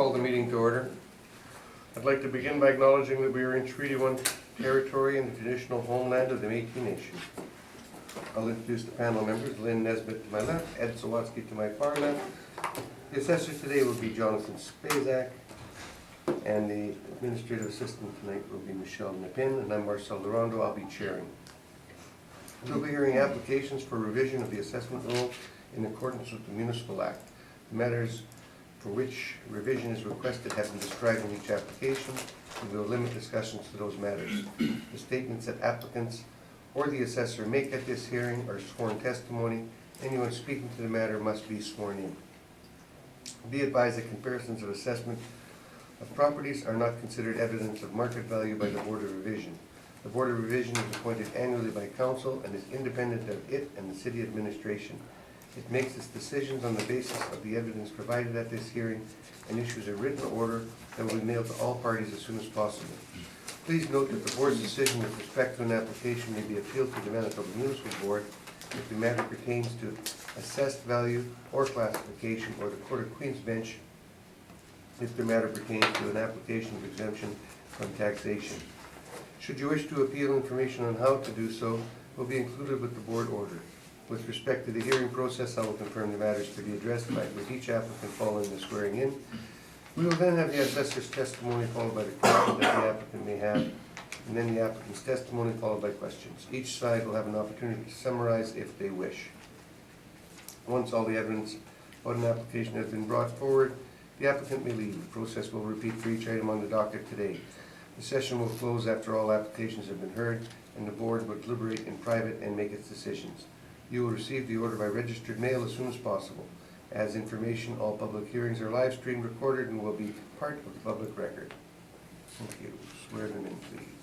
call the meeting to order. I'd like to begin by acknowledging that we are in Treaty 1 territory and the traditional homeland of the Métis Nation. I'll introduce the panel members. Lynn Nesbitt to my left, Ed Sawatsky to my far left. The assessor today will be Jonathan Spazak, and the administrative assistant tonight will be Michelle Nepin, and I'm Marcel Durando. I'll be chairing. We'll be hearing applications for revision of the assessment rule in accordance with the Municipal Act. The matters for which revision is requested have been described in each application, and we will limit discussions to those matters. The statements that applicants or the assessor make at this hearing are sworn testimony. Anyone speaking to the matter must be sworn in. Be advised that comparisons of assessment of properties are not considered evidence of market value by the Board of Revision. The Board of Revision is appointed annually by Council and is independent of it and the City Administration. It makes its decisions on the basis of the evidence provided at this hearing and issues a written order that will be mailed to all parties as soon as possible. Please note that the Board's decision with respect to an application may be appealed to the Manitoba Municipal Board if the matter pertains to assessed value or classification, or the Court of Queen's Bench if the matter pertains to an application of exemption from taxation. Should you wish to appeal, information on how to do so will be included with the Board order. With respect to the hearing process, I will confirm the matters to be addressed with each applicant following the swearing in. We will then have the assessor's testimony followed by the question that the applicant may have, and then the applicant's testimony followed by questions. Each side will have an opportunity to summarize if they wish. Once all the evidence about an application has been brought forward, the applicant may leave. The process will repeat for each item on the docket today. The session will close after all applications have been heard, and the Board will deliberate in private and make its decisions. You will receive the order by registered mail as soon as possible. As information, all public hearings are live streamed, recorded, and will be part of the public record. Thank you. Swear them in, please.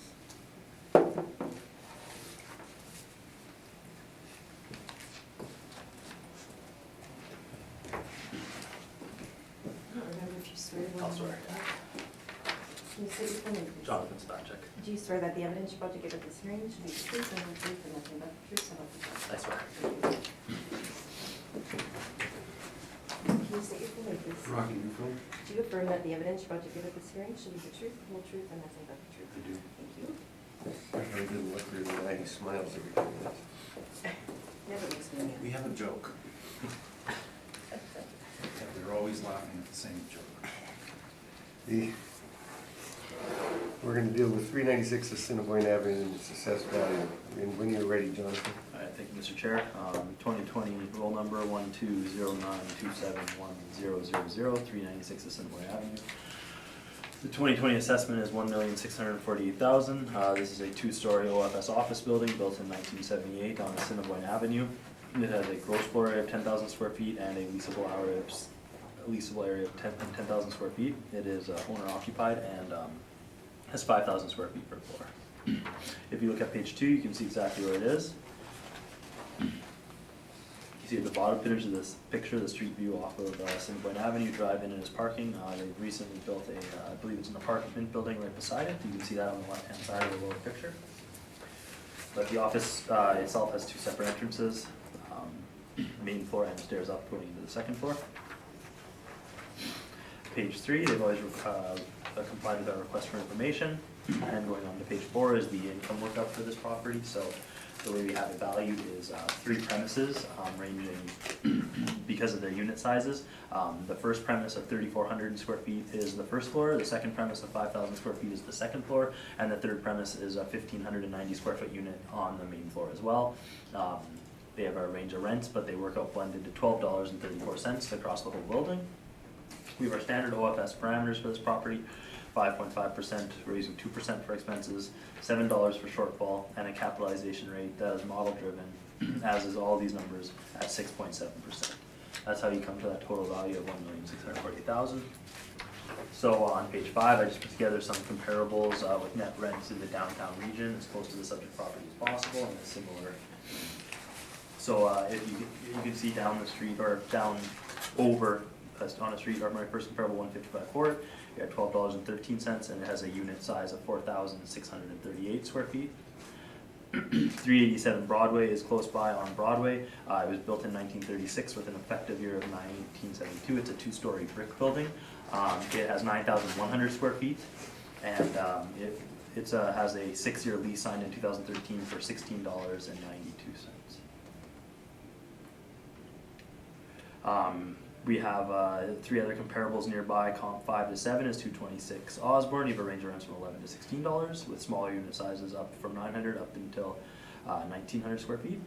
I'll swear. Can you say your full name, please? Jonathan Spacek. Do you swear that the evidence you're about to give at this hearing should be the truth and the truth and nothing but the truth, so help you God? I swear. Can you state your full name, please? Rocky Newfield. Do you affirm that the evidence you're about to give at this hearing should be the truth, the whole truth, and nothing but the truth? I do. Thank you. I really do look really nice. He smiles every 2 minutes. Never makes me mad. We have a joke. We're always laughing at the same joke. We're going to deal with 396 Assiniboine Avenue and its assessed value. And when you're ready, Jonathan. All right, thank you, Mr. Chair. 2020 roll number 12092710000, 396 Assiniboine Avenue. The 2020 assessment is $1,648,000. This is a two-story OFS office building built in 1978 on Assiniboine Avenue. It has a gross floor area of 10,000 square feet and a leasable area of 10,000 square feet. It is owner occupied and has 5,000 square feet per floor. If you look at page 2, you can see exactly where it is. You see at the bottom picture the street view off of Assiniboine Avenue. Drive in and is parking. They've recently built I believe it's an apartment building right beside it. You can see that on the left-hand side of the lower picture. But the office itself has two separate entrances, main floor and stairs up going into the second floor. Page 3, they've always complied with our request for information. And going on to page 4 is the income lookup for this property. So the way we have it valued is 3 premises ranging because of their unit sizes. The first premise of 3,400 square feet is the first floor. The second premise of 5,000 square feet is the second floor. And the third premise is a 1,590 square foot unit on the main floor as well. They have a range of rents, but they work out blended to $12.34 across the whole building. We have our standard OFS parameters for this property, 5.5%, raising 2% for expenses, $7 for shortfall, and a capitalization rate that is model driven, as is all these numbers, at 6.7%. That's how you come to that total value of $1,640,000. So on page 5, I just put together some comparables with net rents in the downtown region, as close to the subject property as possible, and a similar. So if you can see down the street, or down over on a street, or my first comparable 155 Court, you got $12.13, and it has a unit size of 4,638 square feet. 387 Broadway is close by on Broadway. It was built in 1936 with an effective year of 1972. It's a two-story brick building. It has 9,100 square feet, and it has a 6-year lease signed in 2013 for $16.92. We have 3 other comparables nearby. Comp 5 to 7 is 226 Osborne. You have a range of rents from $11 to $16, with smaller unit sizes up from 900 up until 1,900 square feet.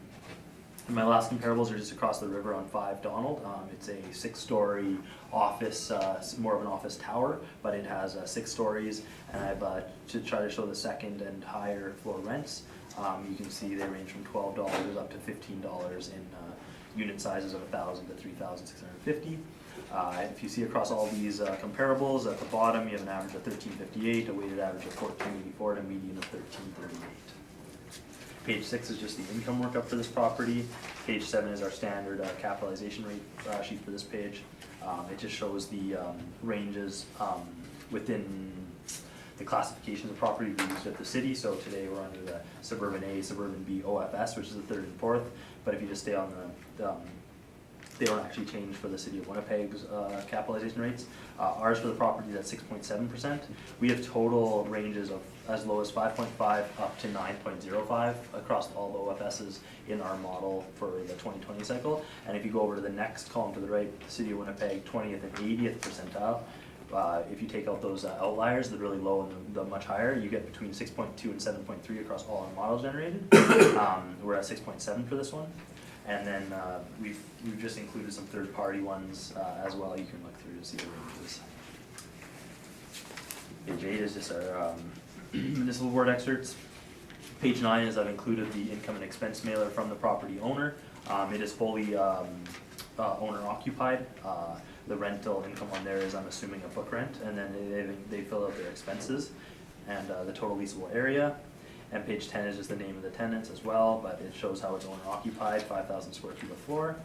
And my last comparables are just across the river on 5 Donald. It's a 6-story office, more of an office tower, but it has 6 stories. And I've to try to show the second and higher floor rents. You can see they range from $12 up to $15 in unit sizes of 1,000 to 3,650. If you see across all these comparables, at the bottom you have an average of 1358, a weighted average of 1484, and a median of 1338. Page 6 is just the income workup for this property. Page 7 is our standard capitalization rate sheet for this page. It just shows the ranges within the classifications of property we used at the city. So today we're under the Suburban A, Suburban B, OFS, which is the 3rd and 4th. But if you just stay on they don't actually change for the city of Winnipeg's capitalization rates. Ours for the property is at 6.7%. We have total ranges of as low as 5.5 up to 9.05 across all the OFSs in our model for the 2020 cycle. And if you go over to the next column to the right, the city of Winnipeg, 20th and 80th percentile. If you take out those outliers, the really low and the much higher, you get between 6.2 and 7.3 across all our models generated. We're at 6.7 for this one. And then we've just included some third-party ones as well. You can look through to see the ranges. Page 8 is just our municipal board excerpts. Page 9 is I've included the income and expense mailer from the property owner. It is fully owner-occupied. The rental income on there is, I'm assuming, a book rent, and then they fill out their expenses and the total leasable area. And page 10 is just the name of the tenants as well, but it shows how it's owner occupied, 5,000 square feet of floor.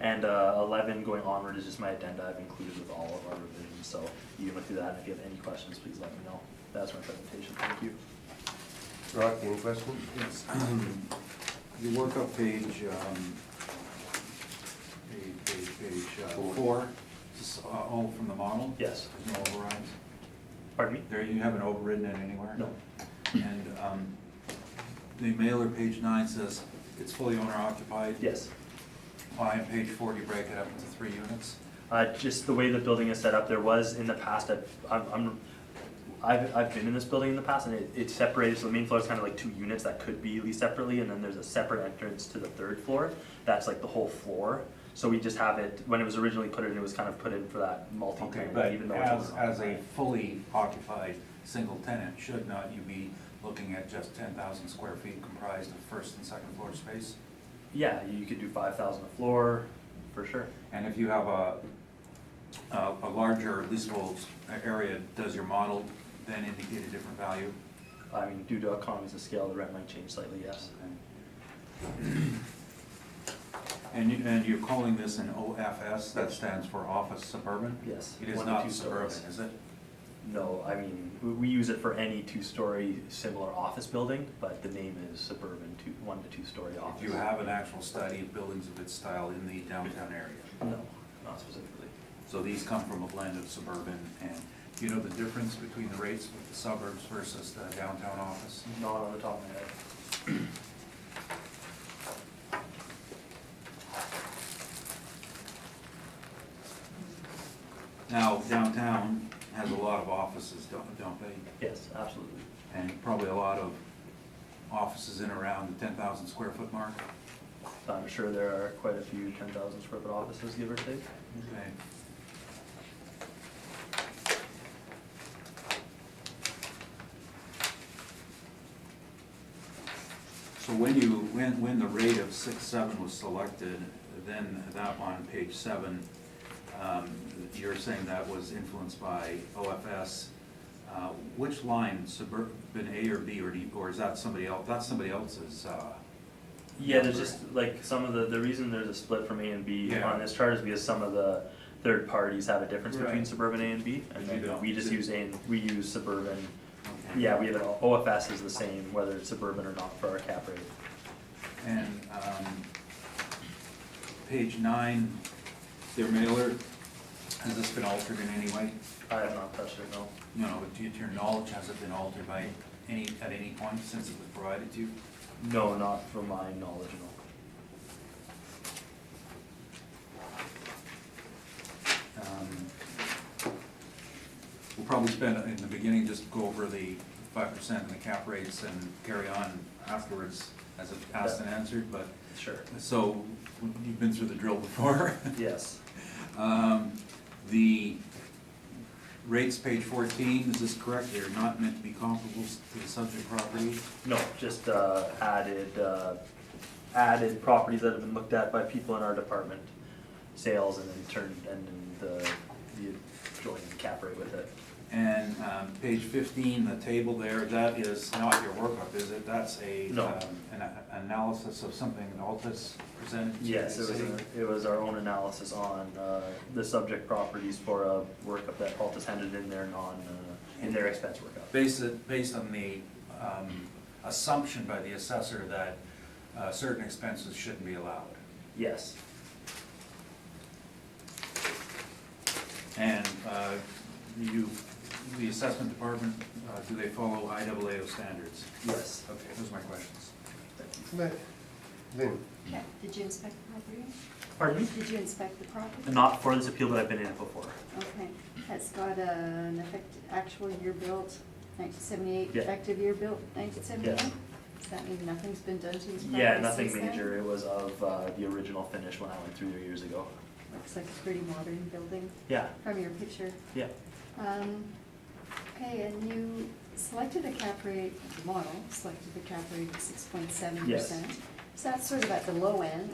And 11 going onward is just my addenda I've included with all of our revisions, so you can look through that, and if you have any questions, please let me know. That's my presentation, thank you. Rock, any questions? Yes. Your workup page, page 4, is this all from the model? Yes. There's no overrides? Pardon me? There, you haven't overridden it anywhere? No. And the mailer, page 9, says it's fully owner occupied? Yes. Why on page 4 do you break it up into 3 units? Just the way the building is set up, there was in the past, I've been in this building in the past, and it's separated, so the main floor is kind of like 2 units that could be leased separately, and then there's a separate entrance to the 3rd floor. That's like the whole floor. So we just have it, when it was originally put in, it was kind of put in for that multi-tenant, but even though as it's a fully occupied single tenant, should not you be looking at just 10,000 square feet comprised of 1st and 2nd floor space? Yeah, you could do 5,000 a floor, for sure. And if you have a larger leasable area, does your model then indicate a different value? I mean, due to economies of scale, the rent might change slightly, yes. And you're calling this an OFS, that stands for Office Suburban? Yes. It is 1 to not 2 suburban, stories. is it? No, I mean, we use it for any 2-story similar office building, but the name is suburban 1 to 2 story office. Do you have an actual study of buildings of its style in the downtown area? No, not specifically. So these come from a blend of suburban, and do you know the difference between the rates with the suburbs versus the downtown office? Not on the top of my head. Now, downtown has a lot of offices, don't they? Yes, absolutely. And probably a lot of offices in around the 10,000 square foot mark? I'm sure there are quite a few 10,000 square foot offices, give or take. Okay. So when the rate of 6.7 was selected, then that on page 7, you're saying that was influenced by OFS. Which line, suburban A or B, or is that somebody else? That's somebody else's. Yeah, there's just like some of the reason there's a split from A and B Yeah. on this chart is because some of the third parties have a difference between Right. suburban A and B, and But you then don't. we just use we use suburban Yeah, we have an OFS is the same, whether it's suburban or not for our cap rate. And page 9, their mailer, has this been altered in any way? I have not touched it, no. No, to your knowledge, has it been altered by at any point since it was provided to you? No, not from my knowledge, no. We'll probably spend, in the beginning, just go over the 5% and the cap rates and carry on afterwards as asked and answered, but, Sure. so, you've been through the drill before. Yes. The rates, page 14, is this correct? They're not meant to be comparable to the subject property? No, just added properties that have been looked at by people in our department, sales, and then turned, and then the joining cap rate with it. And page 15, the table there, that is not your workup, is it? That's No. an analysis of something that Altus presented to you? Yes, it was our own analysis on the subject properties for a workup that Altus handed in their in their expense workup. Based on the assumption by the assessor that certain expenses shouldn't be allowed. Yes. And the assessment department, do they follow IAAO standards? Yes. Okay, those are my questions. Lynn? Yeah, did you inspect the property? Pardon me? Did you inspect the property? Not for this appeal, but I've been in it before. Okay, it's got an actual year built, 1978, Yeah. effective year built, 1978? Yeah. Does that mean nothing's been done to this property Yeah, nothing since then? major. It was of the original finish when I went through there years ago. Looks like a pretty modern building Yeah, from your picture. yeah. Okay, and you selected a cap rate, the model, selected the cap rate of 6.7%. Yes. So that's sort of at the low end,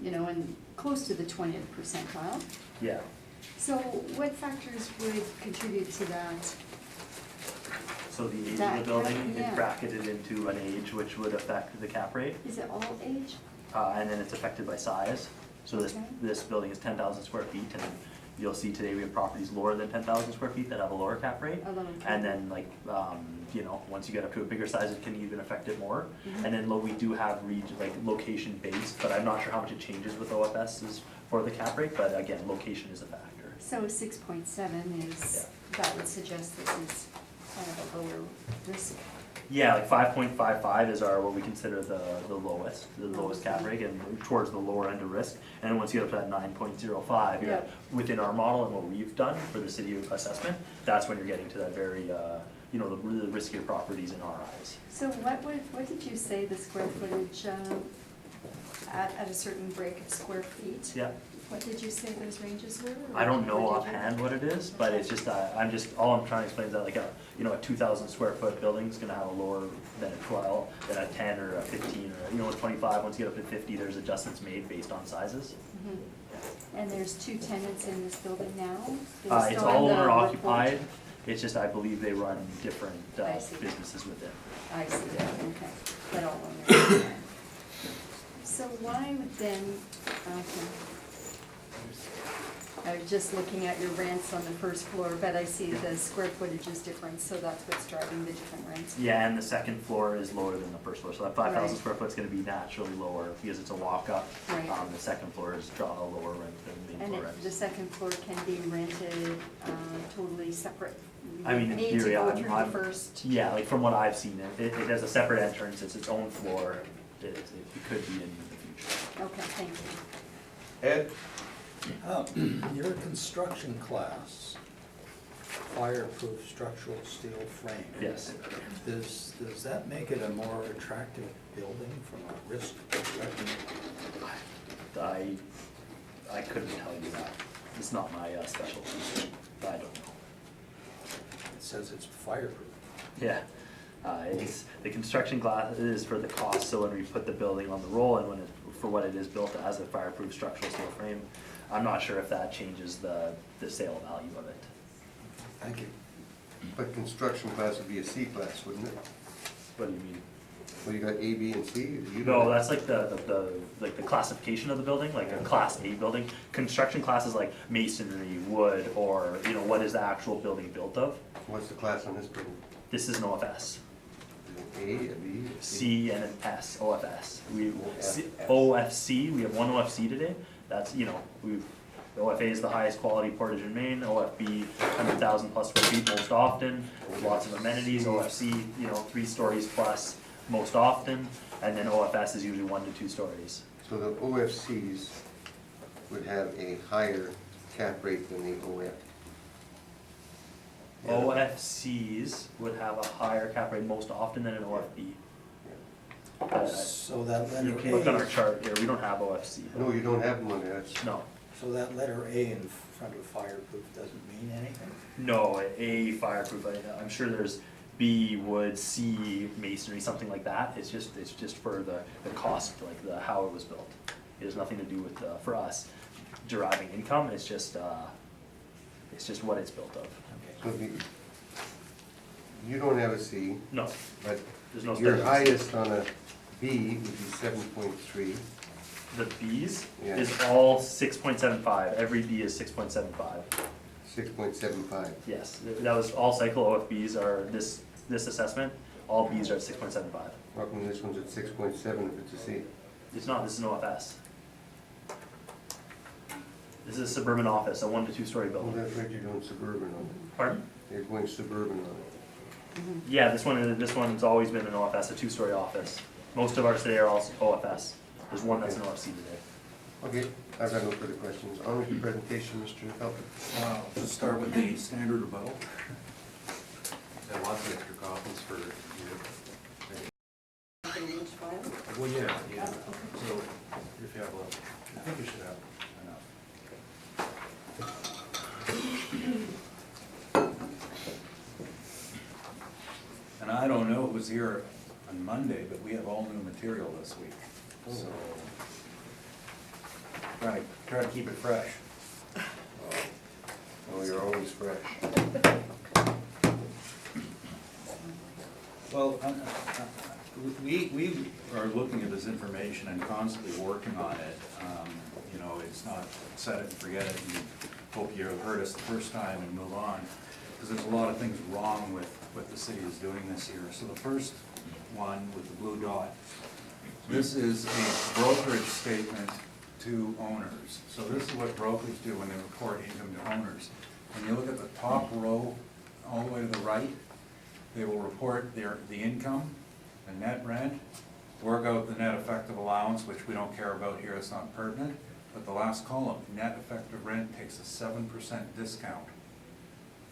and close to the 20th percentile. Yeah. So what factors would contribute to that? So the age of That- the building yeah. is bracketed into an age which would affect the cap rate, Is it all age? and then it's affected by size. So Okay. this building is 10,000 square feet, and you'll see today we have properties lower than 10,000 square feet that have a lower cap rate. A lower cap And rate. then once you get up to a bigger size, it can even affect it more. Mhm. And then we do have location based, but I'm not sure how much it changes with OFS for the cap rate, but again, location is a factor. So 6.7 is, that would suggest this is kind of a lower risk. Yeah, like 5.55 is what we consider the lowest cap rate, and towards the lower end of risk. And then once you get up to that 9.05, you're Yeah. within our model and what we've done for the city assessment, that's when you're getting to that very, the really riskier properties in our eyes. So what did you say the square footage, at a certain break of square feet? Yeah, What did you say those ranges were? I don't know Or did you- offhand what it is, but it's just, all I'm trying to explain is that a 2,000 square foot building is gonna have a lower than a 12, than a 10 or a 15 or, a 25. Once you get up to 50, there's adjustments made based on sizes. Mhm. And there's 2 tenants in this building now? It's Based all on the owner report? occupied, it's just I believe they run different I see. businesses within. I see, okay, but all owners. So why would then, okay. I was just looking at your rents on the first floor, but I see the square footage is different, so that's what's driving the different rents. Yeah, and the second floor is lower than the first floor, so that 5,000 Right. square foot is gonna be naturally lower because it's a walk-up. Right. The second floor is draw a lower rent than the main And floor the rent. second floor can be rented totally separate? You I mean, in need to theory, go I'm- through the I'm- first. Yeah, like from what I've seen, it has a separate entrance, it's its own floor, it could be in the future. Okay, thank you. Ed? Your construction class, fireproof structural steel frame. Yes. Does that make it a more attractive building from a risk perspective? I couldn't tell you that, it's not my specialty, I don't know. It says it's fireproof. Yeah, the construction glass is for the cost, so when we put the building on the roll and for what it is built as a fireproof structural steel frame, I'm not sure if that changes the sale value of it. Thank you. But construction class would be a C class, wouldn't it? What do you mean? Well, you got A, B, and C? You No, don't- that's like like the classification of the building, like a class A building. Construction class is like masonry, wood, or, you know, what is the actual building built of? What's the class on this building? This is an OFS. A, a B, a C and an S, OFS. OFS. OFC, we have one OFC today. That's, you know, the OFA is the highest quality portage in Maine. OFB, 100,000 plus square feet most often, lots of amenities. OFC, you know, 3 stories plus most often. And then OFS is usually 1 to 2 stories. So the OFCs would have a higher cap rate than the OF. Yeah. OFCs would have a higher cap rate most often than an OFB. So that You letter can look on our A, chart here, we don't have OFC. No, you don't have them on there, that's, No, so that letter A in front of fireproof doesn't mean anything? no, A fireproof, I'm sure there's B wood, C masonry, something like that. It's just for the cost, like how it was built. It has nothing to do with, for us, deriving income, it's just what it's built of. so the, you don't have a C, No, but there's no your studies. highest on a B would be 7.3. The Bs Yeah. is all 6.75, every B is 6.75. 6.75. Yes, that was all cycle OFBs are this assessment, all Bs are at 6.75. How come this one's at 6.7 if it's a C? It's not, this is an OFS. This is a suburban office, a 1 to 2 story Well, building. that's right, you're doing suburban on it. Pardon? You're going suburban on it. Yeah, this one's always been an OFS, a 2 story office. Most of ours today are all OFS. There's one that's an OFC today. Okay, I've got no further questions. On with your presentation, Mr. Felton. Let's start with the standard rebuttal. Got lots of extra copies for you. Well, yeah. So if you have a, I think you should have enough. And I don't know, it was here on Monday, but we have all new material this week, so. Try to keep it fresh. Oh, you're always fresh. Well, we are looking at this information and constantly working on it. You know, it's not set it and forget it and hope you heard us the first time and move on. Because there's a lot of things wrong with what the city is doing this year. So the first one with the blue dot, this is a brokerage statement to owners. So this is what brokers do when they report income to owners. When you look at the top row, all the way to the right, they will report the income, the net rent, work out the net effective allowance, which we don't care about here, it's not pertinent. But the last column, net effective rent, takes a 7% discount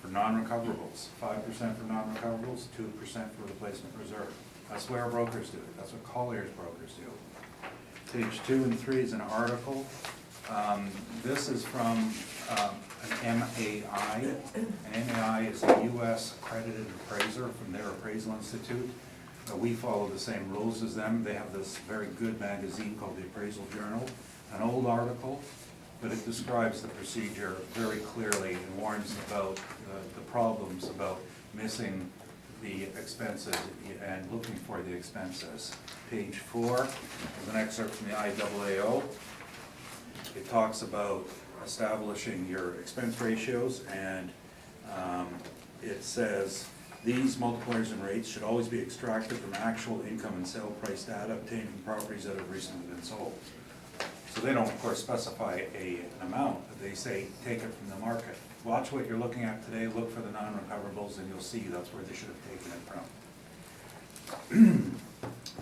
for non-recoverables, 5% for non-recoverables, 2% for replacement reserve. That's where brokers do it, that's what Collier's brokers do. Page 2 and 3 is an article. This is from an MAI. An MAI is a US accredited appraiser from their appraisal institute. We follow the same rules as them. They have this very good magazine called the Appraisal Journal. An old article, but it describes the procedure very clearly and warns about the problems about missing the expenses and looking for the expenses. Page 4 is an excerpt from the IAAO. It talks about establishing your expense ratios, and it says these multipliers and rates should always be extracted from actual income and sale price data obtained from properties that have recently been sold. So they don't, of course, specify an amount, but they say take it from the market. Watch what you're looking at today, look for the non-recoverables, and you'll see that's where they should have taken it from.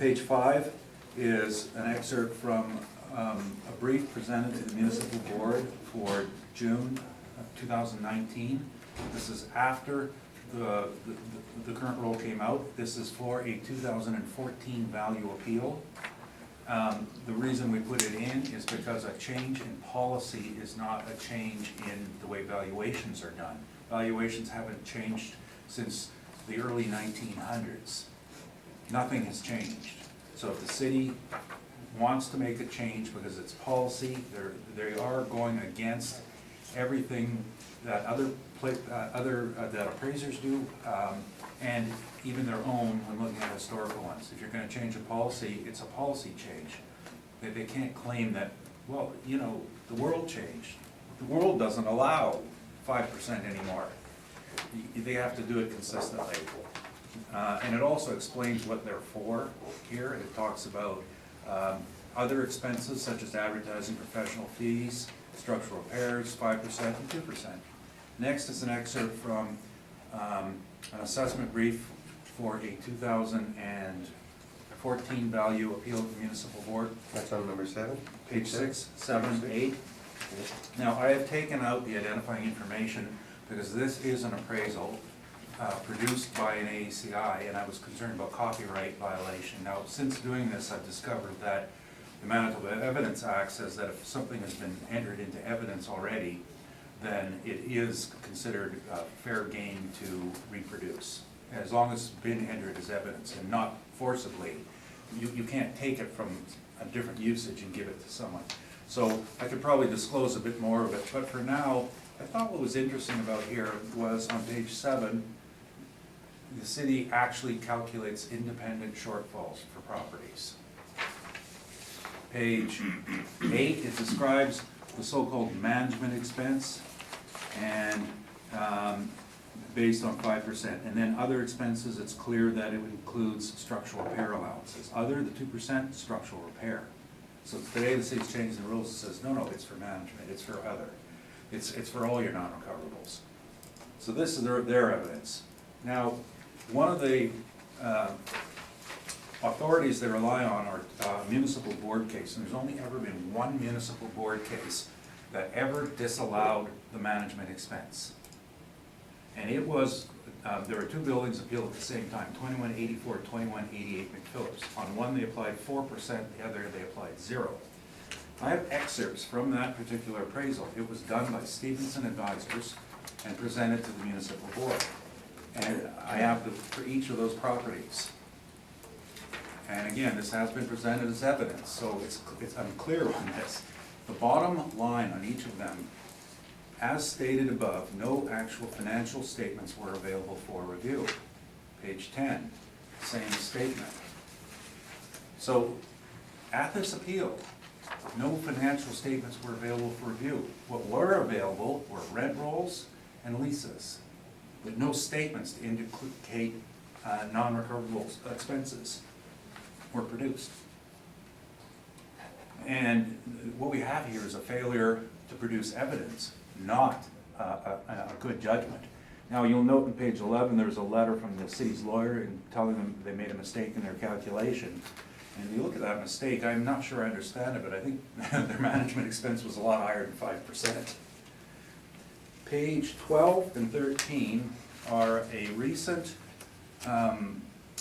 Page 5 is an excerpt from a brief presented to the municipal board for June of 2019. This is after the current rule came out. This is for a 2014 value appeal. The reason we put it in is because a change in policy is not a change in the way valuations are done. Valuations haven't changed since the early 1900s. Nothing has changed. So if the city wants to make a change because it's policy, they are going against everything that that appraisers do, and even their own when looking at historical ones. If you're gonna change a policy, it's a policy change. They can't claim that, well, you know, the world changed. The world doesn't allow 5% anymore. They have to do it consistently. And it also explains what they're for here. It talks about other expenses such as advertising, professional fees, structural repairs, 5% and 2%. Next is an excerpt from an assessment brief for a 2014 value appeal to the municipal board, That's on number 7? page 6, 7, 8. Now, I have taken out the identifying information because this is an appraisal produced by an AECI, and I was concerned about copyright violation. Now, since doing this, I've discovered that the Manitoba Evidence Act says that if something has been entered into evidence already, then it is considered fair game to reproduce, as long as it's been entered as evidence and not forcibly. You can't take it from a different usage and give it to someone. So I could probably disclose a bit more of it, but for now, I thought what was interesting about here was on page 7, the city actually calculates independent shortfalls for properties. Page 8, it describes the so-called management expense and based on 5%. And then other expenses, it's clear that it includes structural repair allowances. Other, the 2% structural repair. So today the city's changing the rules and says, no, it's for management, it's for other. It's for all your non-recoverables. So this is their evidence. Now, one of the authorities they rely on are municipal board case, and there's only ever been one municipal board case that ever disallowed the management expense. And it was, there were two buildings appealed at the same time, 2184, 2188 McPhillips. On one they applied 4%, the other they applied 0. I have excerpts from that particular appraisal. It was done by Stevenson Advisors and presented to the municipal board. And I have for each of those properties. And again, this has been presented as evidence, so I'm clear on this. The bottom line on each of them, as stated above, no actual financial statements were available for review. Page 10, same statement. So at this appeal, no financial statements were available for review. What were available were rent rolls and leases, but no statements to indicate non-recoverable expenses were produced. And what we have here is a failure to produce evidence, not a good judgment. Now, you'll note in page 11, there's a letter from the city's lawyer telling them they made a mistake in their calculation. And if you look at that mistake, I'm not sure I understand it, but I think their management expense was a lot higher than 5%. Page 12 and 13 are a recent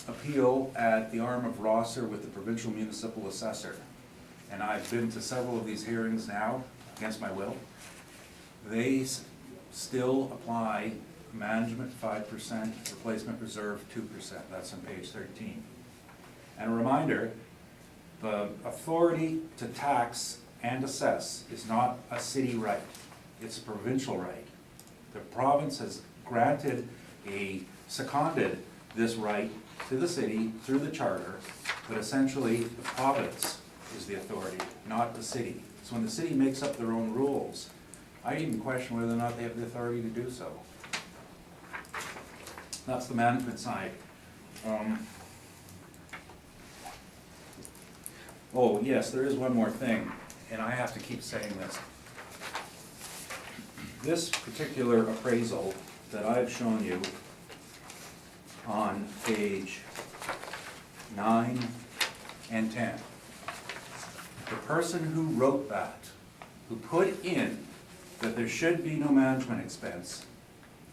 appeal at the arm of Rosser with the provincial municipal assessor. And I've been to several of these hearings now, against my will. They still apply management 5%, replacement reserve 2%. That's on page 13. And a reminder, the authority to tax and assess is not a city right. It's a provincial right. The province has seconded this right to the city through the charter, but essentially the province is the authority, not the city. So when the city makes up their own rules, I even question whether or not they have the authority to do so. That's the management side. Oh, yes, there is one more thing, and I have to keep saying this. This particular appraisal that I've shown you on page 9 and 10, the person who wrote that, who put in that there should be no management expense,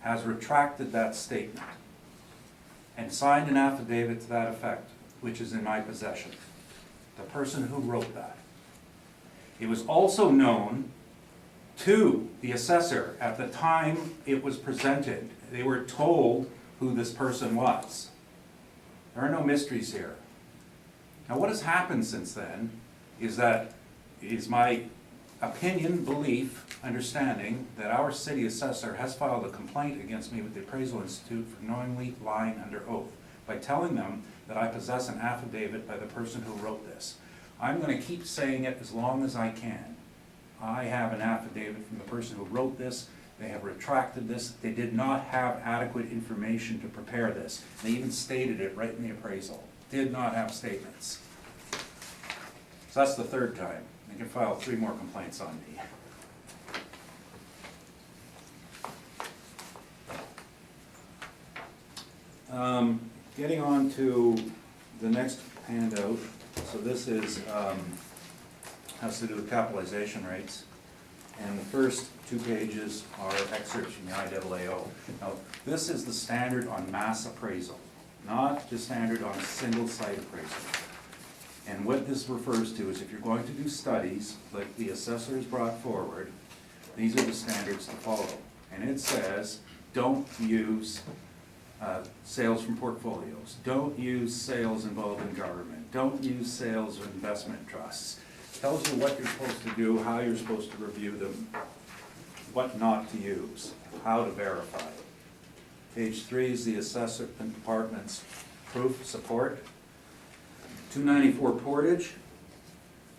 has retracted that statement and signed an affidavit to that effect, which is in my possession. The person who wrote that. It was also known to the assessor at the time it was presented. They were told who this person was. There are no mysteries here. Now what has happened since then is that it is my opinion, belief, understanding that our city assessor has filed a complaint against me with the Appraisal Institute for knowingly lying under oath by telling them that I possess an affidavit by the person who wrote this. I'm gonna keep saying it as long as I can. I have an affidavit from the person who wrote this. They have retracted this. They did not have adequate information to prepare this. They even stated it right in the appraisal. Did not have statements. So that's the third time. They can file 3 more complaints on me. Getting on to the next handout. So this is, has to do with capitalization rates. And the first 2 pages are excerpts from the IAAO. Now, this is the standard on mass appraisal, not the standard on single site appraisal. And what this refers to is if you're going to do studies like the assessors brought forward, these are the standards to follow. And it says, don't use sales from portfolios, don't use sales involving government, don't use sales of investment trusts. Tells you what you're supposed to do, how you're supposed to review them, what not to use, how to verify. Page 3 is the assessment department's proof support. 294 Portage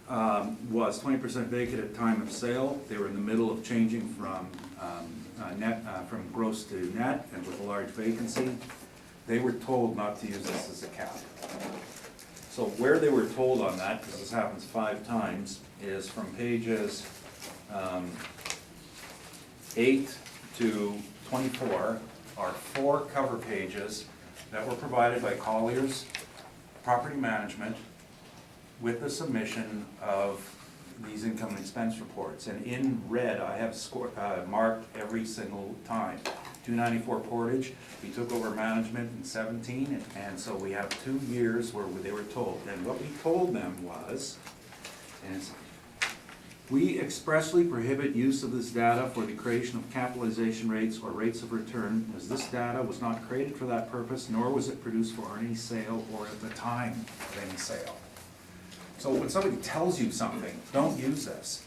was 20% vacant at time of sale. They were in the middle of changing from from gross to net and with a large vacancy. They were told not to use this as a cap. So where they were told on that, because this happens 5 times, is from pages 8 to 24 are 4 cover pages that were provided by Collier's Property Management with the submission of these income and expense reports. And in red, I have marked every single time. 294 Portage, we took over management in 17, and so we have 2 years where they were told. And what we told them was, we expressly prohibit use of this data for the creation of capitalization rates or rates of return, as this data was not created for that purpose, nor was it produced for any sale or at the time of any sale. So when somebody tells you something, don't use this.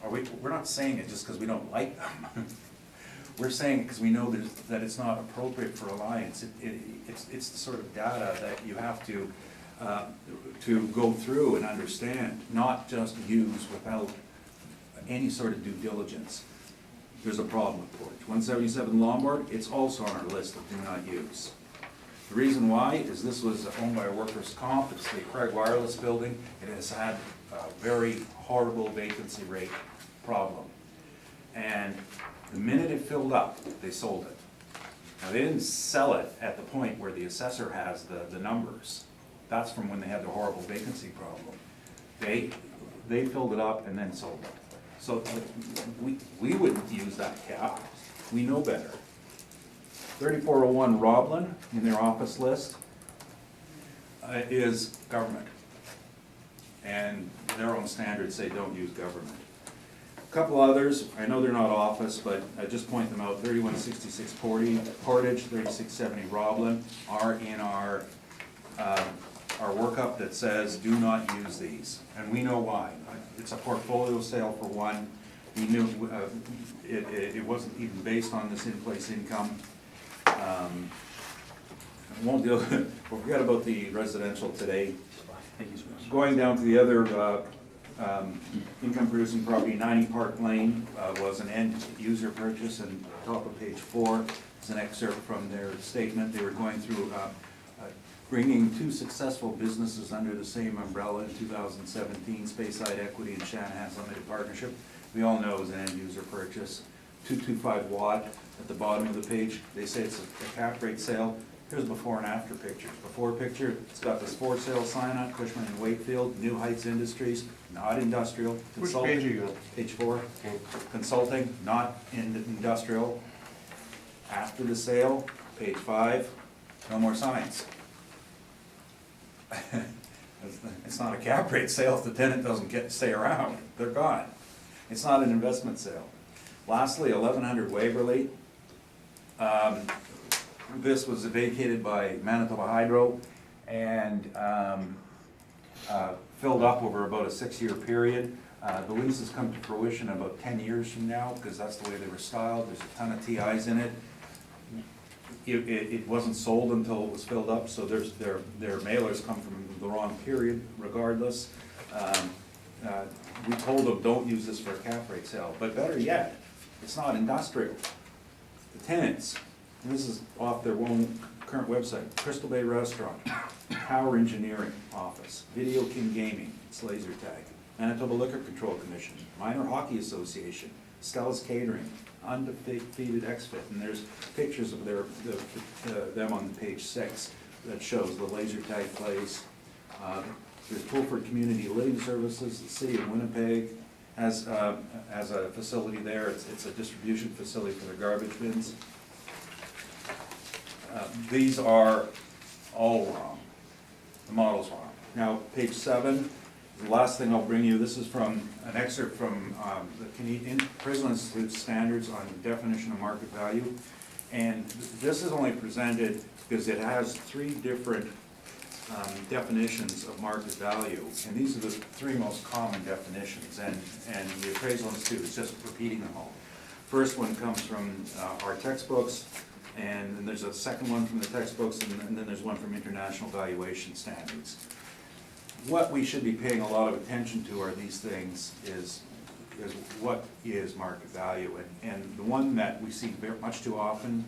We're not saying it just because we don't like them. We're saying it because we know that it's not appropriate for Alliance. It's the sort of data that you have to go through and understand, not just use without any sort of due diligence. There's a problem with Portage. 177 Lombard, it's also on our list of do not use. The reason why is this was owned by a workers' comp. It's the Craig Wireless building. It has had a very horrible vacancy rate problem. And the minute it filled up, they sold it. Now, they didn't sell it at the point where the assessor has the numbers. That's from when they had the horrible vacancy problem. They filled it up and then sold it. So we wouldn't use that cap. We know better. 3401 Roblin, in their office list, is government. And their own standards say don't use government. A couple others, I know they're not office, but I just point them out. 3166 Portage, 3670 Roblin are in our workup that says do not use these. And we know why. It's a portfolio sale for one. We knew it wasn't even based on this in-place income. Won't deal. We'll forget about the residential today. Thank you so much. Going down to the other income-producing property, 90 Park Lane was an end user purchase, and top of page 4 is an excerpt from their statement. They were going through bringing 2 successful businesses under the same umbrella in 2017, Speyside Equity and Shanahan's Limited Partnership. We all know it was an end user purchase. 225 Watt at the bottom of the page. They say it's a cap rate sale. Here's before and after pictures. Before picture, it's got this for sale sign on, Cushman and Wakefield, New Heights Industries, not industrial. Which page are you on? Page 4. Okay. Consulting, not industrial. After the sale, page 5, no more signs. It's not a cap rate sale if the tenant doesn't stay around. They're gone. It's not an investment sale. Lastly, 1100 Waverly. This was vacated by Manitoba Hydro and filled up over about a 6-year period. The leases come to fruition about 10 years from now, because that's the way they were styled. There's a ton of TIs in it. It wasn't sold until it was filled up, so their mailers come from the wrong period regardless. We told them, don't use this for a cap rate sale, but better yet, it's not industrial. The tenants, and this is off their own current website, Crystal Bay Restaurant, Power Engineering Office, Video King Gaming, it's laser tag, Manitoba Liquor Control Commission, Minor Hockey Association, Stella's Catering, Undefeated X-Fit, and there's pictures of them on page 6 that shows the laser tag place. There's Pulford Community Living Services, the city of Winnipeg has a facility there. It's a distribution facility for their garbage bins. These are all wrong. The model's wrong. Now, page 7, the last thing I'll bring you, this is from an excerpt from the Canadian Prison Institute Standards on Definition of Market Value. And this is only presented because it has 3 different definitions of market value, and these are the 3 most common definitions, and the Appraisal Institute is just repeating them all. First one comes from our textbooks, and then there's a second one from the textbooks, and then there's one from International Valuation Standards. What we should be paying a lot of attention to are these things is what is market value, and the one that we see very much too often,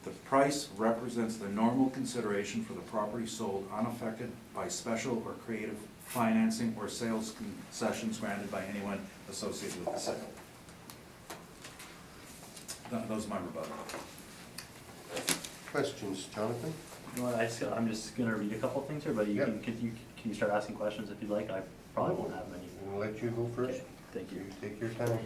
the price represents the normal consideration for the property sold unaffected by special or creative financing or sales concessions granted by anyone associated with the sale. Those are my rebuttal. Questions, Jonathan? You know what, I'm just gonna read a couple things here, but you Yeah. can you start asking questions if you'd like? I probably won't have many. We'll let you go first. Okay, thank you. You take your time.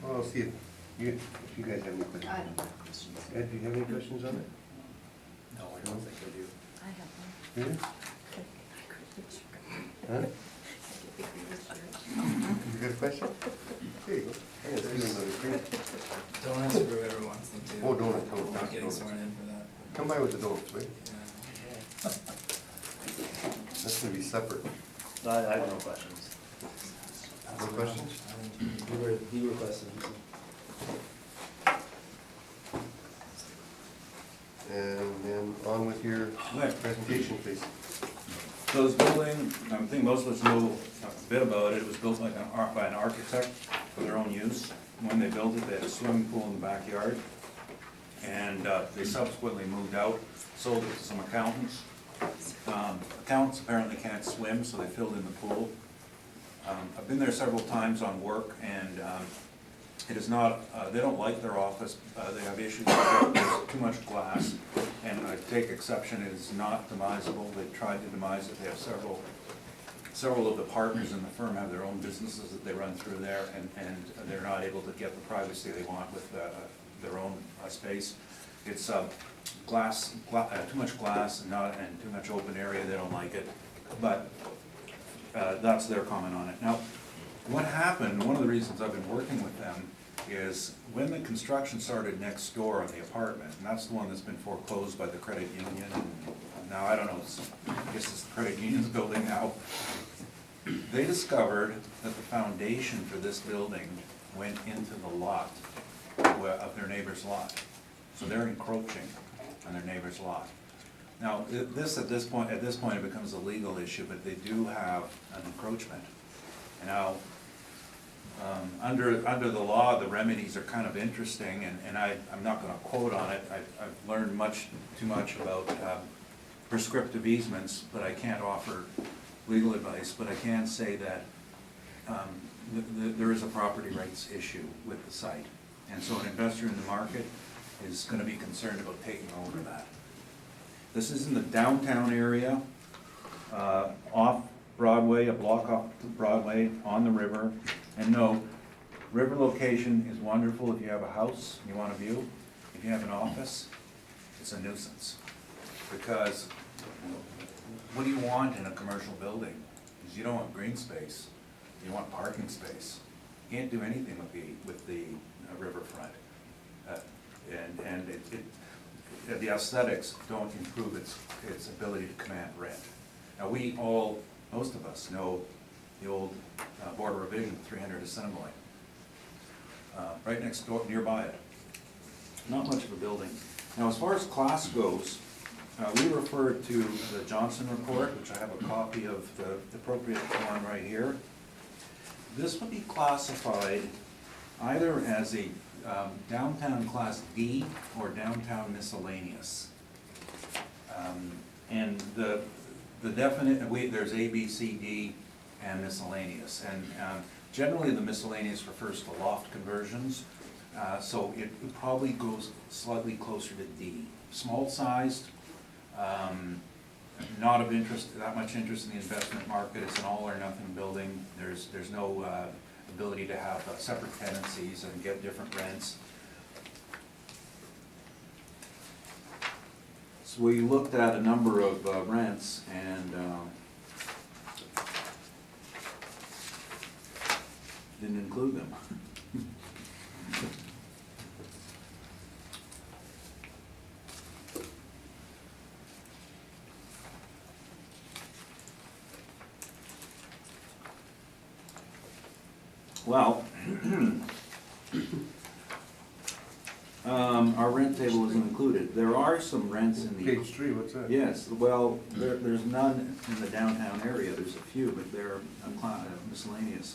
Well, I'll see if you guys have any questions. I don't have questions. Ed, do you have any questions on it? No, I don't think I do. I have one. Do you? Huh? You got a question? There you go. I got another screen. Donuts or whoever wants them to. Oh, donut, I'm donut, not getting donuts. sworn in for that. Come by with the donuts, wait. Yeah. That's gonna be separate. I have no questions. No questions? He requested them. And then on with your Right. presentation, please. So this building, I think most of us know a bit about it. It was built like by an architect for their own use. When they built it, they had a swimming pool in the backyard. And they subsequently moved out, sold it to some accountants. Accountants apparently can't swim, so they filled in the pool. I've been there several times on work, and it is not, they don't like their office. They have issues with it. There's too much glass, and I take exception, it is not demisable. They've tried to demise it. They have several of the partners in the firm have their own businesses that they run through there, and they're not able to get the privacy they want with their own space. It's glass, too much glass and too much open area. They don't like it, but that's their comment on it. Now, what happened, one of the reasons I've been working with them is when the construction started next door on the apartment, and that's the one that's been foreclosed by the credit union, and now I don't know, I guess it's the credit union's building now. They discovered that the foundation for this building went into the lot of their neighbor's lot. So they're encroaching on their neighbor's lot. Now, at this point it becomes a legal issue, but they do have an encroachment. Now, under the law, the remedies are kind of interesting, and I'm not gonna quote on it. I've learned too much about prescriptive easements, but I can't offer legal advice, but I can say that there is a property rights issue with the site. And so an investor in the market is gonna be concerned about taking over that. This is in the downtown area, off Broadway, a block off Broadway, on the river. And no, river location is wonderful if you have a house, you want a view. If you have an office, it's a nuisance. Because what do you want in a commercial building? Is you don't want green space, you want parking space. You can't do anything with the riverfront. the aesthetics don't improve its ability to command rent. Now, most of us know the old Border Revision, 300 Assiniboine, right next door, nearby it. Not much of a building. Now, as far as class goes, we refer to the Johnson report, which I have a copy of the appropriate one right here. This would be classified either as a downtown class D or downtown miscellaneous. And the definite, there's A, B, C, D, and miscellaneous. And generally the miscellaneous refers to loft conversions, so it probably goes slightly closer to D. Small sized, not of interest, that much interest in the investment market. It's an all or nothing building. There's no ability to have separate tenancies and get different rents. So we looked at a number of rents and didn't include them. Well, our rent table isn't included. There are some rents in the. Page 3, what's that? Yes, well, there's none in the downtown area. There's a few, but they're a miscellaneous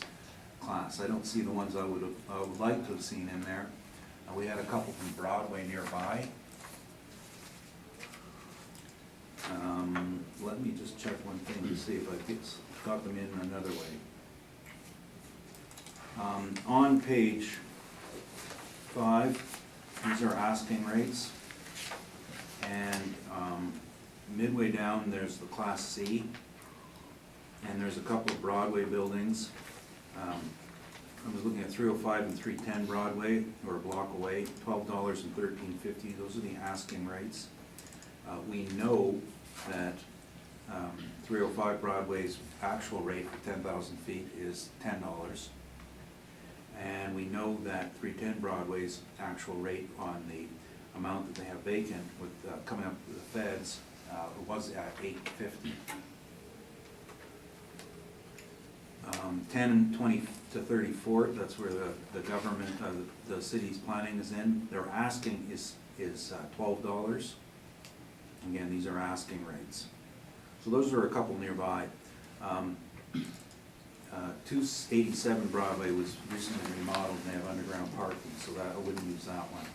class. I don't see the ones I would like to have seen in there. We had a couple from Broadway nearby. Let me just check one thing to see if I got them in another way. On page 5, these are asking rates, and midway down there's the Class C, and there's a couple of Broadway buildings. I was looking at 305 and 310 Broadway, or a block away, $12 and $13.50. Those are the asking rates. We know that 305 Broadway's actual rate for 10,000 feet is $10. And we know that 310 Broadway's actual rate on the amount that they have vacant with coming up with the feds was at $8.50. 10, 20 to 34, that's where the government, the city's planning is in. Their asking is $12. Again, these are asking rates. So those are a couple nearby. 287 Broadway was recently remodeled and they have underground parking, so that I wouldn't use that one.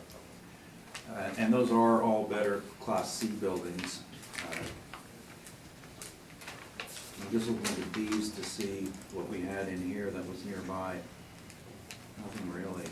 And those are all better Class C buildings. I'm just looking at the Ds to see what we had in here that was nearby. Nothing really.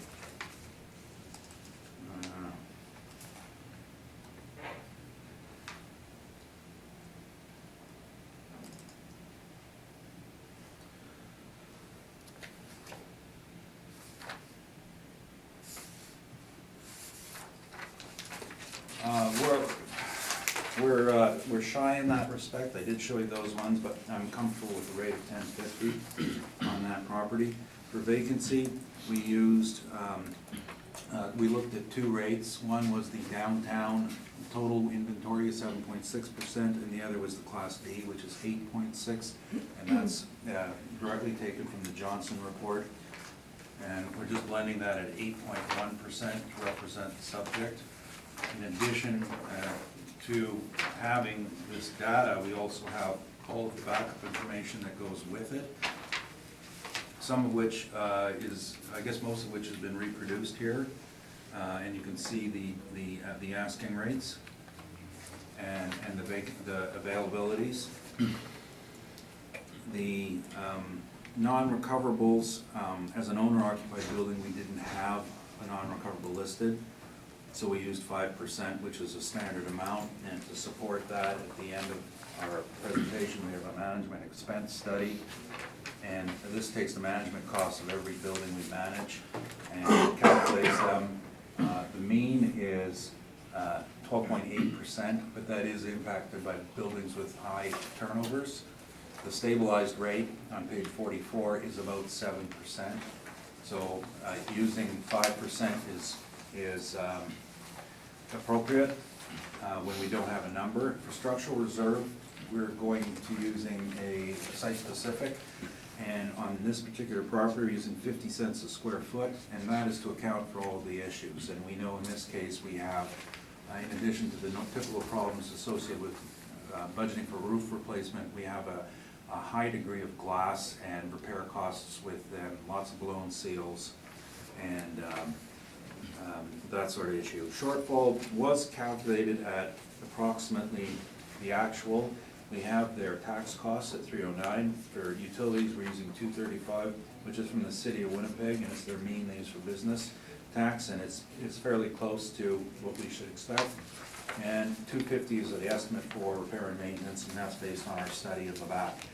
We're shy in that respect. I did show you those ones, but I'm comfortable with the rate of $10.50 on that property. For vacancy, we used, we looked at two rates. One was the downtown total inventory of 7.6%, and the other was the Class D, which is 8.6%, and that's directly taken from the Johnson report. And we're just blending that at 8.1% to represent the subject. In addition to having this data, we also have all of the backup information that goes with it. Some of which is, I guess most of which has been reproduced here. And you can see the asking rates and the availabilities. The non-recoverables, as an owner-occupied building, we didn't have a non-recoverable listed. So we used 5%, which is a standard amount, and to support that, at the end of our presentation, we have a management expense study, and this takes the management costs of every building we manage and calculates them. The mean is 12.8%, but that is impacted by buildings with high turnovers. The stabilized rate on page 44 is about 7%. So using 5% is appropriate. when we don't have a number. For structural reserve, we're going to using a site-specific, and on this particular property, we're using 50 cents a square foot, and that is to account for all the issues. And we know in this case, we have, in addition to the typical problems associated with budgeting for roof replacement, we have a high degree of glass and repair costs with them, lots of blown seals, and that sort of issue. Shortfall was calculated at approximately the actual. We have their tax costs at $309. For utilities, we're using $235, which is from the city of Winnipeg, and it's their mean they use for business tax, and it's fairly close to what we should expect. And $250 is the estimate for repair and maintenance, and that's based on our study of the back.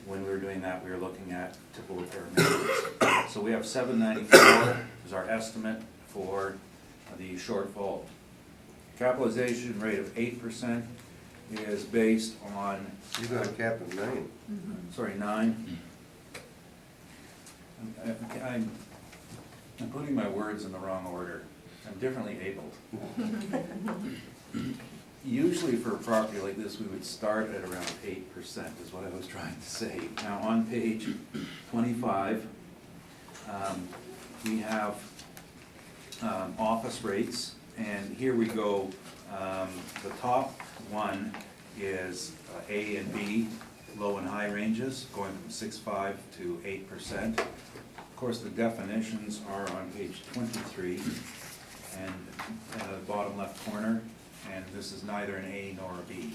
When we were doing that, we were looking at typical repair and maintenance. So we have $794 is our estimate for the shortfall. Capitalization rate of 8% is based on, You got a cap of 9. sorry, 9. I'm putting my words in the wrong order. I'm differently abled. Usually for a property like this, we would start at around 8% is what I was trying to say. Now on page 25, we have office rates, and here we go. The top one is A and B, low and high ranges, going from 6.5 to 8%. Of course, the definitions are on page 23 and the bottom left corner, and this is neither an A nor a B.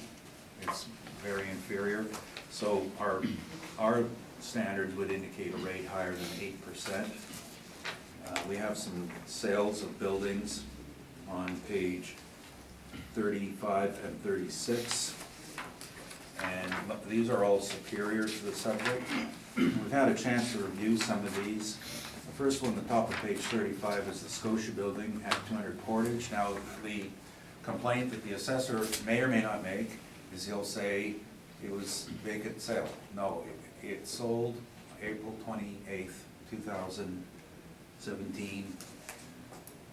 It's very inferior. So our standards would indicate a rate higher than 8%. We have some sales of buildings on page 35 and 36. And these are all superior to the subject. We've had a chance to review some of these. The first one, the top of page 35, is the Scotia Building at 200 Portage. Now, the complaint that the assessor may or may not make is he'll say it was vacant sale. No, it sold April 28th, 2017.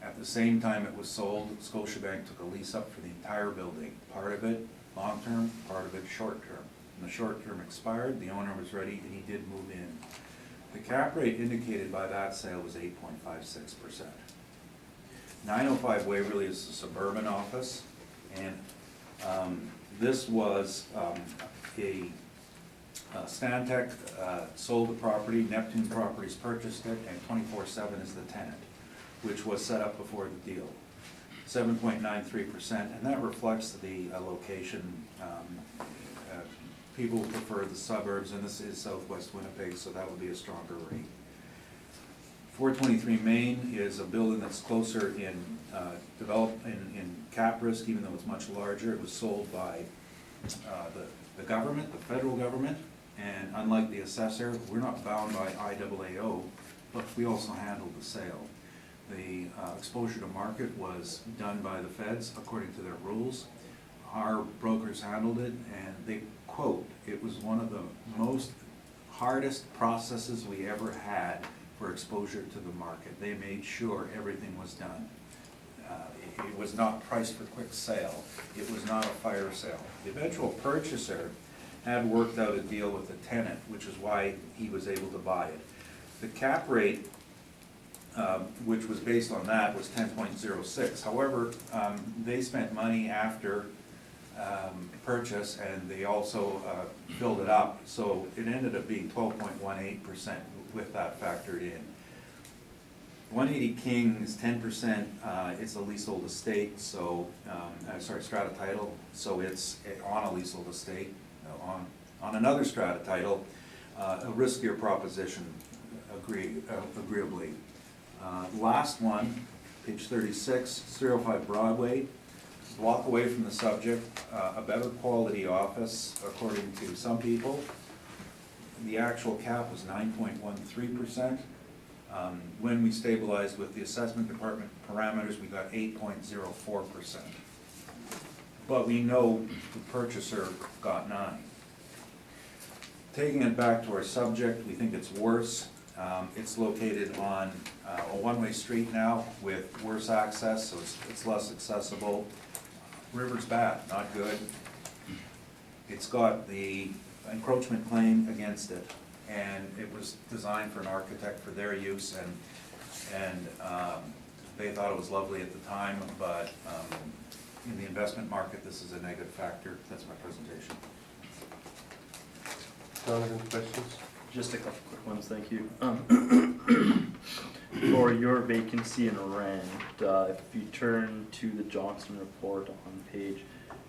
At the same time it was sold, Scotiabank took a lease up for the entire building. Part of it long-term, part of it short-term. When the short-term expired, the owner was ready and he did move in. The cap rate indicated by that sale was 8.56%. 905 Waverly is a suburban office, and this was a Stantec sold the property, Neptune Properties purchased it, and 24/7 is the tenant, which was set up before the deal. 7.93%, and that reflects the location. People prefer the suburbs, and this is southwest Winnipeg, so that would be a stronger rate. 423 Main is a building that's closer in in cap risk, even though it's much larger. It was sold by the government, the federal government, and unlike the assessor, we're not bound by IAAO, but we also handled the sale. The exposure to market was done by the feds according to their rules. Our brokers handled it, and they quote, "It was one of the most hardest processes we ever had for exposure to the market. They made sure everything was done. It was not priced for quick sale. It was not a fire sale." The eventual purchaser had worked out a deal with the tenant, which is why he was able to buy it. The cap rate, which was based on that, was 10.06. However, they spent money after purchase, and they also filled it up, so it ended up being 12.18% with that factored in. 180 King is 10%. It's a leasehold estate, so strata title, so it's on a leasehold estate, on another strata title, a riskier proposition, agreeably. Last one, page 36, 305 Broadway. Walk away from the subject, a better quality office, according to some people. The actual cap was 9.13%. When we stabilized with the assessment department parameters, we got 8.04%. But we know the purchaser got 9. Taking it back to our subject, we think it's worse. It's located on a one-way street now with worse access, so it's less accessible. River's bad, not good. It's got the encroachment claim against it, and it was designed for an architect for their use, and they thought it was lovely at the time, but in the investment market, this is a negative factor. That's my presentation. Donovan, questions? Just a couple quick ones, thank you. For your vacancy and rent, if you turn to the Johnson report on page,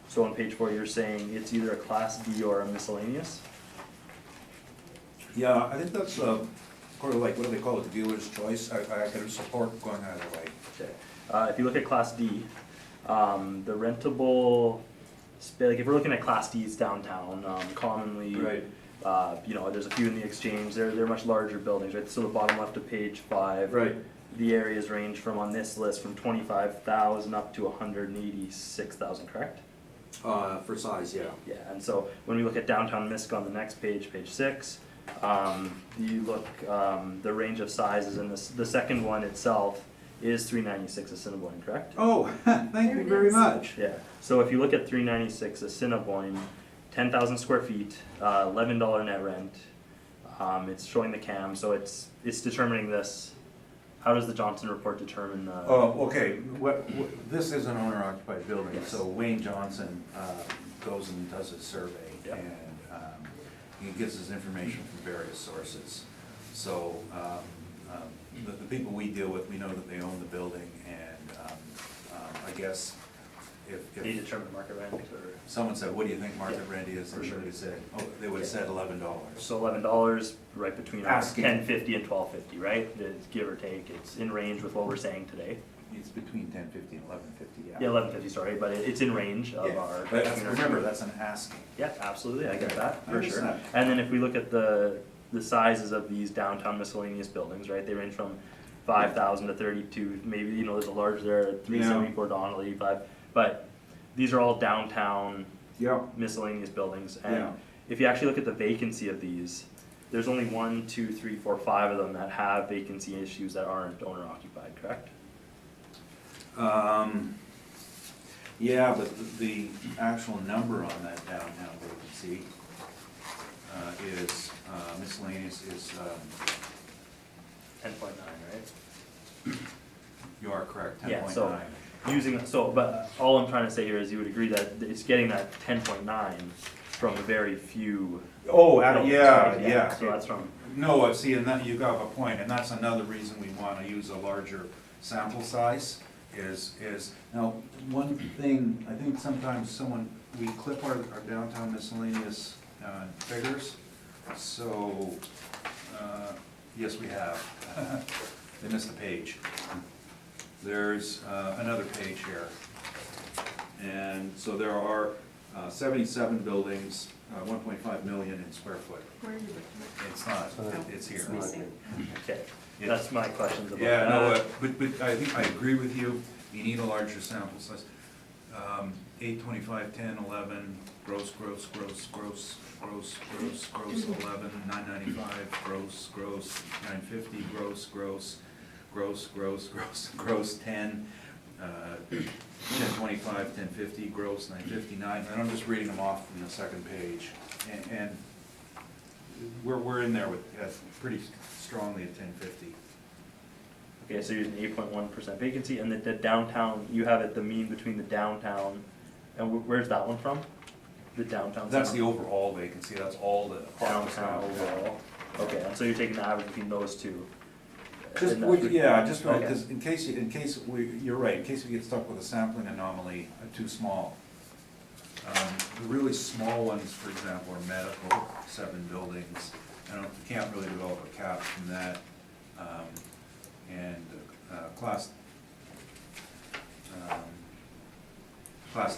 so on page 4, you're saying it's either a Class D or a miscellaneous? Yeah, I think that's sort of like, what do they call it, the dealer's choice? I can support going either way. Okay. If you look at Class D, the rentable, like if we're looking at Class Ds downtown, commonly, you know, there's a few in the Exchange, they're much larger buildings, right? So the bottom left of page 5. Right. The areas range from, on this list, from 25,000 up to 186,000, correct? For size, yeah. Yeah, and so when we look at downtown Miska on the next page, page 6, you look, the range of sizes in this, the second one itself is 396 Assiniboine, correct? Oh, thank you very much. Yeah, so if you look at 396 Assiniboine, 10,000 square feet, $11 net rent, it's showing the CAM, so it's determining this. How does the Johnson report determine the? Oh, okay, this is an owner-occupied building, Yes. so Wayne Johnson goes and does a survey, Yep. and he gets his information from various sources. So, the people we deal with, we know that they own the building, and I guess if They determine market rent, or? someone said, what do you think market Yeah, rent is, for they sure. would have said, they would have said $11. So $11, right between Asking. $10.50 and $12.50, right? It's give or take, it's in range with what we're saying today. It's between $10.50 and $11.50, yeah. Yeah, $11.50, sorry, but it's in range of Yeah, our. but remember, that's an asking. Yeah, absolutely, I get that, I for sure. understand. And then if we look at the sizes of these downtown miscellaneous buildings, right, they range from 5,000 to 32, maybe, you know, there's a large there at 374 Donnelly, but these are all downtown Yeah. miscellaneous buildings. Yeah. And if you actually look at the vacancy of these, there's only 1, 2, 3, 4, 5 of them that have vacancy issues that aren't owner occupied, correct? Yeah, but the actual number on that downtown vacancy is miscellaneous is, 10.9, right? you are correct, 10.9. Yeah, so but all I'm trying to say here is you would agree that it's getting that 10.9 from a very few. Oh, buildings, yeah, right? yeah. So that's from, No, see, and that, you got a point, and that's another reason we wanna use a larger sample size, is, now, one thing, I think sometimes we clip our downtown miscellaneous, figures, so, yes, we have. They missed a page. There's, another page here. And so there are, 77 buildings, 1.5 million in square foot. Where are you looking? It's not, it's here. It's missing. okay, Yeah. that's my questions about that. Yeah, no, but I think I agree with you, you need a larger sample size. 8, 25, 10, 11, gross, 11, 995, gross, 950, gross, 10, 1025, 1050, gross, 959, and I'm just reading them off from the second page. And we're in there with, pretty strongly at 1050. Okay, so you're using 8.1% vacancy, and the downtown, you have it, the mean between the downtown, and where's that one from? The downtown? That's the center? overall vacancy, that's all the. Downtown overall, okay, and so you're taking the average between those two? Just, And that's- yeah, just right, Okay. because in case you're right, in case we get stuck with a sampling anomaly, too small. The really small ones, for example, are medical, 7 buildings. You can't really develop a cap from that. And Class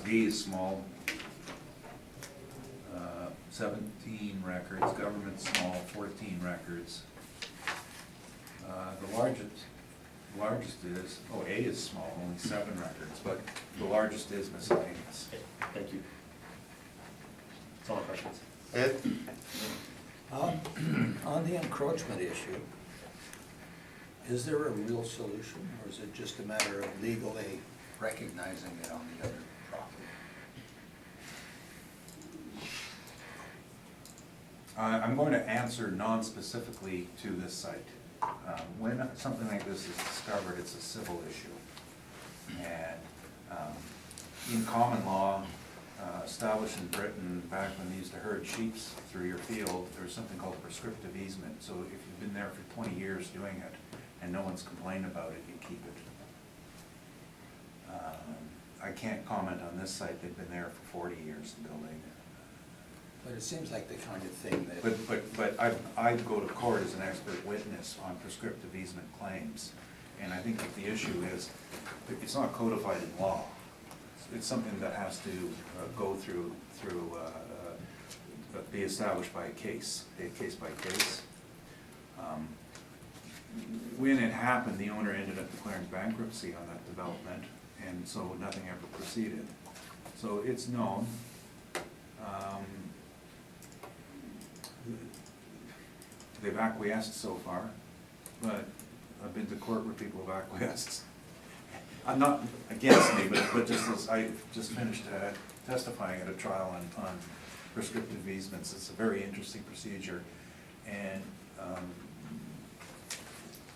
D is small. 17 records, government small, 14 records. The largest is, A is small, only 7 records, but the largest is miscellaneous. Okay, thank you. That's all my questions. Ed? On the encroachment issue, is there a real solution, or is it just a matter of legally recognizing it on the other property? I'm going to answer non-specifically to this site. When something like this is discovered, it's a civil issue. And in common law, established in Britain, back when they used to herd sheep through your field, there was something called prescriptive easement. So if you've been there for 20 years doing it, and no one's complained about it, you keep it. I can't comment on this site, they've been there for 40 years, the building. But it seems like the kind of thing that. But I go to court as an expert witness on prescriptive easement claims. And I think that the issue is, it's not codified in law. It's something that has to go through, be established by a case by case. When it happened, the owner ended up declaring bankruptcy on that development, and so nothing ever proceeded. So it's known. They've acquiesced so far, but I've been to court where people have acquiesced. I'm not against me, but just as I just finished testifying at a trial on prescriptive easements, it's a very interesting procedure, and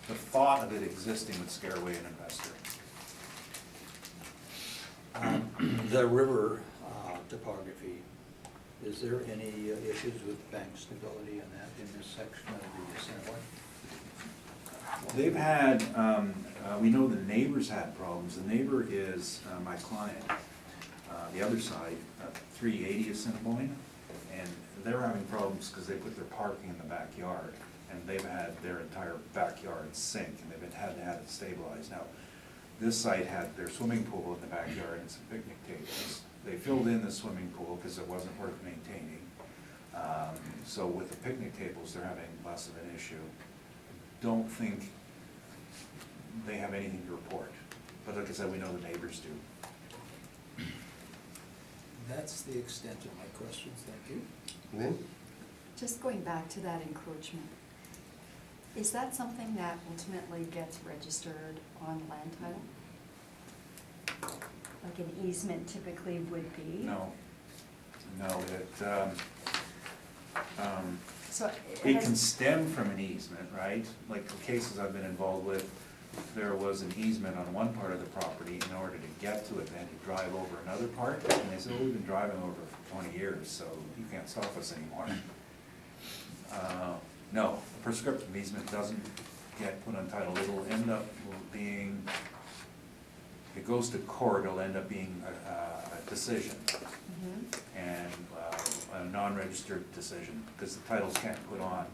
the thought of it existing would scare away an investor. The river topography, is there any issues with bank stability in that, in this section of the Assembly? They've had, we know the neighbors had problems. The neighbor is my client, the other side, 380 Assiniboine, and they're having problems because they put their parking in the backyard, and they've had their entire backyard sink, and they've had to have it stabilized. Now, this site had their swimming pool in the backyard and some picnic tables. They filled in the swimming pool because it wasn't worth maintaining. So with the picnic tables, they're having less of an issue. Don't think they have anything to report, but like I said, we know the neighbors do. That's the extent of my questions, thank you. Lynn? Just going back to that encroachment, is that something that ultimately gets registered on land title? Like an easement typically would be? No, So it has- can stem from an easement, right? Like the cases I've been involved with, there was an easement on one part of the property. In order to get to it, they had to drive over another part, and they said, oh, we've been driving over for 20 years, so you can't stop us anymore. No, a prescriptive easement doesn't get put on title. It'll end up being, if it goes to court, it'll end up being a decision, Mhm. and a non-registered decision, because the titles can't put on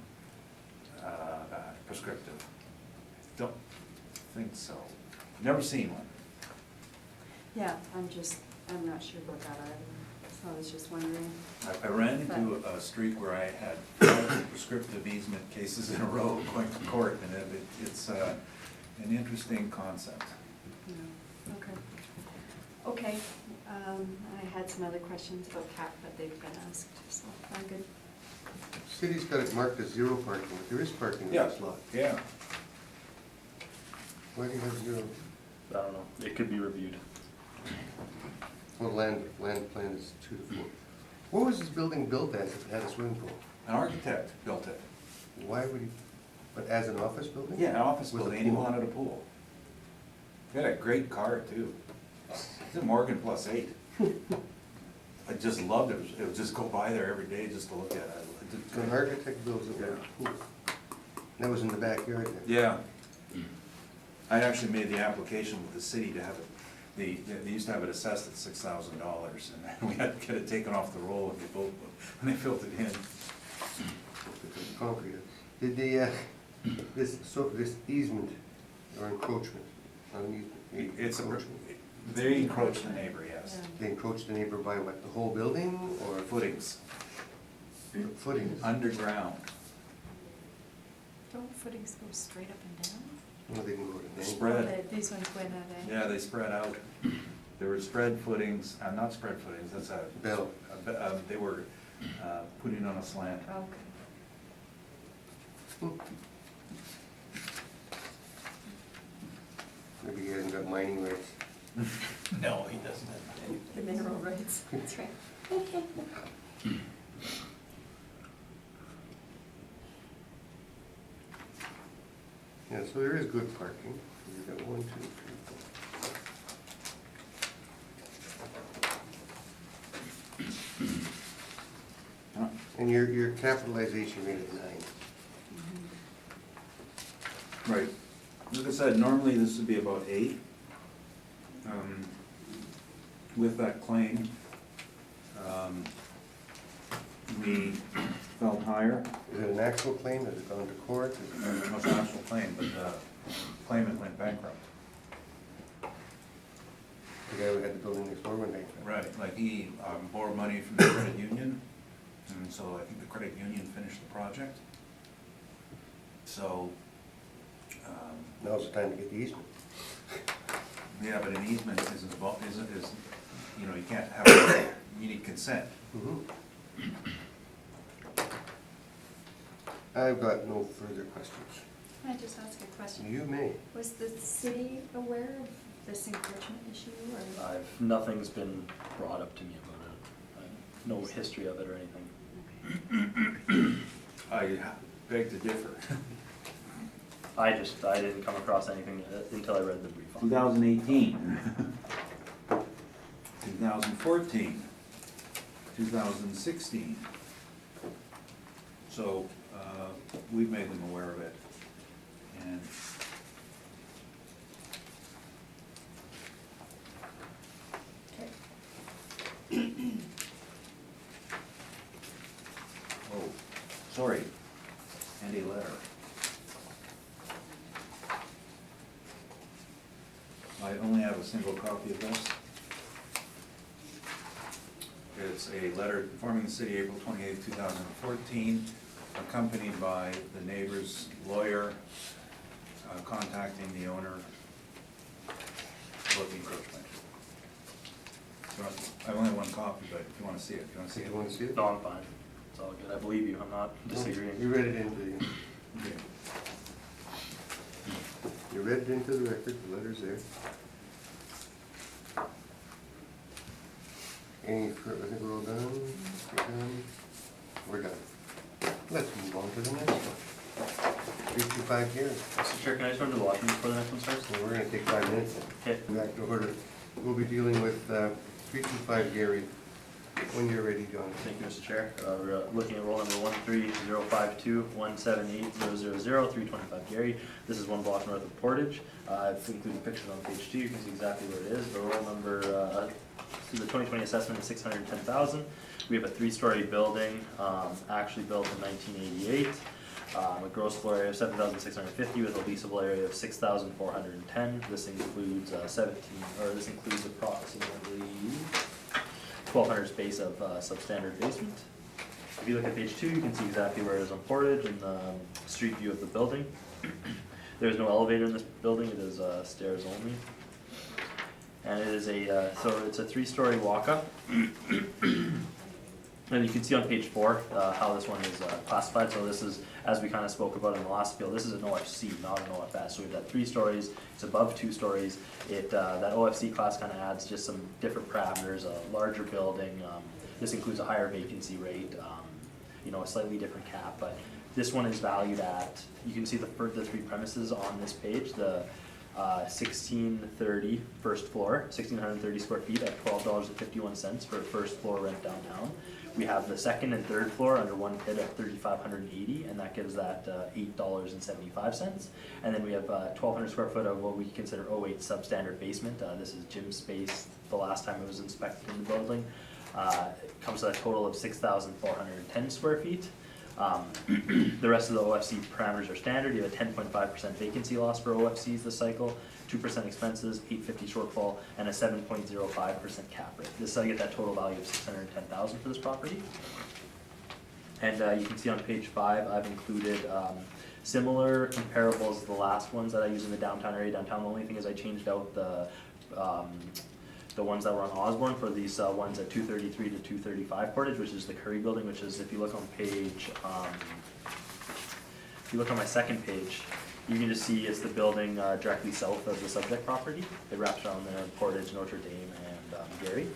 prescriptive. Don't think so. Never seen one. Yeah, I'm not sure about that either, so I was just wondering. I ran into a street where I had 5 prescriptive easement cases in a row going to court, and it's an interesting concept. No, okay. Okay, I had some other questions about CAP, but they've been asked, so I'm good. City's got it marked as 0 parking, but there is parking in this lot. Yeah. Why do you have 0? I don't know, it could be reviewed. Well, land plan is 2 to 4. What was this building built as if it had a swimming pool? An architect built it. Why would he, but as an office building? Yeah, an office With a building, and he pool? wanted a pool. He had a great car too. It's a Morgan plus 8. I just loved it. It would just go by there every day just to look at it. So an architect builds it with a pool. That was in the backyard then? Yeah. I actually made the application with the city to have it, they used to have it assessed at $6,000, and then we had to get it taken off the roll when they filled it in. Concrete. Did this easement or encroachment, not an easement? It's a, encroachment. they encroached the neighbor, yes. Yeah. They encroached the neighbor by what, the whole building or Footings, footings? underground. Don't footings go straight up and down? No, they can go to the Spread. These ones went out, eh? Yeah, they spread out. There were spread footings, not spread footings, that's a. Bell. They were putting on a slant. Okay. Maybe he hasn't got mining rights. No, he doesn't have any. The mineral rights, that's right. Yeah, so there is good parking. You've got 1, 2, 3, 4. And your capitalization rate is 9. Right. Like I said, normally this would be about 8. With that claim, we felt higher. Is it an actual claim? Has it gone to court? Is it- It was an actual claim, but the claimant went bankrupt. The guy who had the building next door went bankrupt. Right, like he borrowed money from the credit union, and so I think the credit union finished the project. So, Now's the time to get the easement. yeah, but an easement isn't, you know, you can't have, you need consent. I've got no further questions. Can I just ask a question? You may. Was the city aware of this encroachment issue, or? Nothing's been brought up to me about it. No history of it or anything. I beg to differ. I didn't come across anything until I read the brief on it. 2018, 2014, 2016. So, we've made them aware of it. And oh, sorry, and a letter. I only have a single copy of this. It's a letter informing the city April 28, 2014, accompanied by the neighbor's lawyer contacting the owner about the encroachment. So I only have one copy, but if you want to see it, if you want to see Do it. you want to see it? No, I'm fine. It's all good. I believe you. I'm not disagreeing. You read it into the, Okay. you read it into the record, the letter's there. Any, I think we're all done. We're done. We're done. Let's move on to the next one. 325 Gary. Mr. Chair, can I just run to the washroom before the next one starts? So we're gonna take 5 minutes. Okay. Back to order. We'll be dealing with 325 Gary. When you're ready, John. Thank you, Mr. Chair. We're looking at roll number 13052178000, 325 Gary. This is 1 block north of Portage. I've included pictures on page 2. You can see exactly where it is. The roll number, the 2020 assessment is $610,000. We have a 3-story building, actually built in 1988. A gross floor area of 7,650 with a leasable area of 6,410. This includes this includes approximately 1,200 space of substandard basement. If you look at page 2, you can see exactly where it is on Portage and the street view of the building. There is no elevator in this building, it is stairs only. And it is so it's a 3-story walk-up. And you can see on page 4 how this one is classified. So this is, as we kind of spoke about in the last appeal, this is an OFC, not an OFS. So we've got 3 stories, it's above 2 stories. That OFC class kind of adds just some different parameters, a larger building. This includes a higher vacancy rate, you know, a slightly different cap. But this one is valued at, you can see the 3 premises on this page, the 1630 first floor, 1,630 square feet at $12.51 for first floor rent downtown. We have the 2nd and 3rd floor under one pit at $3,580, and that gives that $8.75. And then we have 1,200 square foot of what we consider 08 substandard basement. This is gym space. The last time it was inspected in the building, it comes to a total of 6,410 square feet. The rest of the OFC parameters are standard. You have a 10.5% vacancy loss for OFCs this cycle, 2% expenses, 850 shortfall, and a 7.05% cap rate. This is how you get that total value of $610,000 for this property. And you can see on page 5, I've included similar comparables as the last ones that I use in the downtown area. Downtown, the only thing is I changed out the ones that were on Osborne for these ones at 233 to 235 Portage, which is the Curry building, which is, if you look on page, if you look on my 2nd page, you can just see it's the building directly south of the subject property. It wraps around there, Portage, Notre Dame, and Gary.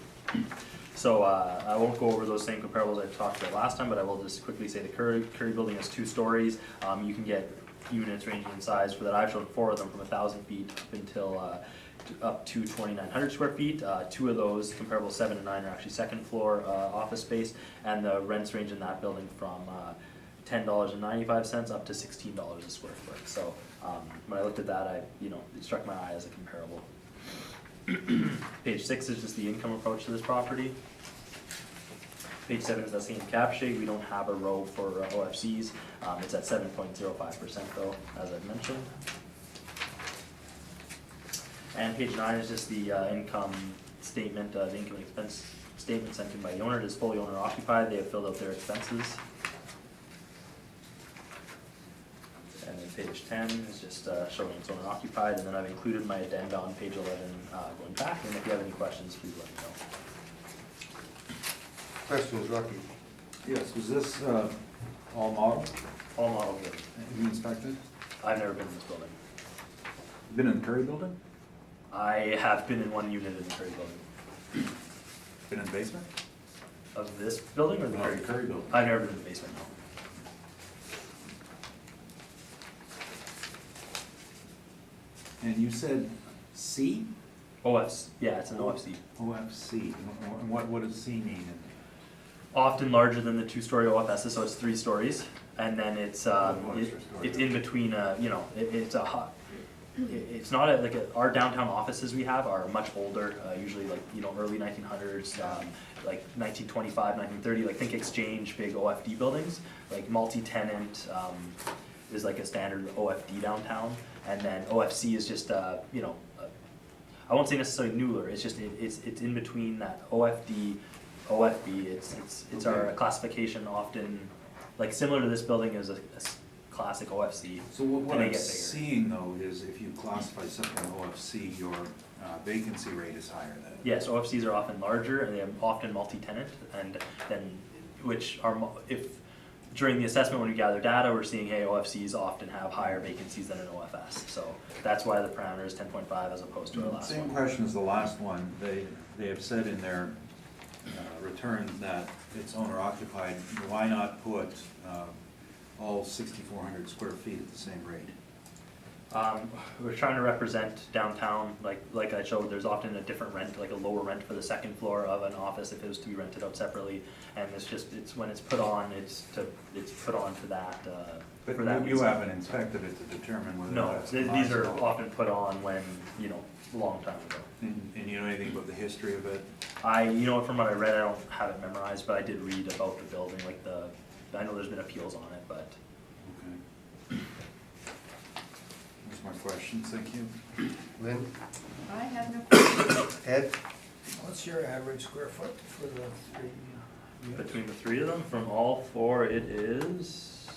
So I won't go over those same comparables I talked about last time, but I will just quickly say the Curry building is 2 stories. You can get units ranging in size for that. I've shown 4 of them from 1,000 feet up to 2,900 square feet. 2 of those, comparable 7 and 9, are actually second floor office space, and the rents range in that building from $10.95 up to $16 a square foot. So when I looked at that, it struck my eye as a comparable. Page 6 is just the income approach to this property. Page 7 is that same cap sheet. We don't have a row for OFCs. It's at 7.05% though, as I've mentioned. And page 9 is just the income statement, the income and expense statement sent in by the owner. It is fully owner occupied. They have filled out their expenses. And then page 10 is just showing it's owner occupied, and then I've included my addenda on page 11 going back, and if you have any questions, please let me know. Questions, Rocky? Yes, was this all model? All model building. Have you inspected? I've never been in this building. Been in the Curry building? I have been in one unit in the Curry building. Been in the basement? Of this building or the No, Curry? the Curry building. I've never been in the basement, no. And you said C? OFC, yeah, it's an OFC. OFC, and what does C mean? Often larger than the 2-story OFSs, so it's 3 stories, and then it's it's in between. It's a hot. It's not our downtown offices we have are much older, usually early 1900s, like 1925, 1930. Like think Exchange, big OFD buildings, like multi-tenant is like a standard OFD downtown, and then OFC is just I won't say necessarily newer. It's just it's in between that OFD, OFB. It's our classification often like similar to this building is a classic OFC. So what and they I'm get bigger. seeing though is if you classify something OFC, your vacancy rate is higher than. Yes, OFCs are often larger and they're often multi-tenant, and then which are if during the assessment when we gather data, we're seeing hey OFCs often have higher vacancies than an OFS. So that's why the parameter is 10.5 as opposed to our last Same one. question as the last one. They have said in their return that it's owner occupied. Why not put all 6,400 square feet at the same rate? We're trying to represent downtown, like I showed, there's often a different rent, like a lower rent for the second floor of an office if it was to be rented out separately, and it's when it's put on, it's put on for that, But for that you reason. haven't inspected it to determine whether No, that's these are possible. often put on when, a long time ago. And you know anything about the history of it? From what I read, I don't have it memorized, but I did read about the building, I know there's been appeals on it, but. Okay. Those are my questions, thank you. Lynn? I have no questions. Ed? What's your average square foot for the 3 units? Between the 3 of them, from all 4, it is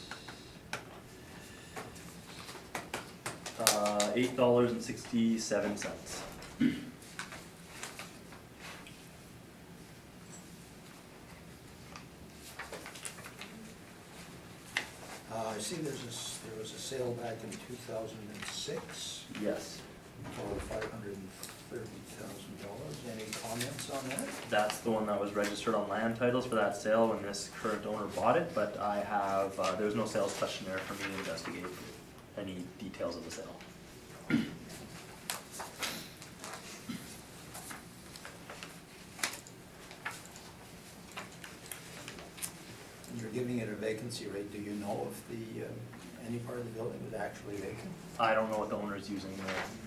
$8.67. I see there was a sale back in 2006 Yes, for $530,000. Any comments on that? that's the one that was registered on land titles for that sale when this current owner bought it, but I have, there was no sales questionnaire for me to investigate any details of the sale. You're giving it a vacancy rate. Do you know if any part of the building is actually vacant? I don't know what the owner is using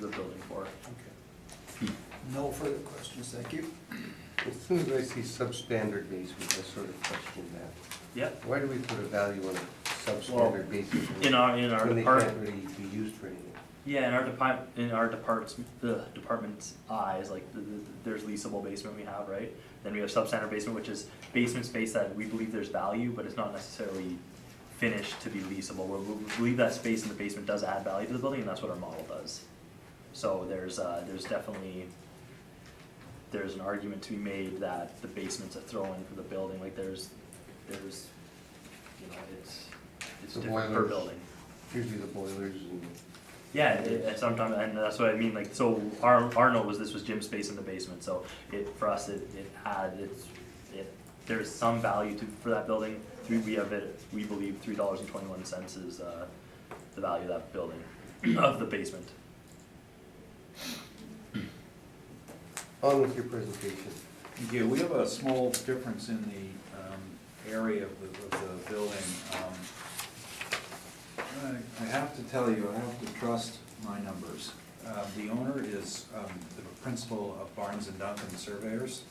the building for. Okay. No further questions, thank you. As soon as I see substandard basement, I sort of question that. Yep. Why do we put a value on a substandard basement In our when they department. can't really be used for anything? Yeah, in our department's eyes, there's leasable basement we have, right? Then we have substandard basement, which is basement space that we believe there's value, but it's not necessarily finished to be leasable. We believe that space in the basement does add value to the building, and that's what our model does. So there's definitely, there's an argument to be made that the basement's a throw-in for the building, it's The different per boilers. building. Usually the boilers and, Yeah, sometimes, and that's what I mean, so our note was this was gym space in the basement, so for us, there's some value for that building. We believe $3.21 is, the value of that building, of the basement. On with your presentation. Yeah, we have a small difference in the area of the building. I have to tell you, I have to trust my numbers. The owner is the principal of Barnes and Duncan Surveyors,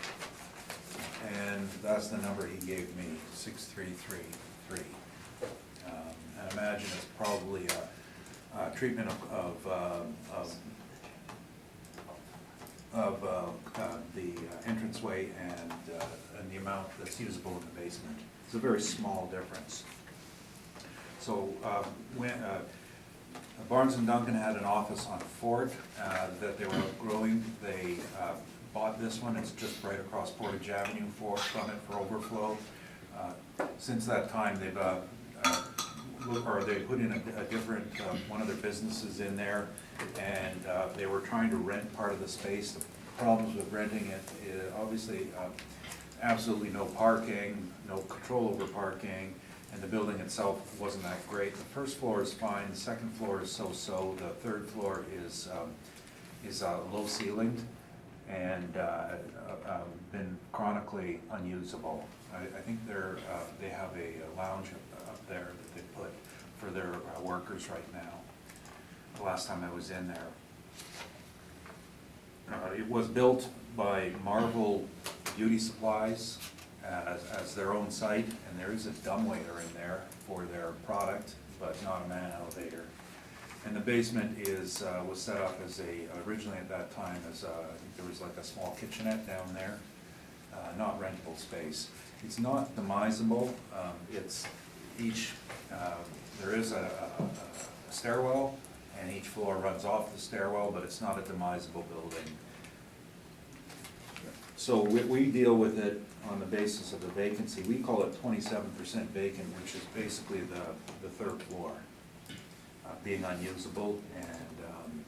and that's the number he gave me, 6333. And imagine it's probably a treatment of the entranceway and the amount that's usable in the basement. It's a very small difference. So when Barnes and Duncan had an office on Fort that they were outgrowing, they bought this one. It's just right across Portage Avenue from it for overflow. Since that time, they've they put in a different one of their businesses in there, and they were trying to rent part of the space. The problems with renting it is obviously absolutely no parking, no control over parking, and the building itself wasn't that great. The first floor is fine, the second floor is so-so, the third floor is low ceilinged and been chronically unusable. I think they have a lounge up there that they put for their workers right now. The last time I was in there. It was built by Marvel Beauty Supplies as their own site, and there is a dumbwaiter in there for their product, but not a man elevator. And the basement was set up as originally at that time as I think there was like a small kitchenette down there, not rentable space. It's not demisable. It's each there is a stairwell, and each floor runs off the stairwell, but it's not a demisable building. So we deal with it on the basis of the vacancy. We call it 27% vacant, which is basically the third floor being unusable. And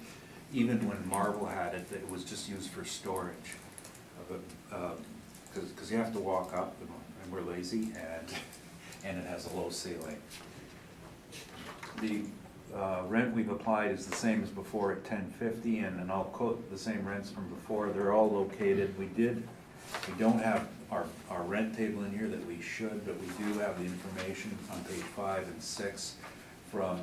even when Marvel had it, it was just used for storage. Because you have to walk up, and we're lazy, and it has a low ceiling. The rent we've applied is the same as before at $10.50, and I'll quote the same rents from before. They're all located. We don't have our rent table in here that we should, but we do have the information on page 5 and 6 from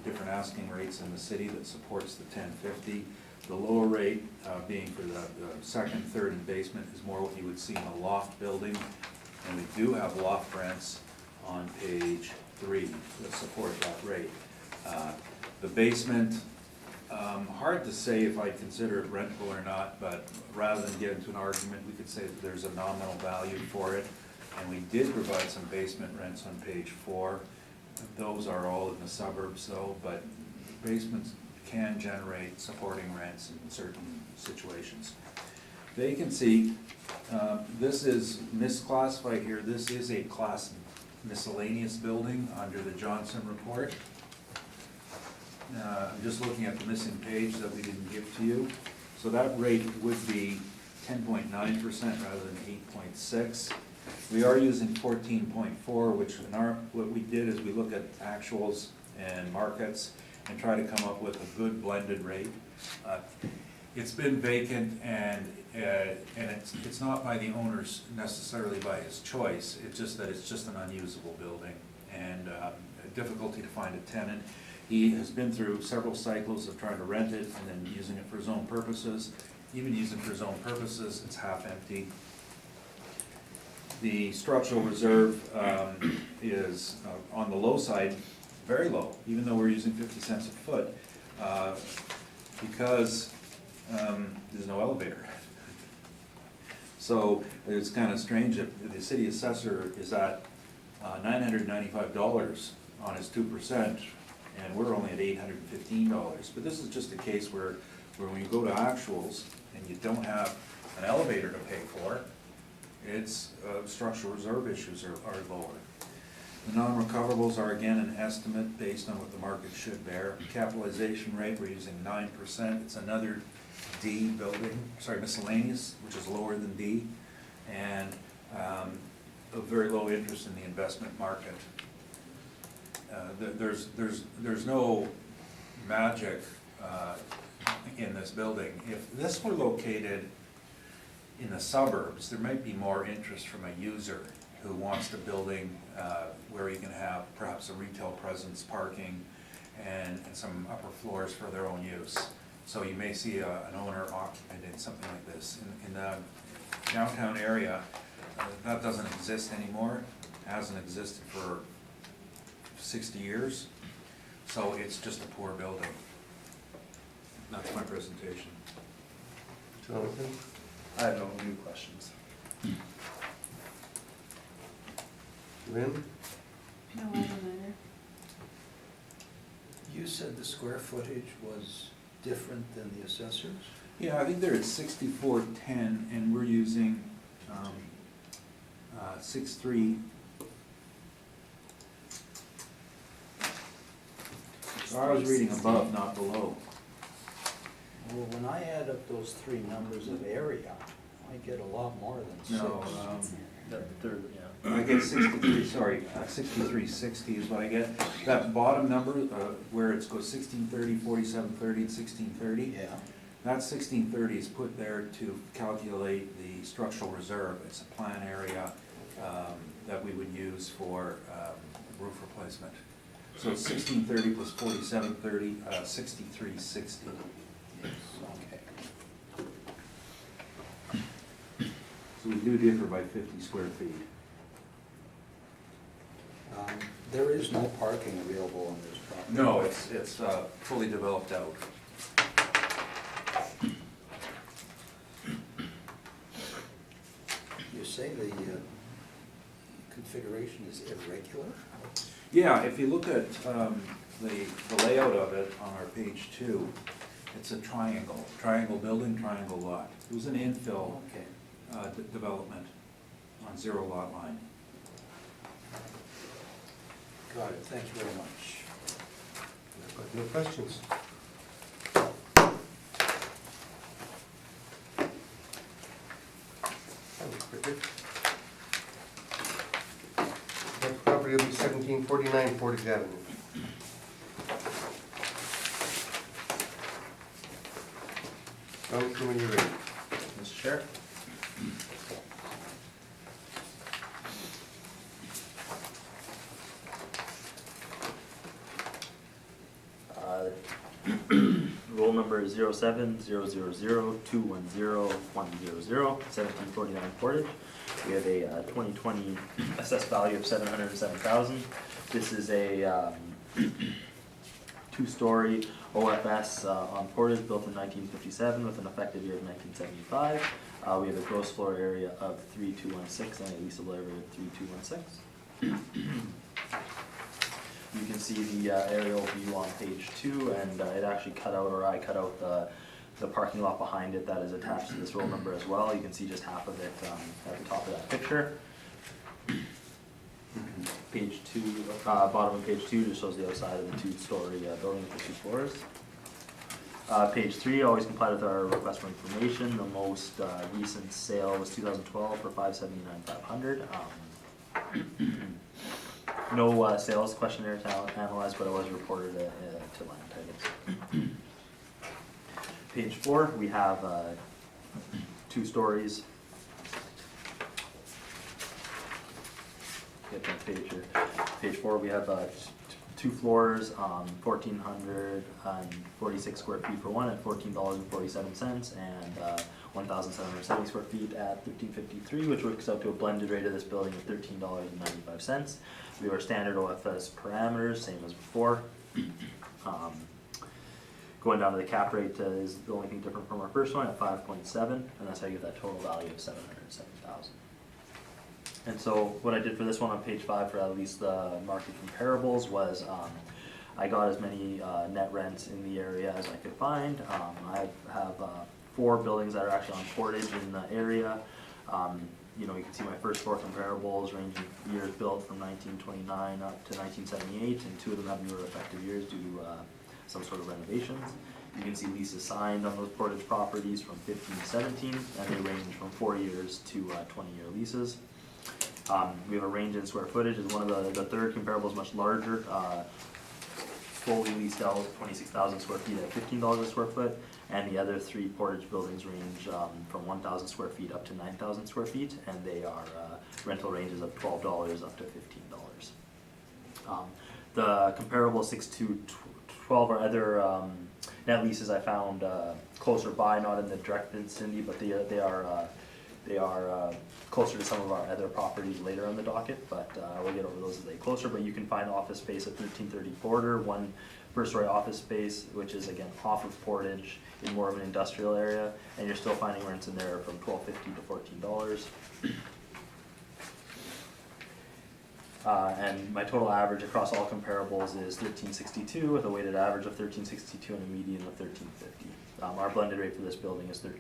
different asking rates in the city that supports the $10.50. The lower rate being for the second, third, and basement is more what you would see in a loft building, and we do have loft rents on page 3 that support that rate. The basement, hard to say if I consider it rentable or not, but rather than get into an argument, we could say that there's a nominal value for it. And we did provide some basement rents on page 4. Those are all in the suburbs though, but basements can generate supporting rents in certain situations. Vacancy, this is misclassified here. This is a class miscellaneous building under the Johnson report. I'm just looking at the missing page that we didn't give to you. So that rate would be 10.9% rather than 8.6. We are using 14.4, which what we did is we look at actuals and markets and try to come up with a good blended rate. It's been vacant, and it's not by the owners necessarily by his choice. It's just that it's just an unusable building, and difficulty to find a tenant. He has been through several cycles of trying to rent it and then using it for his own purposes. Even using it for his own purposes, it's half empty. The structural reserve is on the low side, very low, even though we're using 50 cents a foot, because there's no elevator. So it's kind of strange that the city assessor is at $995 on his 2%, and we're only at $815. But this is just a case where when you go to actuals and you don't have an elevator to pay for, its structural reserve issues are lower. The non-recoverables are again an estimate based on what the market should bear. Capitalization rate, we're using 9%. It's another D building, miscellaneous, which is lower than D, and a very low interest in the investment market. there's no magic in this building. If this were located in the suburbs, there might be more interest from a user who wants the building where he can have perhaps a retail presence, parking, and some upper floors for their own use. So you may see an owner occupant in something like this. In the downtown area, that doesn't exist anymore, hasn't existed for 60 years, so it's just a poor building. That's my presentation. Jonathan? I have no new questions. Lynn? No, I don't either. You said the square footage was different than the assessors? Yeah, I think they're at 6410, and we're using 63. So I was reading above, not below. Well, when I add up those three numbers of area, I get a lot more than No, six. The third, yeah. I get 63, sorry, 6360 is what I get. That bottom number, where it goes 1630, 4730, and 1630, Yeah, that 1630 is put there to calculate the structural reserve. It's a plan area that we would use for roof replacement. So it's 1630 plus 4730, 6360. yes, okay. So we do differ by 50 square feet. There is no parking available on this property. No, it's fully developed out. You say the configuration is irregular? Yeah, if you look at the layout of it on our page 2, it's a triangle building, triangle lot. It was an infill Okay. development on 0 lot line. Got it, thank you very much. I've got no questions. That was quicker. Next property will be 1749 Portage Avenue. Jonathan, when you're ready. Mr. Chair? Roll number is 07000210-100, 1749 Portage. We have a 2020 assessed value of $707,000. This is a two-story OFS on Portage, built in 1957 with an effective year of 1975. We have a gross floor area of 3216 and a leasable area of 3216. You can see the aerial view on page 2, and it actually cut out, or I cut out the parking lot behind it that is attached to this roll number as well. You can see just half of it at the top of that picture. Page 2, bottom of page 2 just shows the outside of the two-story building with 2 floors. Page 3 always complied with our request for information. The most recent sale was 2012 for $579,500. No sales questionnaire to analyze, but it was reported to land titles. Page 4, we have 2 stories. Get that page here. Page 4, we have 2 floors, 1,446 square feet for one at $14.47, and 1,770 square feet at $13.53, which works out to a blended rate of this building of $13.95. We have our standard OFS parameters, same as before. Going down to the cap rate is the only thing different from our first one at 5.7, and that's how you get that total value of $707,000. And so what I did for this one on page 5 for at least the market comparables was I got as many net rents in the area as I could find. I have 4 buildings that are actually on Portage in the area. You know, you can see my first 4 comparables ranging years built from 1929 up to 1978, and 2 of them have newer effective years due to some sort of renovations. You can see leases signed on those Portage properties from 15 to 17, and they range from 4 years to 20-year leases. We have a range in square footage, is one of the third comparable is much larger, fully leased out, 26,000 square feet at $15 a square foot, and the other three Portage buildings range from 1,000 square feet up to 9,000 square feet, and they are rental ranges of $12 up to $15. The comparable 6 to 12 are other net leases I found closer by, not in the direct vicinity, but they are closer to some of our other properties later on the docket, but we'll get over those as they get closer. But you can find office space at 1330 Border, one first-story office space, which is again off of Portage in more of an industrial area, and you're still finding rents in there from $12.50 to $14. And my total average across all comparables is $13.62 with a weighted average of $13.62 and a median of $13.50. Our blended rate for this building is $13.95.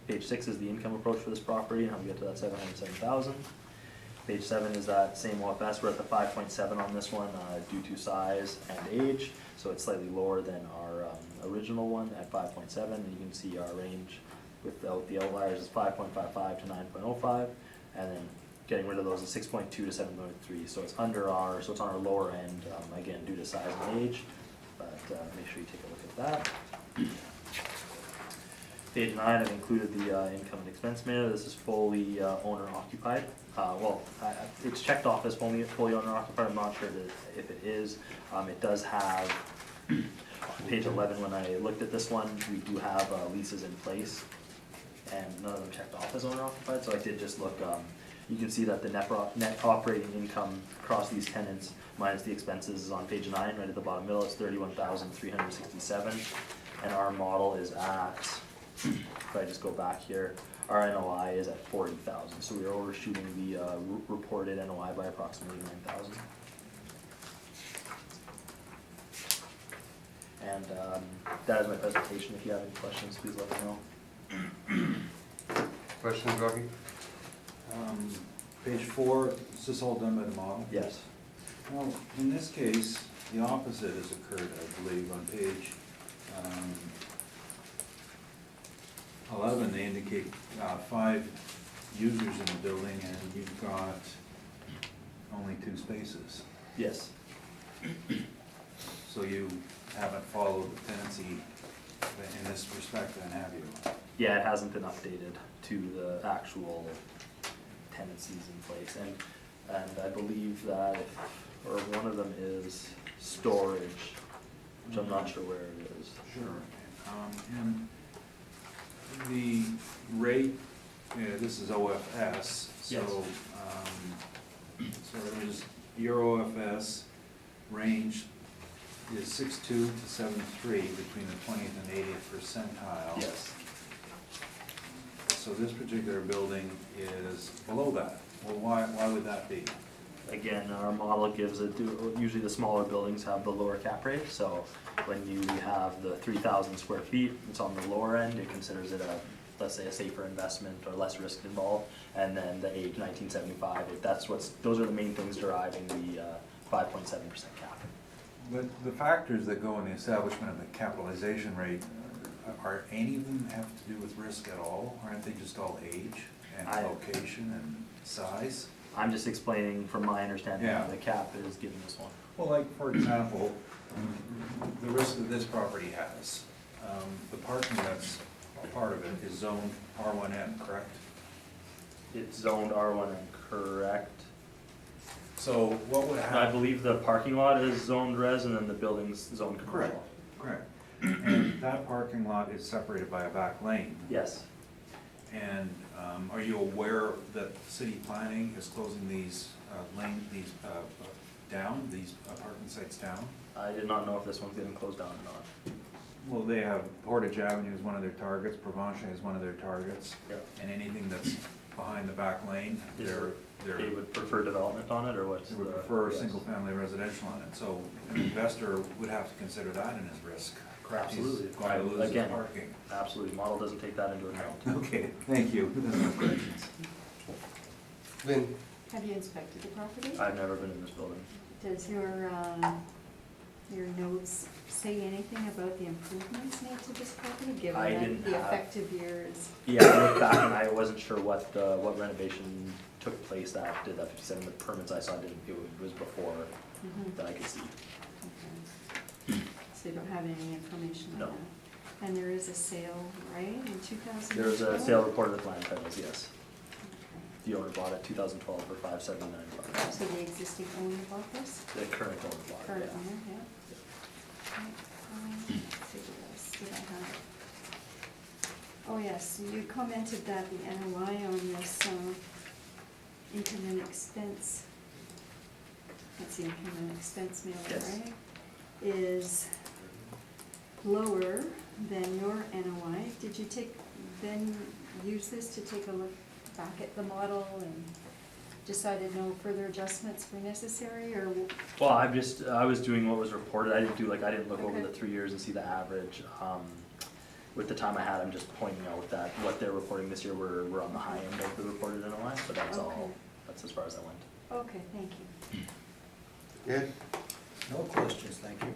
Page 6 is the income approach for this property, and how we get to that $707,000. Page 7 is that same OFS. We're at the 5.7 on this one due to size and age, so it's slightly lower than our original one at 5.7. And you can see our range without the outliers is 5.55 to 9.05, and then getting rid of those is 6.2 to 7.3. So it's under our, so it's on our lower end again due to size and age. But make sure you take a look at that. Page 9, I've included the income and expense manner. This is fully owner occupied. It's checked off as fully owner occupied. I'm not sure if it is. It does have, on page 11, when I looked at this one, we do have leases in place, and none of them checked off as owner occupied. So I did just look. You can see that the net operating income across these tenants minus the expenses is on page 9, right at the bottom middle. It's $31,367, and our model is at. If I just go back here, our NOI is at 40,000, so we are overshooting the reported NOI by approximately 9,000. And that is my presentation. If you have any questions, please let me know. Questions, Robbie? Page 4, is this all done by the model? Yes. Well, in this case, the opposite has occurred, I believe, on page 11, they indicate 5 users in the building, and you've got only 2 spaces. Yes. So you haven't followed the tenancy in this respect, then, have you? Yeah, it hasn't been updated to the actual tenancies in place, and I believe that or one of them is storage, which I'm not sure where it is. Sure. And the rate, this is OFS, so, Yes. So there's your OFS range is 6.2 to 7.3 between the 20th and 80th percentile. Yes. So this particular building is below that. Well, why would that be? Again, our model gives it, usually the smaller buildings have the lower cap rate, so when you have the 3,000 square feet, it's on the lower end, it considers it a, let's say, a safer investment or less risk involved, and then the age 1975, those are the main things driving the 5.7% cap. But the factors that go in the establishment of the capitalization rate, are any of them have to do with risk at all? Aren't they just all age and location and size? I'm just explaining from my understanding Yeah. how the cap is given this one. Well, like, for example, the risk that this property has, the parking that's a part of it is zoned R1M, correct? It's zoned R1, correct? So what would I happen? believe the parking lot is zoned res and then the building's zoned commercial. Correct. And that parking lot is separated by a back lane. Yes. And are you aware that city planning is closing these these apartment sites down? I did not know if this one's getting closed down or not. Well, they have Portage Avenue is one of their targets, Provencher is one of their targets. Yep. And anything that's behind the back lane, Is they're, They would prefer development on it, or what's they the? would prefer yes. single-family residential on it. So an investor would have to consider that in his risk. Absolutely. He's going to lose his Again. parking. Absolutely, model doesn't take that into account. Okay, thank you. That's my questions. Lynn? Have you inspected the property? I've never been in this building. Does your notes say anything about the improvements made to this property, given I that didn't the have- effective years? Yeah, I looked back and I wasn't sure what renovation took place that did that 57. The permits I saw didn't, it was before Mhm. that I could see. Okay. So you don't have any information on No. that? And there is a sale, right, in 2012? There was a sale reported with land titles, yes. The owner bought it 2012 for $579. So the existing owner bought this? The current owner bought it, Current yeah. owner, yeah. Okay, let's see what else did I have? Oh, yes, you commented that the NOI on this income and expense, that's the income and expense mailer, Yes. right? Is lower than your NOI. Did you then use this to take a look back at the model and decided no further adjustments were necessary, or? Well, I was doing what was reported. I didn't look over Okay. the 3 years and see the average. With the time I had, I'm just pointing out that what they're reporting this year, we're on the high end of the reported NOI, but that's all, Okay. that's as far as I went. Okay, thank you. Ed, No questions, thank you.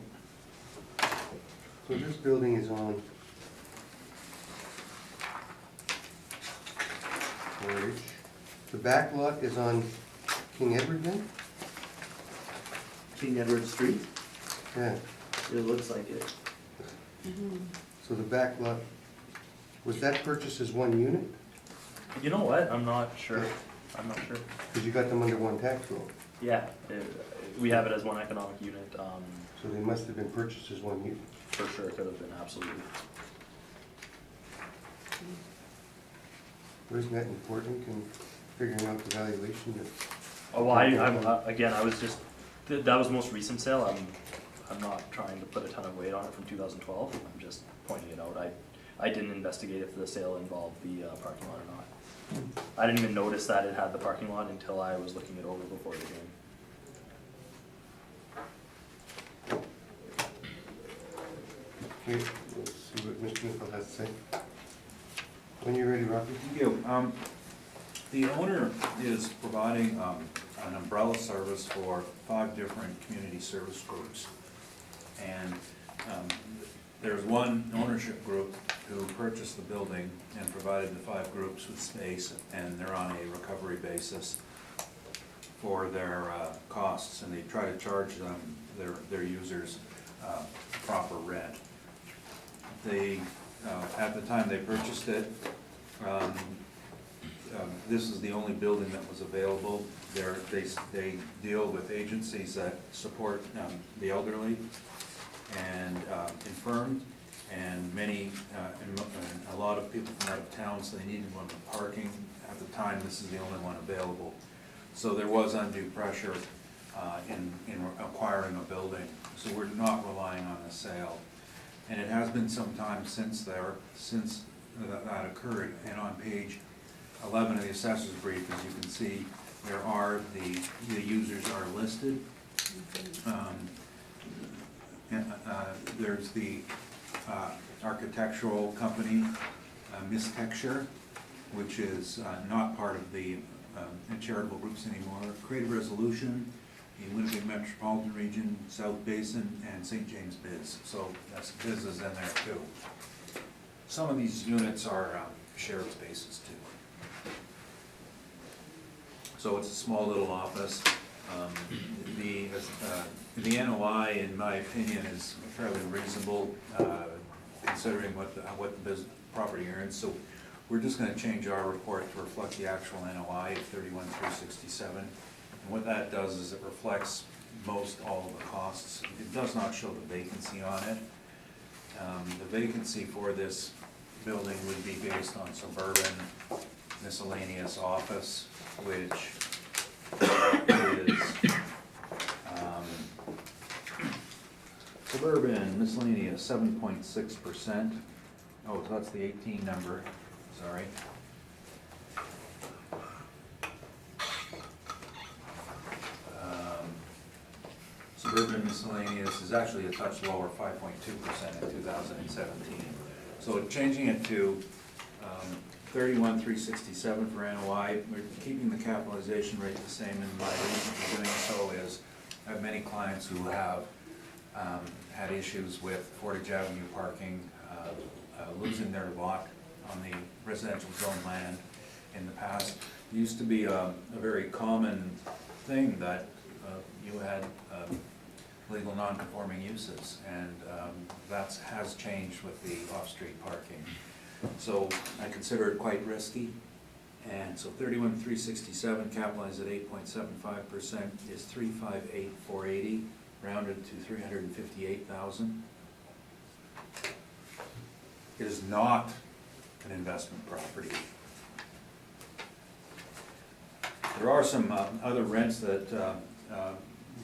so this building is on Portage. The back lot is on King Edward then? King Edward Street? Yeah, It looks like it. Mhm. so the back lot, was that purchased as one unit? You know what? I'm not sure. Because you got them under one tax roll, Yeah, we have it as one economic unit, so they must have been purchased as one unit. for sure, it could have been, absolutely. Isn't that important in figuring out the valuation of? Oh, well, again, I was just, that was the most recent sale. I'm not trying to put a ton of weight on it from 2012. I'm just pointing it out. I didn't investigate if the sale involved the parking lot or not. I didn't even notice that it had the parking lot until I was looking it over before the hearing. Okay, let's see what Mr. Nichol has to say. When you're ready, Rocky. Thank you. The owner is providing an umbrella service for 5 different community service groups. And there's one ownership group who purchased the building and provided the 5 groups with space, and they're on a recovery basis for their costs, and they try to charge them, their users, proper rent. They, at the time they purchased it, this is the only building that was available. They deal with agencies that support the elderly and infirm, and a lot of people from out of town, so they needed one for parking. At the time, this is the only one available. So there was undue pressure in acquiring a building, so we're not relying on a sale. And it has been some time since that occurred, and on page 11 of the assessor's brief, as you can see, the users are listed. There's the architectural company, Miss Texture, which is not part of the charitable groups anymore. Creative Resolution, the Winnipeg Metropolitan Region, South Basin, and St. James Biz. So that's business in there too. Some of these units are shared spaces too. So it's a small little office. The NOI, in my opinion, is fairly reasonable, considering what the property earns. So we're just gonna change our report to reflect the actual NOI of 31,367. And what that does is it reflects most all of the costs. It does not show the vacancy on it. The vacancy for this building would be based on suburban miscellaneous office, which is suburban miscellaneous 7.6%. Oh, so that's the 18 number, sorry. Suburban miscellaneous is actually a touch lower, 5.2% in 2017. So changing it to 31,367 for NOI, we're keeping the capitalization rate the same, and my reason for doing so is I have many clients who have had issues with Portage Avenue parking, losing their lot on the residential zone land, in the past. It used to be a very common thing that you had legal non-conforming uses, and that has changed with the off-street parking. So I consider it quite risky. And so 31,367 capitalized at 8.75% is 358,480, rounded to 358,000. It is not an investment property. There are some other rents that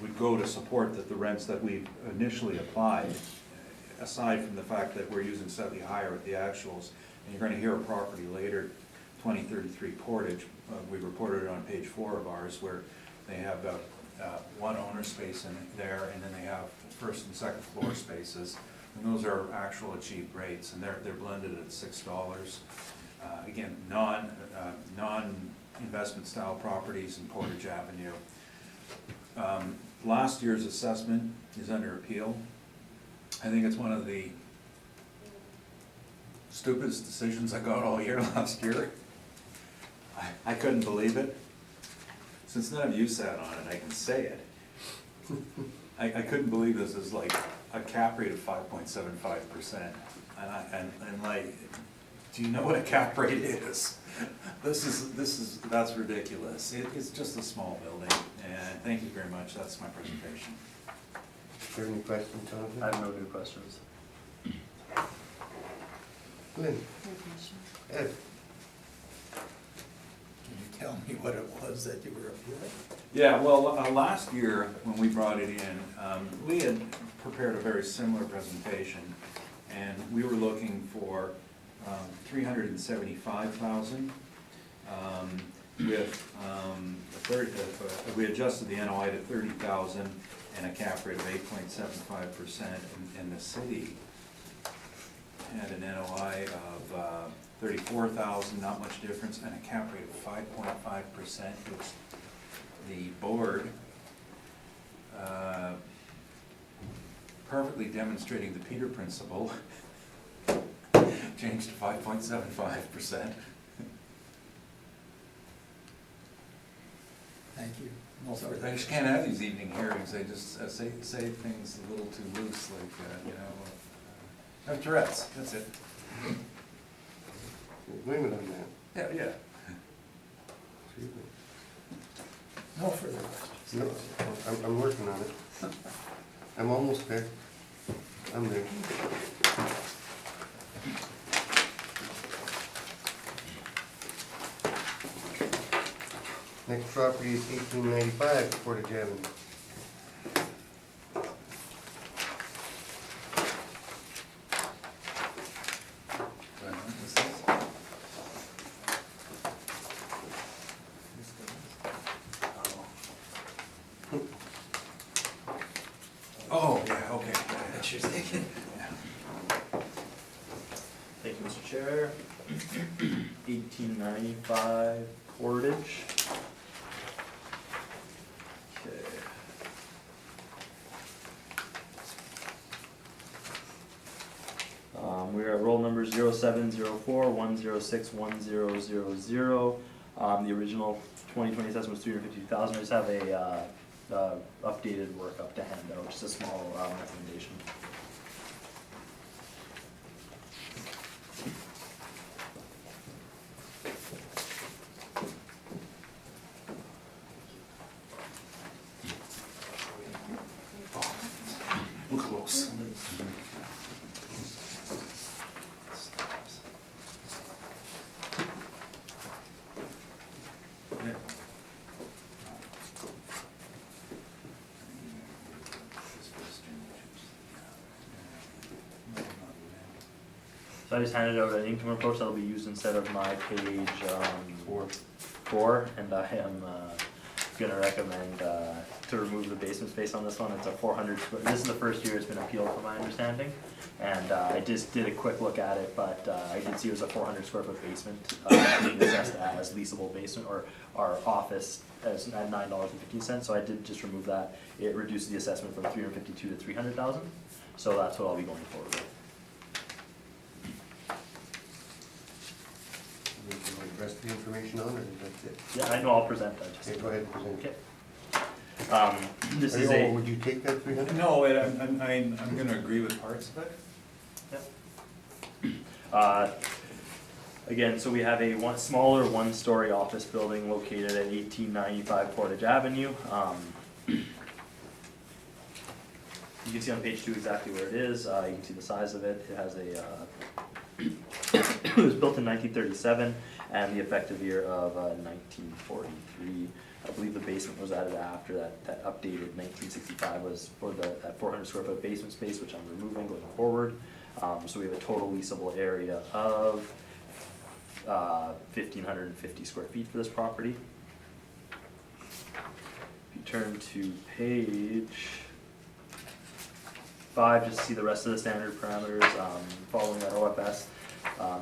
would go to support the rents that we initially applied, aside from the fact that we're using slightly higher at the actuals. And you're going to hear a property later, 2033 Portage. We reported it on page 4 of ours, where they have one owner space in there, and then they have first and second floor spaces. And those are actual achieved rates, and they're blended at $6. Again, non-investment style properties in Portage Avenue. Last year's assessment is under appeal. I think it's one of the stupidest decisions I got all year last year. I couldn't believe it. Since none of you sat on it, I can say it. I couldn't believe this is like a cap rate of 5.75%. And like, do you know what a cap rate is? That's ridiculous. It's just a small building, and thank you very much. That's my presentation. Do you have any questions, Jonathan? I have no new questions. Lynn? No question. Ed? Can you tell me what it was that you were appealing? Yeah, well, last year, when we brought it in, we had prepared a very similar presentation, and we were looking for 375,000 with we adjusted the NOI to 30,000 and a cap rate of 8.75%, and the city had an NOI of 34,000, not much difference, and a cap rate of 5.5%, which the board, perfectly demonstrating the Peter principle, changed to 5.75%. Thank you. Sorry, I just can't have these evening hearings. They just say things a little too loose, like, I have Tourette's, that's it. Blame it on that. Yeah. Excuse me. No further questions. No, I'm working on it. I'm almost there. I'm there. Next property is 1895 Portage Avenue. Oh, yeah, okay. That's your thinking. Thank you, Mr. Chair. 1895 Portage. Okay. We are at roll number 0704106100. The original 2020 assessment was 352,000. I just have a updated workup to hand out, just a small recommendation. We're close. So I just handed out an income approach that'll be used instead of my page 4, and I am gonna recommend to remove the basement space on this one. It's a 400 square, this is the first year it's been appealed from my understanding, and I just did a quick look at it, but I did see it was a 400 square foot basement, being assessed as leasable basement, or our office as at $9.15, so I did just remove that. It reduced the assessment from 352 to 300,000, so that's what I'll be going forward with. The rest of the information on down, or that's it? Yeah, I know, I'll present that. just- Okay, go ahead and present. Okay. This Are is you- a. oh, would you take that 300? No, I'm gonna agree with parts of it. Again, so we have a smaller one-story office building located at 1895 Portage Avenue. You can see on page 2 exactly where it is. You can see the size of it. It has a, it was built in 1937 and the effective year of 1943. I believe the basement was added after that. That updated 1965 was for that 400 square foot basement space, which I'm removing going forward. So we have a total leasable area of 1,550 square feet for this property. If you turn to page 5, just to see the rest of the standard parameters, following that OFS.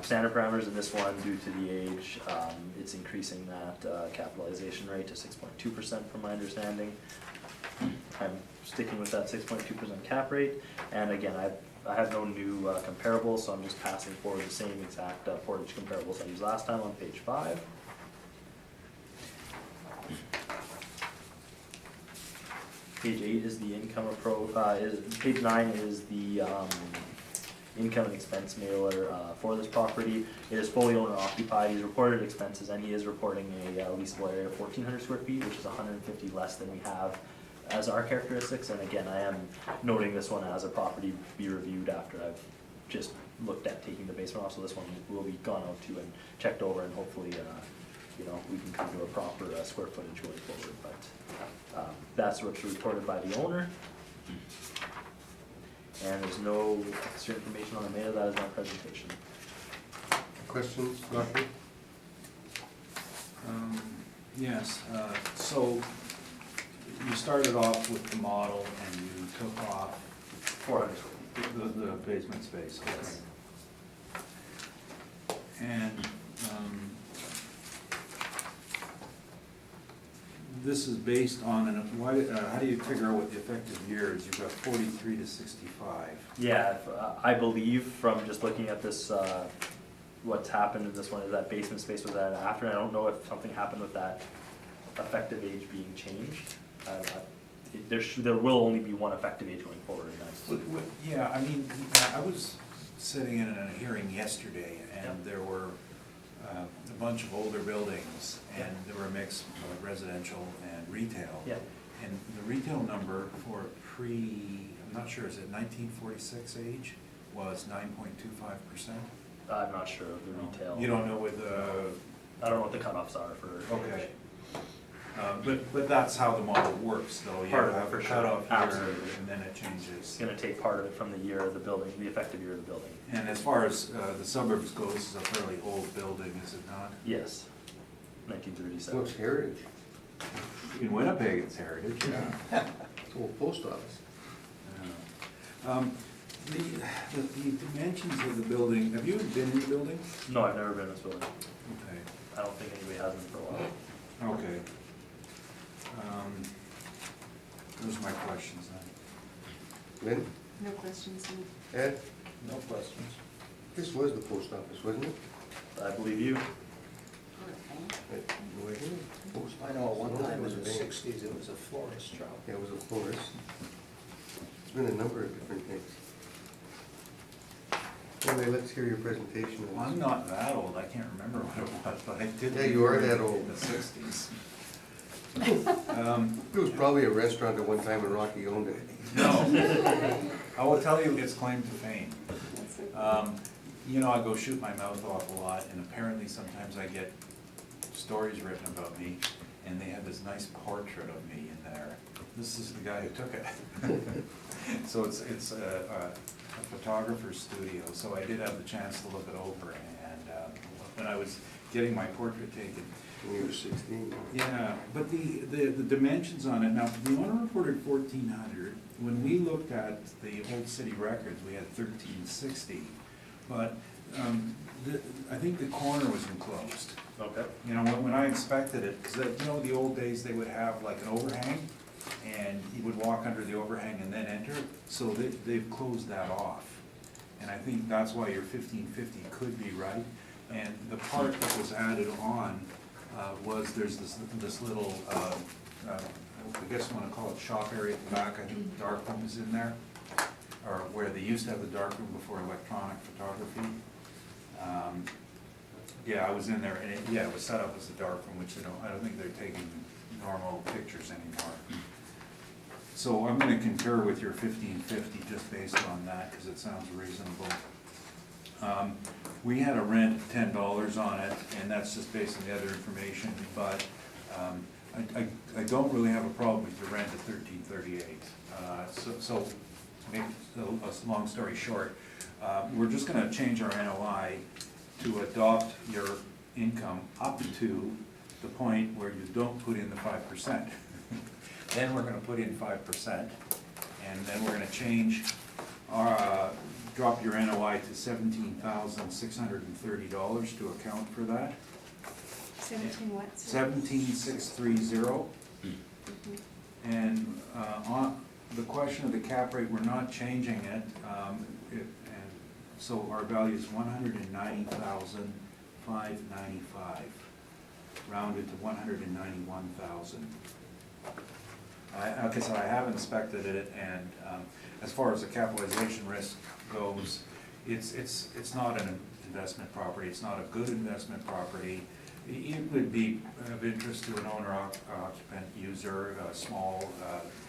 Standard parameters in this one, due to the age, it's increasing that capitalization rate to 6.2% from my understanding. I'm sticking with that 6.2% cap rate, and again, I have no new comparables, so I'm just passing forward the same exact Portage comparables I used last time on page 5. Page 8 is the income page 9 is the income and expense mailer for this property. It is fully owner occupied. He's reported expenses, and he is reporting a leasable area of 1,400 square feet, which is 150 less than we have as our characteristics. And again, I am noting this one as a property to be reviewed after I've just looked at taking the basement off. So this one will be gone out to and checked over, and hopefully, you know, we can come to a proper square footage going forward. But that's what's reported by the owner. And there's no extra information on the mailer. That is my presentation. Questions, Rocky? Yes, so you started off with the model and you took off 400 square feet. the basement space. Yes. And this is based on, how do you figure out what the effective year is? You've got 43 to 65. Yeah, I believe from just looking at this, what's happened in this one is that basement space was added after. And I don't know if something happened with that effective age being changed. There will only be one effective age going forward. And that's, Yeah, I mean, I was sitting in a hearing yesterday, and Yep. there were a bunch of older buildings, and there were a mix of residential and retail. yeah, And the retail number for I'm not sure, is it 1946 age, was 9.25%? I'm not sure of the retail. You don't know what I don't know what the cutoffs are for. okay. But that's how the model works, though. You Part of it, have for a sure. cutoff year, Absolutely. and then it It's changes. gonna take part of it from the year of the building, the effective year of the building. And as far as the suburbs goes, it's a fairly old building, is it not? Yes, 1937. Looks heritage. In Winnipeg, it's heritage, yeah. It's old post office. The dimensions of the building, have you been in the building? No, I've never been in this building. Okay. I don't think anybody has been for a while. Okay. Those are my questions then. Lynn, No questions, no. Ed, No questions. this was the post office, wasn't it? I believe you. No idea. Post I know at one office. time in It the was a bank. 60s, it was a florist shop. Yeah, it was a florist. It's been a number of different things. Anyway, let's hear your presentation. I'm not that old, I can't remember what it was, but I did. Yeah, you are that old. In the 60s. It was probably a restaurant at one time and Rocky owned it. No. I will tell you its claim to fame. That's okay. You know, I go shoot my mouth off a lot, and apparently sometimes I get stories written about me, and they have this nice portrait of me in there. This is the guy who took it. So it's a photographer's studio, so I did have the chance to look it over, and when I was getting my portrait taken. When you were 16. Yeah, but the dimensions on it, now, the owner reported 1,400. When we looked at the old city records, we had 1,360. But I think the corner was enclosed. Okay. You know, when I inspected it, because, you know, the old days, they would have like an overhang, and you would walk under the overhang and then enter. So they've closed that off. And I think that's why your 1,550 could be right. And the part that was added on was there's this little, I guess you wanna call it shop area at the back, I think the dark room is in there, or where they used to have the dark room before electronic photography. Yeah, I was in there, and it was set up as a dark room, which I don't think they're taking normal pictures anymore. So I'm gonna concur with your 1550 just based on that, because it sounds reasonable. We had a rent of $10 on it, and that's just based on the other information, but I don't really have a problem with the rent at $13.38. So to make a long story short, we're just gonna change our NOI to adopt your income up to the point where you don't put in the 5%. Then we're gonna put in 5%, and then we're gonna change our, drop your NOI to $17,630 to account for that. 17 what? 17,630. And on the question of the cap rate, we're not changing it. And so our value is 190,595, rounded to 191,000. Like I said, I have inspected it, and as far as the capitalization risk goes, it's not an investment property. It's not a good investment property. It would be of interest to an owner-occupant user, a small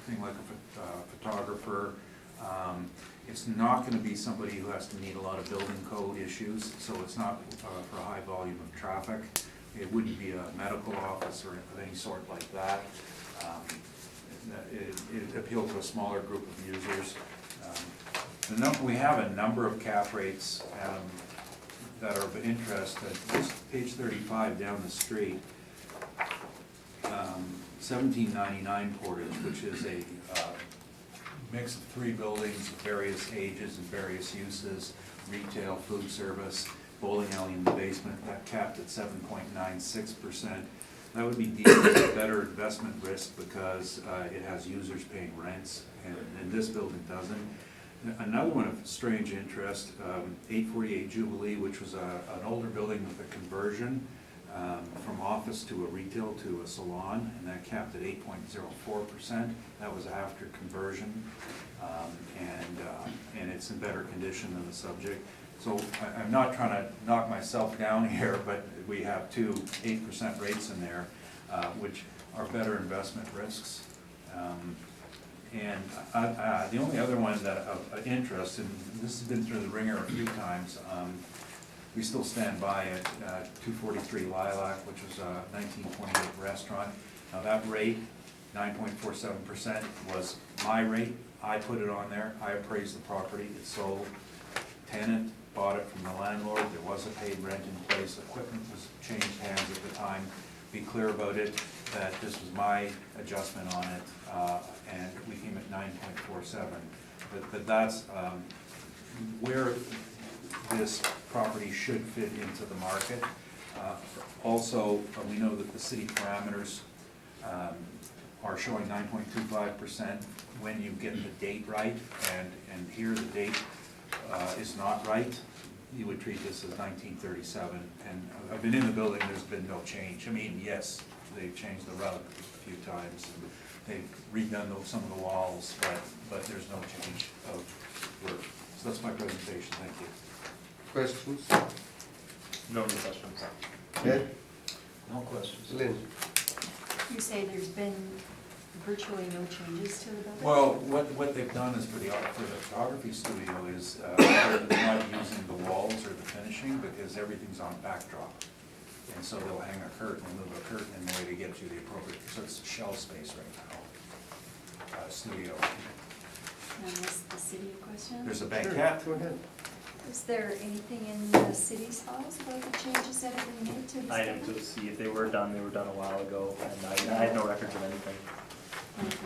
thing like a photographer. It's not going to be somebody who has to meet a lot of building code issues, so it's not for a high volume of traffic. It wouldn't be a medical office or of any sort like that. It appealed to a smaller group of users. We have a number of cap rates that are of interest. Just page 35 down the street, 1799 Portage, which is a mix of 3 buildings of various ages and various uses, retail, food service, bowling alley in the basement, that capped at 7.96%. That would be deemed as a better investment risk because it has users paying rents, and this building doesn't. Another one of strange interest, 848 Jubilee, which was an older building with a conversion from office to a retail to a salon, and that capped at 8.04%. That was after conversion, and it's in better condition than the subject. So I'm not trying to knock myself down here, but we have 2 8% rates in there, which are better investment risks. And the only other one that of interest, and this has been through the ringer a few times, we still stand by it, 243 Lilac, which was a 1928 restaurant. Now that rate, 9.47%, was my rate. I put it on there. I appraised the property. It sold. Tenant bought it from the landlord. There was a paid rent in place. Equipment was changed hands at the time. Be clear about it, that this was my adjustment on it, and we came at 9.47. But that's where this property should fit into the market. Also, we know that the city parameters are showing 9.25% when you get the date right, and here the date is not right. You would treat this as 1937, and I've been in the building, there's been no change. I mean, yes, they've changed the rug a few times, and they've redone some of the walls, but there's no change of work. So that's my presentation, thank you. Questions? No other questions. Ed? No questions. Lynn? You say there's been virtually no changes to the building? Well, what they've done is for the photography studio is they're not using the walls or the finishing because everything's on backdrop. And so they'll hang a curtain and move a curtain in the way to get you the appropriate, so it's shell space right now. Studio. And that's the city question? There's a Sure, banquette. go ahead. Is there anything in the city's files about the changes that have been made to this I am building? to see if they were done a while ago, and I have no records of anything. Okay.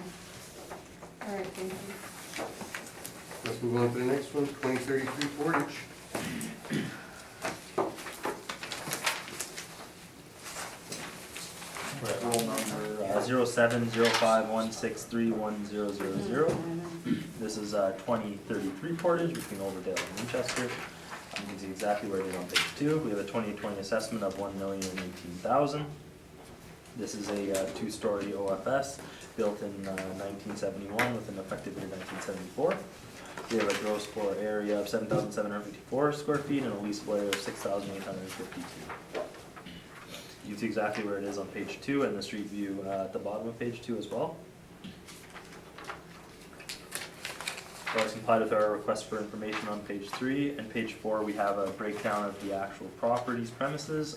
All right, thank you. Let's move on to the next one, 2033 Portage. We're at roll number 070516310000. This is 2033 Portage between Overdale and Winchester. You can see exactly where it is on page 2. We have a 2020 assessment of $1,018,000. This is a two-story OFS built in 1971 with an effective date of 1974. We have a gross floor area of 7,754 square feet and a leasable area of 6,852. You can see exactly where it is on page 2 and the street view at the bottom of page 2 as well. So it's complied with our request for information on page 3, and page 4 we have a breakdown of the actual properties premises.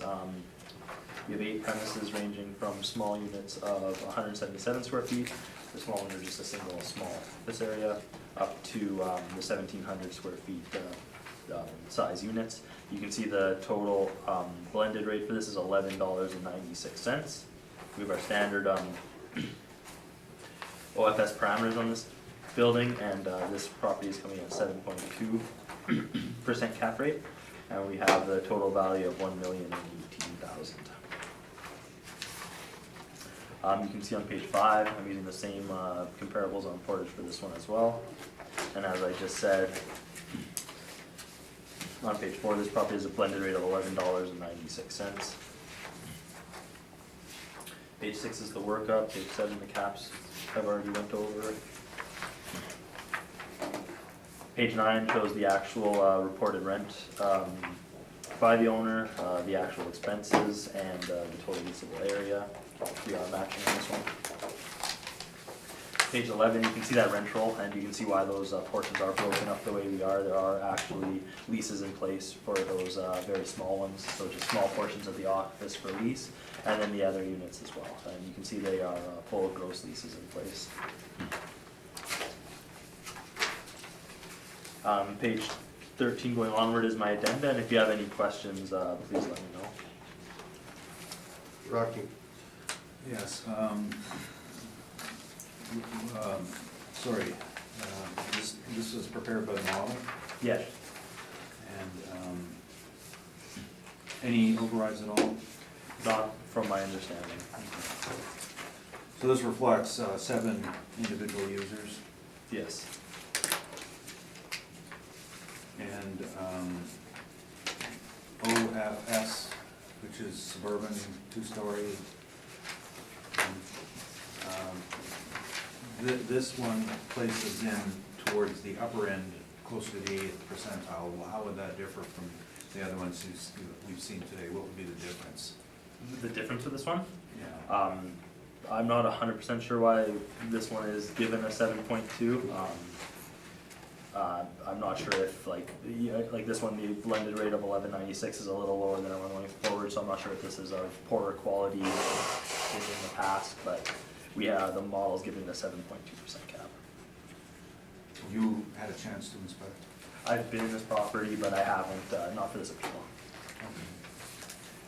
We have 8 premises ranging from small units of 177 square feet, the small ones are just a single small office area, up to the 1,700 square feet size units. You can see the total blended rate for this is $11.96. We have our standard OFS parameters on this building, and this property is coming at 7.2% cap rate, and we have the total value of $1,018,000. You can see on page 5, I'm using the same comparables on Portage for this one as well. And as I just said, on page 4, this property is a blended rate of $11.96. Page 6 is the workup, page 7 the caps I've already went over. Page 9 shows the actual reported rent by the owner, the actual expenses, and the total leasable area. We are matching on this one. Page 11, you can see that rent roll, and you can see why those portions are broken up the way we are. There are actually leases in place for those very small ones, so just small portions of the office for lease, and then the other units as well. And you can see they are full gross leases in place. Page 13 going onward is my addenda, and if you have any questions, please let me know. Rocky. Yes, sorry, this was prepared by the model, Yes. and any overrides at all? Not from my understanding. So this reflects 7 individual users, Yes. and OFS, which is suburban, 2-story. This one places in towards the upper end, closer to the 80th percentile. Well, how would that differ from the other ones we've seen today? What would be the difference? The difference with this one? Yeah. I'm not 100% sure why this one is given a 7.2. I'm not sure if like this one, the blended rate of 11.96 is a little lower than everyone going forward, so I'm not sure if this is of poorer quality in the past, but we have the model's giving the 7.2% cap. You had a chance to inspect? I've been in this property, but I haven't, not for this appeal.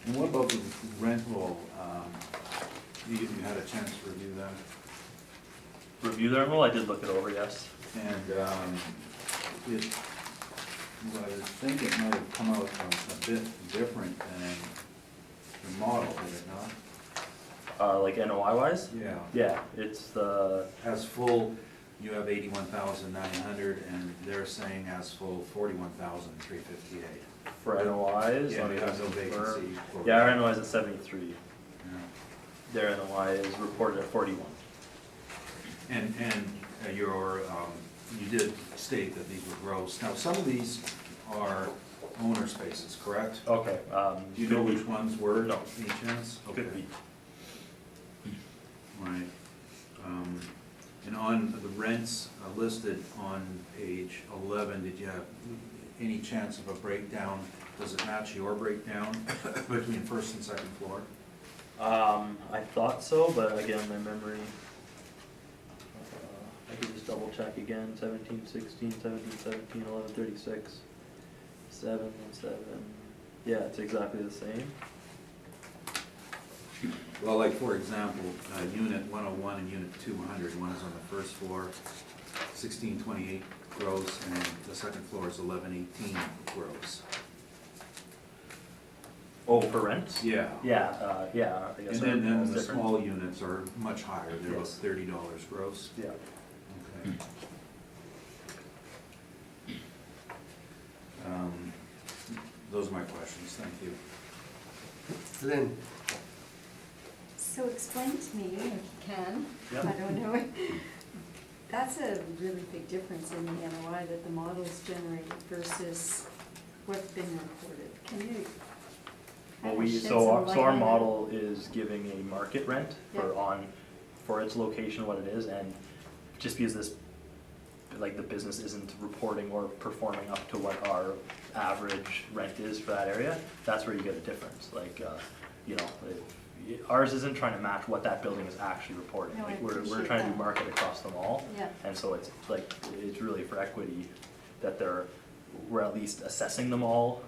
And what about the rent roll? You had a chance to review that? Review the roll, I did look it over, yes. And I think it might have come out a bit different than the model, did it not? Like NOI wise? Yeah. Yeah, it's the, As full, you have 81,900, and they're saying as full 41,358. for NOIs. Yeah, let me it has just no confirm. vacancy. Yeah, our NOI is at 73. Yeah. Their NOI is reported at 41. And you did state that these were gross. Now, some of these are owner spaces, correct? Okay. Do you know which ones were? No. Any chance? Could Okay. be. Right. And on the rents listed on page 11, did you have any chance of a breakdown? Does it match your breakdown between first and second floor? I thought so, but again, my memory, I could just double check again, 17, 16, 17, 17, 11, 36, 7, 7. Yeah, it's exactly the same. Well, like for example, unit 101 and unit 200, one is on the first floor, 1628 gross, and the second floor is 1118 gross. Oh, for rent? Yeah. Yeah, yeah, I guess. And then it's the different. small units are much higher, they're about Yes. $30 gross. Yeah. Okay. Those are my questions, thank you. Lynn. So explain to me, if you can, Yep. I don't know. That's a really big difference in the NOI that the model's generated versus what's been reported. Can you? Well, kinda shed so some our, light so our on that? model is giving a market rent for Yeah. for its location, what it is, and just because this, like, the business isn't reporting or performing up to what our average rent is for that area, that's where you get a difference, like, you know, ours isn't trying to match what that building is actually reporting. No, I Like, we're appreciate trying to that. do market across them all. Yeah. And so it's like, it's really for equity that we're at least assessing them all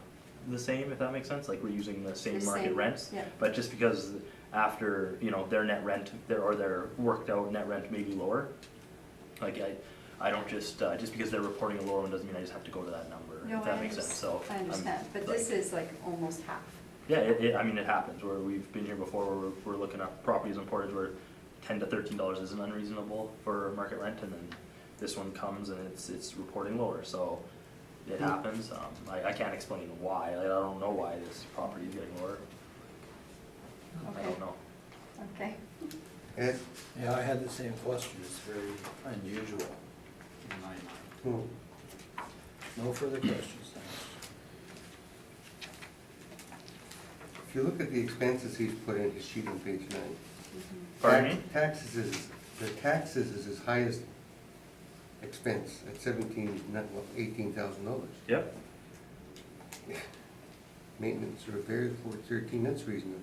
the same, if that makes sense, like we're using the same The market same, rents. yeah. But just because after, you know, their net rent, their worked out net rent may be lower, like I don't just because they're reporting a lower one doesn't mean I just have to go to that number, No, if that makes sense, so. I understand, but like- this is like almost half. Yeah, I mean, it happens, where we've been here before, where we're looking at properties in Portage where $10 to $13 isn't unreasonable for market rent, and then this one comes and it's reporting lower, so it happens. I can't explain why, I don't know why this property is getting lower. I Okay. don't know. Okay. Ed? Yeah, I had the same question, it's very unusual in my mind. Hmm. No further questions, thanks. If you look at the expenses he's put in his sheet on page 9. Pardon me? The taxes is his highest expense at $18,000. Yep, Maintenance or repairs for 13, that's reasonable.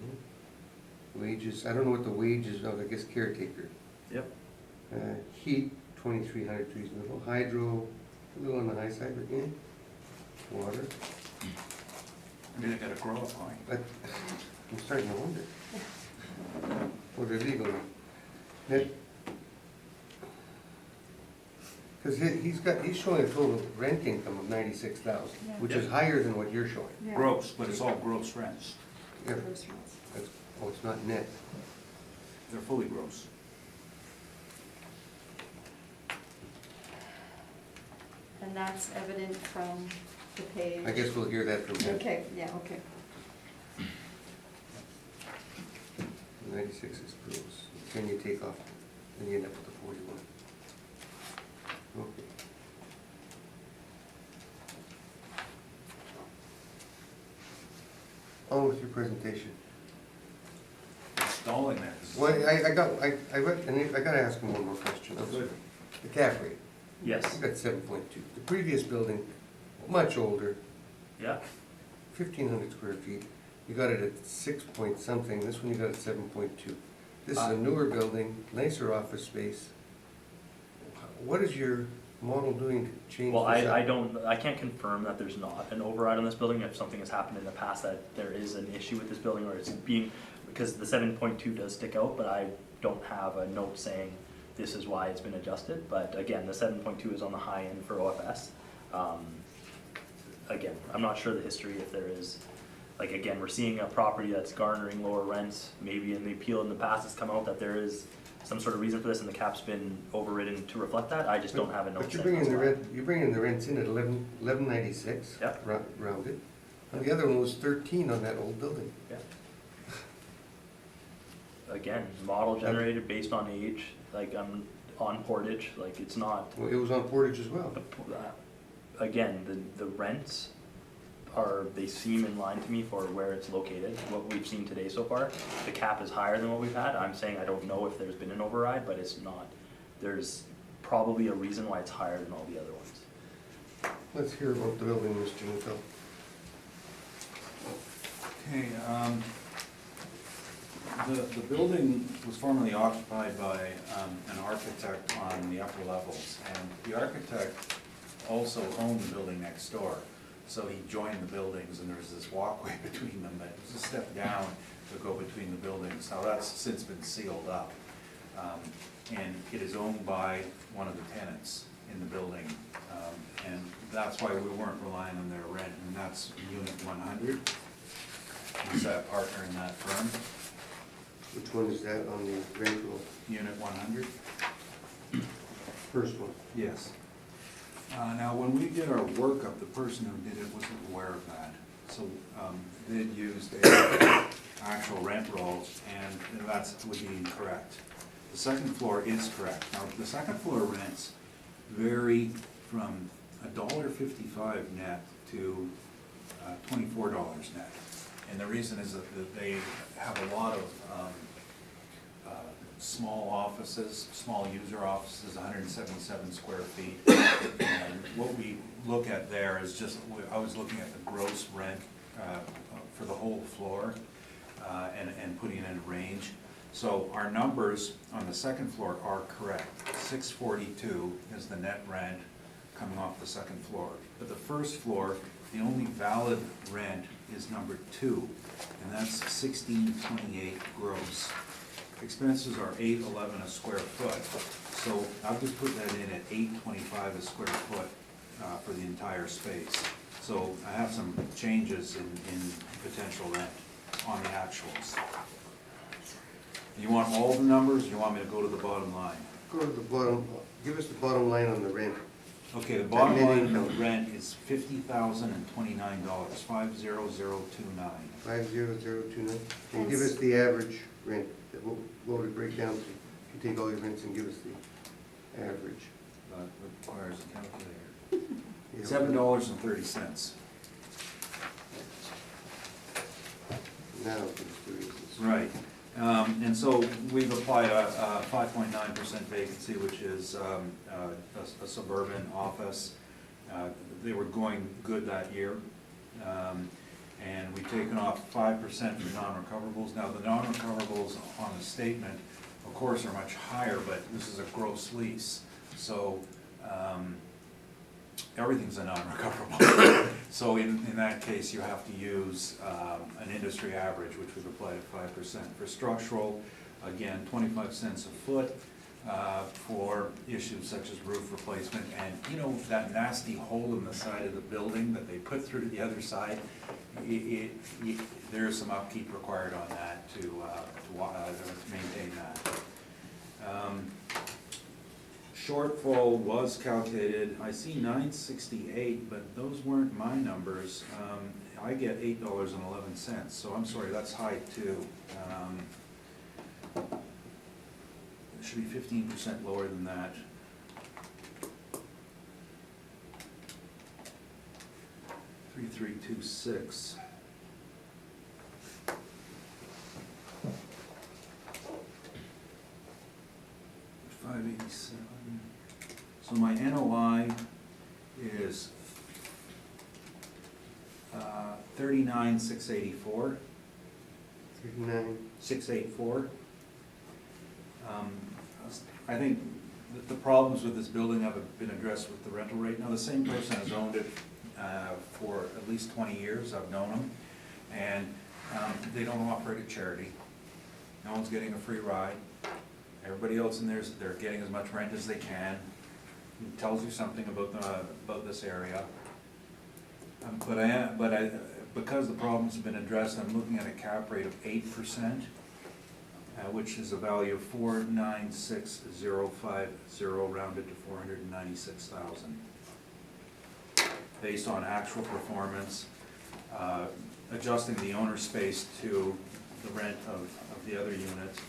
Wages, I don't know what the wages of, I guess caretaker. yep. Heat, 2,300 is reasonable. Hydro, a little on the high side, but yeah. Water, Maybe they gotta grow up, huh? but I'm starting to wonder. What are legally? Because he's showing a total rent income of 96,000, Yeah. which is higher than what you're showing. Yeah. Gross, but it's all gross rents. Yeah, Gross rents. oh, it's not net. They're fully gross. And that's evident from the page. I guess we'll hear that from him. Okay, yeah, okay. 96 is gross. Then you take off, then you end up with the 41. Okay. On with your presentation. Stalling there. Well, I gotta ask him one more question. Good. The cap rate, Yes, you got 7.2. The previous building, much older, yeah. 1,500 square feet. You got it at 6 point something, this one you got at 7.2. This is a newer building, nicer office space. What is your model doing to change Well, this? I can't confirm that there's not an override on this building, if something has happened in the past that there is an issue with this building, or it's being, because the 7.2 does stick out, but I don't have a note saying this is why it's been adjusted, but again, the 7.2 is on the high end for OFS. Again, I'm not sure the history if there is, like, again, we're seeing a property that's garnering lower rents, maybe in the appeal in the past has come out that there is some sort of reason for this and the cap's been overridden to reflect that, I just don't have a note But you're saying bringing the that's why. rent, you're bringing the rents in at 1196. Yep. Rounded. And the other one was 13 on that old building. Yeah. Again, model generated based on age, like I'm on Portage, like it's not, Well, it was on Portage as well. again, the rents they seem in line to me for where it's located, what we've seen today so far. The cap is higher than what we've had, I'm saying I don't know if there's been an override, but it's not. There's probably a reason why it's higher than all the other ones. Let's hear about the building, Mr. Newfeld. Okay, the building was formerly occupied by an architect on the upper levels, and the architect also owned the building next door. So he joined the buildings, and there was this walkway between them that was a step down to go between the buildings. Now that's since been sealed up, and it is owned by one of the tenants in the building, and that's why we weren't relying on their rent, and that's Unit 100. He's a partner in that firm. Which one is that on the rental? Unit 100? First one. Yes. Now, when we did our workup, the person who did it wasn't aware of that. So they'd used a actual rent roll, and that's would be incorrect. The second floor is correct. Now, the second floor rents vary from $1.55 net to $24 net. And the reason is that they have a lot of small offices, small user offices, 177 square feet. And what we look at there is just, I was looking at the gross rent for the whole floor and putting it in a range. So our numbers on the second floor are correct. $642 is the net rent coming off the second floor. But the first floor, the only valid rent is number 2, and that's $16.28 gross. Expenses are $8.11 a square foot. So I'll just put that in at $8.25 a square foot for the entire space. So I have some changes in potential rent on the actuals. You want all the numbers, or you want me to go to the bottom line? Go to the bottom, give us the bottom line on the rent. Okay, the bottom Net line income. of rent is $50,029, 50029. 50029. And give us the average rent. What would it break down to? If you take all your rents and give us the average. That requires a calculator. Yeah. $7.30. Now, for the reasons. Right. And so we've applied a 5.9% vacancy, which is a suburban office. They were going good that year. And we've taken off 5% for non-recoverables. Now, the non-recoverables on the statement, of course, are much higher, but this is a gross lease. So everything's a non-recoverable. So in that case, you have to use an industry average, which would apply to 5%. For structural, again, 25 cents a foot for issues such as roof replacement. And you know, that nasty hole in the side of the building that they put through to the other side, there's some upkeep required on that to maintain that. Shortfall was calculated, I see 968, but those weren't my numbers. I get $8.11, so I'm sorry, that's high too. It should be 15% lower than that. $3,326. $587. So my NOI is 39,684. 39. 684. I think that the problems with this building have been addressed with the rental rate. Now, the same person has owned it for at least 20 years, I've known them, and they don't operate a charity. No one's getting a free ride. Everybody else in there, they're getting as much rent as they can. It tells you something about this area. Because the problems have been addressed, I'm looking at a cap rate of 8%, which is a value of 496,050 rounded to 496,000. Based on actual performance, adjusting the owner space to the rent of the other units.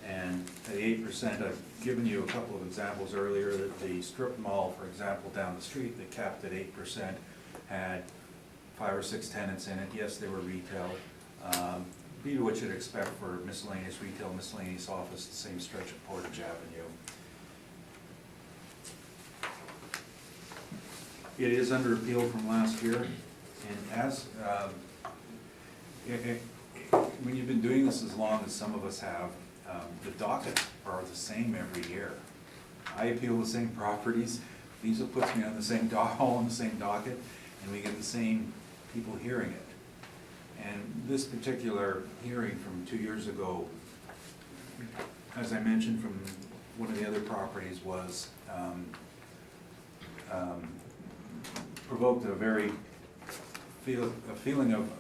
And at 8%, I've given you a couple of examples earlier, that the strip mall, for example, down the street, that capped at 8%, had 5 or 6 tenants in it. Yes, they were retail. Be what you'd expect for miscellaneous retail, miscellaneous office, the same stretch of Portage Avenue. It is under appeal from last year, and as when you've been doing this as long as some of us have, the dockets are the same every year. I appeal the same properties. Visa puts me on the same all on the same docket, and we get the same people hearing it. And this particular hearing from 2 years ago, as I mentioned from one of the other properties, was provoked a feeling of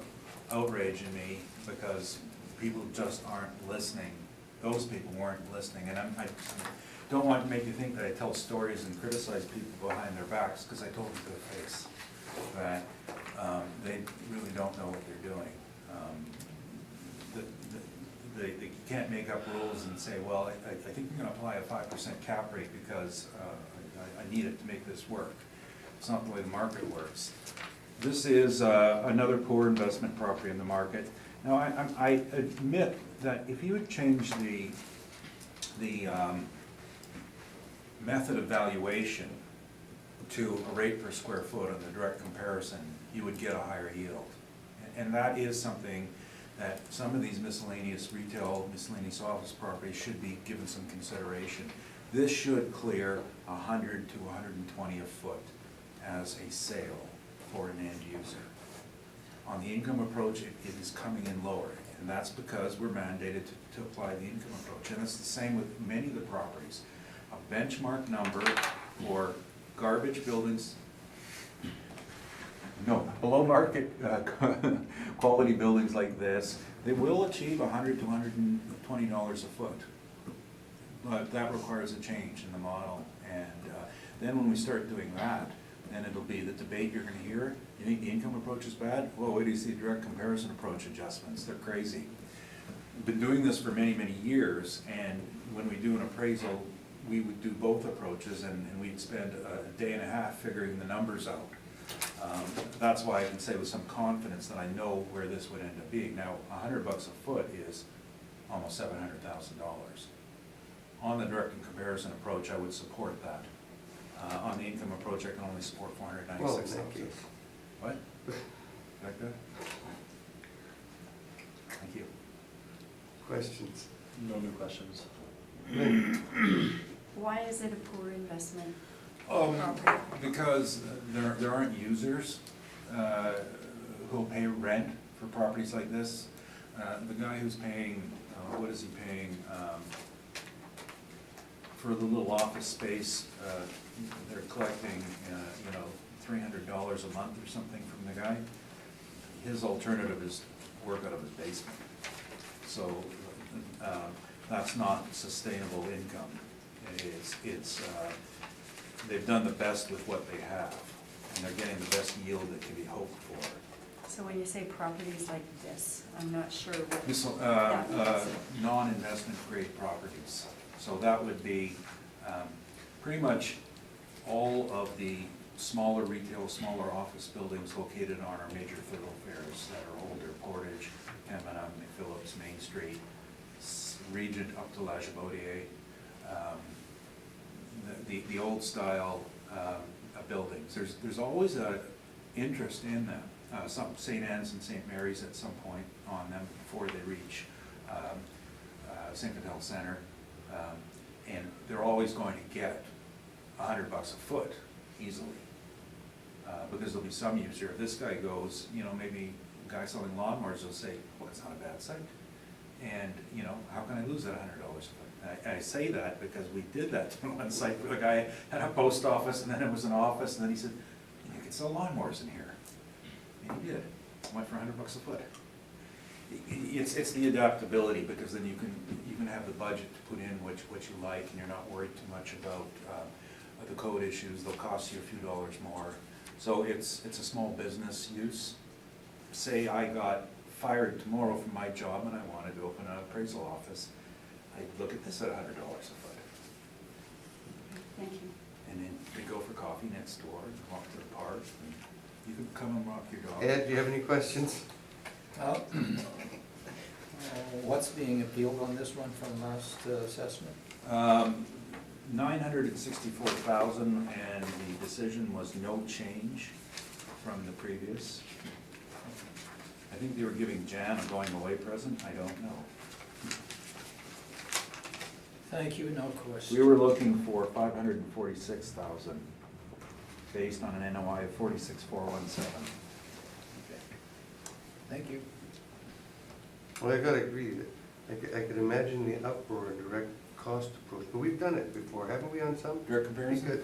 outrage in me, because people just aren't listening. Those people weren't listening, and I don't want to make you think that I tell stories and criticize people behind their backs, because I told them to their face that They really don't know what they're doing. They can't make up rules and say, well, I think we're gonna apply a 5% cap rate because I need it to make this work. It's not the way the market works. This is another poor investment property in the market. Now, I admit that if you would change the method of valuation to a rate per square foot on the direct comparison, you would get a higher yield. And that is something that some of these miscellaneous retail, miscellaneous office properties should be given some consideration. This should clear 100 to 120 a foot as a sale for an end user. On the income approach, it is coming in lower, and that's because we're mandated to apply the income approach. And it's the same with many of the properties. A benchmark number for garbage buildings, no, below market quality buildings like this, they will achieve $100 to $120 a foot. But that requires a change in the model. And then when we start doing that, then it'll be the debate you're gonna hear. You think the income approach is bad? Well, wait till you see direct comparison approach adjustments. They're crazy. We've been doing this for many, many years, and when we do an appraisal, we would do both approaches, and we'd spend a day and a half figuring the numbers out. That's why I can say with some confidence that I know where this would end up being. Now, $100 a foot is almost $700,000. On the direct comparison approach, I would support that. On the income approach, I can only support $496,000. Well, in that case. What? Like that? Thank you. Questions? No new questions. Why is it a poor investment property? Because there aren't users who'll pay rent for properties like this. The guy who's paying, what is he paying? For the little office space, they're collecting, $300 a month or something from the guy. His alternative is work out of his basement. So that's not sustainable income. They've done the best with what they have, and they're getting the best yield that can be hoped for. So when you say properties like this, I'm not sure what This, that means. non-investment grade properties. So that would be pretty much all of the smaller retail, smaller office buildings located on our major thoroughfares that are older, Portage, Pembina, McPhillips, Main Street, Regent up to La Jabaudier, the old style buildings. There's always a interest in them. Some St. Anne's and St. Mary's at some point on them before they reach St. Patel Center. And they're always going to get $100 a foot easily, because there'll be some user. If this guy goes, maybe a guy selling lawnmowers will say, well, it's not a bad site. And, how can I lose that $100 a foot? I say that because we did that to one site where the guy had a post office, and then it was an office, and then he said, you can sell lawnmowers in here. And he did. Went for $100 a foot. It's the adaptability, because then you can have the budget to put in what you like, and you're not worried too much about the code issues. They'll cost you a few dollars more. So it's a small business use. Say I got fired tomorrow from my job and I wanted to open an appraisal office, I'd look at this at $100 a foot. Thank you. And then we go for coffee next door and walk to the park, and you can come and walk your dog. Ed, do you have any questions? What's being appealed on this one from last assessment? $964,000, and the decision was no change from the previous. I think they were giving Jan a going away present, I don't know. Thank you, no questions. We were looking for $546,000 based on an NOI of 46,417. Thank you. Well, I gotta agree that I could imagine the uproar and direct cost approach, but we've done it before, haven't we, on some? Direct comparison?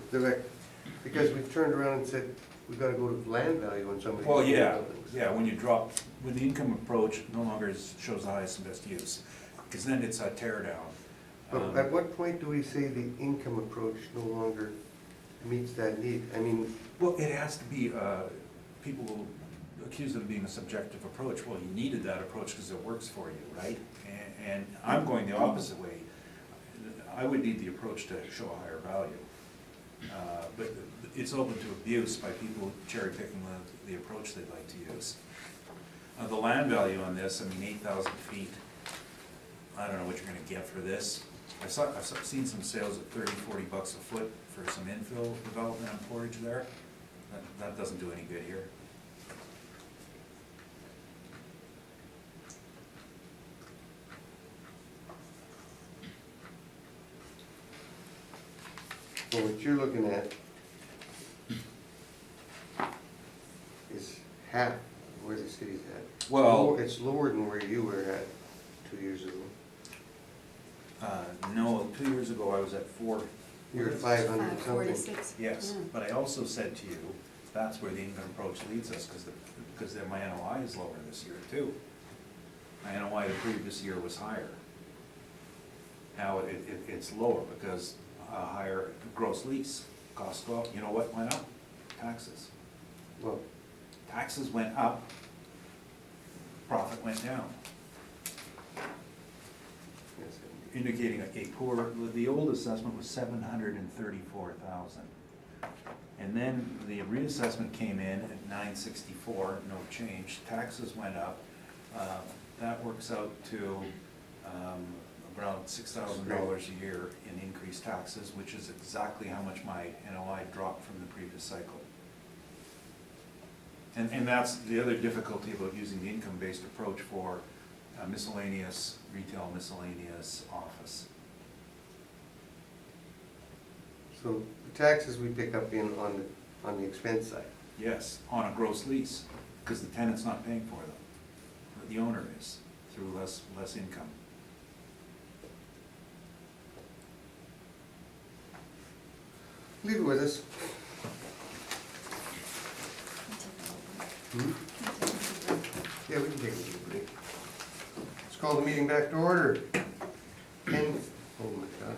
Because we've turned around and said, we've gotta go to land value on some of these Well, yeah, buildings. when the income approach no longer shows the highest and best use, because then it's a tear down. But at what point do we say the income approach no longer meets that need? I mean, Well, it has to be, people will accuse it of being a subjective approach. Well, you needed that approach because it works for you, right? And I'm going the opposite way. I would need the approach to show a higher value. But it's open to abuse by people cherry picking the approach they'd like to use. The land value on this, I mean, 8,000 feet, I don't know what you're gonna get for this. I've seen some sales at 30, 40 bucks a foot for some infill development on Portage there. That doesn't do any good here. Well, what you're looking at is half where the city's at. Well- It's lower than where you were at 2 years ago. No, 2 years ago I was at 4. You were at 500 something. 46. Yes, Yeah. but I also said to you, that's where the income approach leads us, because then my NOI is lower this year too. My NOI the previous year was higher. Now it's lower because a higher gross lease, costs go up. You know what went up? Taxes. Well, Taxes went up, profit went down, yes, indicating a poor, the old assessment was 734,000. And then the reassessment came in at 964, no change, taxes went up. That works out to around $6,000 a year in increased taxes, which is exactly how much my NOI dropped from the previous cycle. And that's the other difficulty about using the income-based approach for miscellaneous, retail miscellaneous office. so the taxes we pick up in on the expense side. Yes, on a gross lease, because the tenant's not paying for them. The owner is, through less income. Leave it with us. Hmm? Yeah, we can take a little break. Let's call the meeting back to order. Oh my God.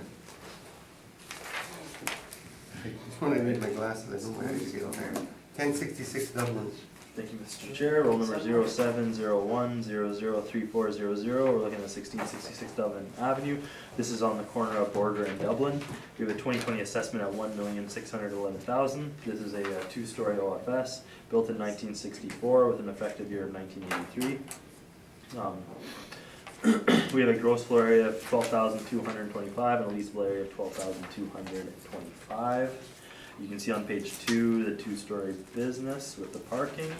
I just want to read my glasses, I don't know where to get on there. 1066 Dublin. Thank you, Mr. Chair. Roll number 0701003400. We're looking at 1666 Dublin Avenue. This is on the corner of Boardroom and Dublin. We have a 2020 assessment at $1,611,000. This is a two-story OFS, built in 1964 with an effective year of 1983. We have a gross floor area of 12,225 and a leasable area of 12,225. You can see on page 2 the two-story business with the parking,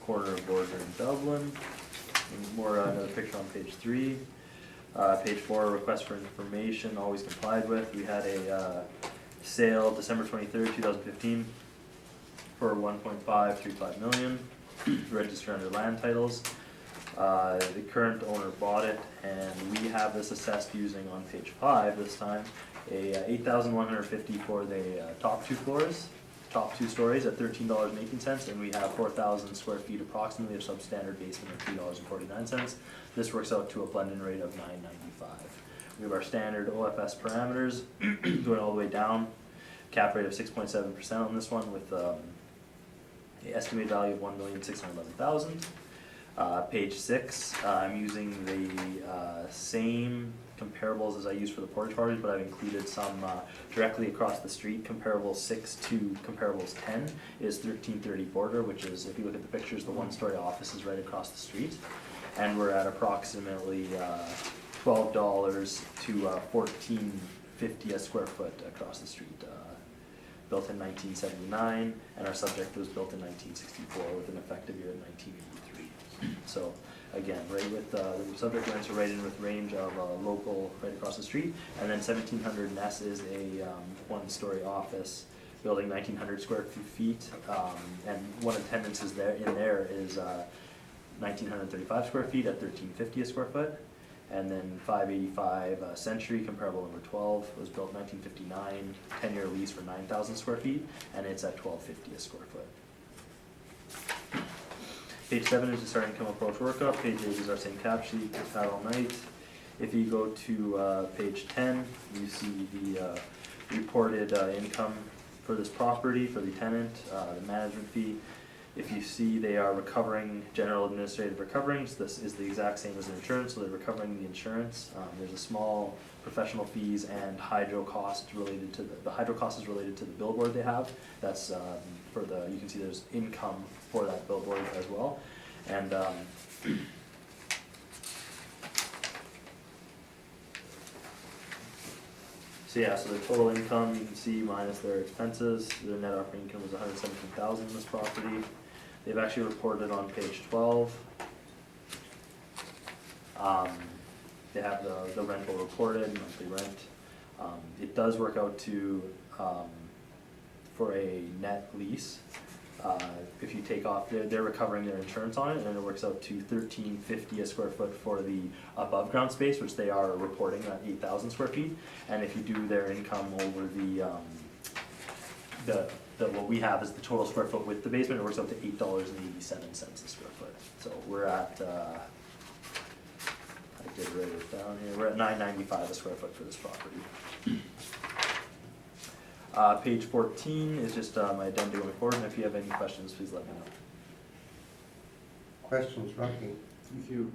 corner of Boardroom and Dublin. And more another picture on page 3. Page 4, request for information, always complied with. We had a sale December 23rd, 2015 for $1.535 million, registered under land titles. The current owner bought it, and we have this assessed using on page 5 this time, a $8,150 for the top two stories at $13.18, and we have 4,000 square feet approximately of substandard basement at $3.49. This works out to a blended rate of $9.95. We have our standard OFS parameters going all the way down, cap rate of 6.7% on this one with the estimated value of $1,611,000. Page 6, I'm using the same comparables as I used for the portage parties, but I've included some directly across the street. Comparables 6 to comparables 10 is 1330 Border, which is, if you look at the pictures, the one-story office is right across the street. And we're at approximately $12 to $14.50 a square foot across the street. Built in 1979, and our subject was built in 1964 with an effective year of 1983. So again, right with the subject rents are right in with range of local right across the street, and then 1700 Ness is a one-story office building, 1900 square feet, and one of the tenants is there is 1935 square feet at 1350 a square foot. And then 585 Century, comparable number 12, was built 1959, 10-year lease for 9,000 square feet, and it's at 1250 a square foot. Page 7 is just our income approach workup. Page 8 is our same cap sheet, we've had all night. If you go to page 10, you see the reported income for this property, for the tenant, the management fee If you see they are recovering general administrative recoverings, this is the exact same as their insurance, so they're recovering the insurance. There's a small professional fees and hydro cost related to the hydro cost is related to the billboard they have. That's for the, you can see there's income for that billboard as well. And so yeah, so their total income, you can see minus their expenses, their net operating income was $117,000 in this property. They've actually reported on page 12. They have the rental reported, monthly rent. It does work out to, for a net lease, if you take off, they're recovering their insurance on it, and it works out to $13.50 a square foot for the above ground space, which they are reporting at 8,000 square feet. And if you do their income over what we have is the total square foot with the basement, it works out to $8.87 a square foot. So we're at, I did write it down here, we're at $9.95 a square foot for this property. Page 14 is just my addendum going forward, and if you have any questions, please let me know. Questions, Rocky? Thank you.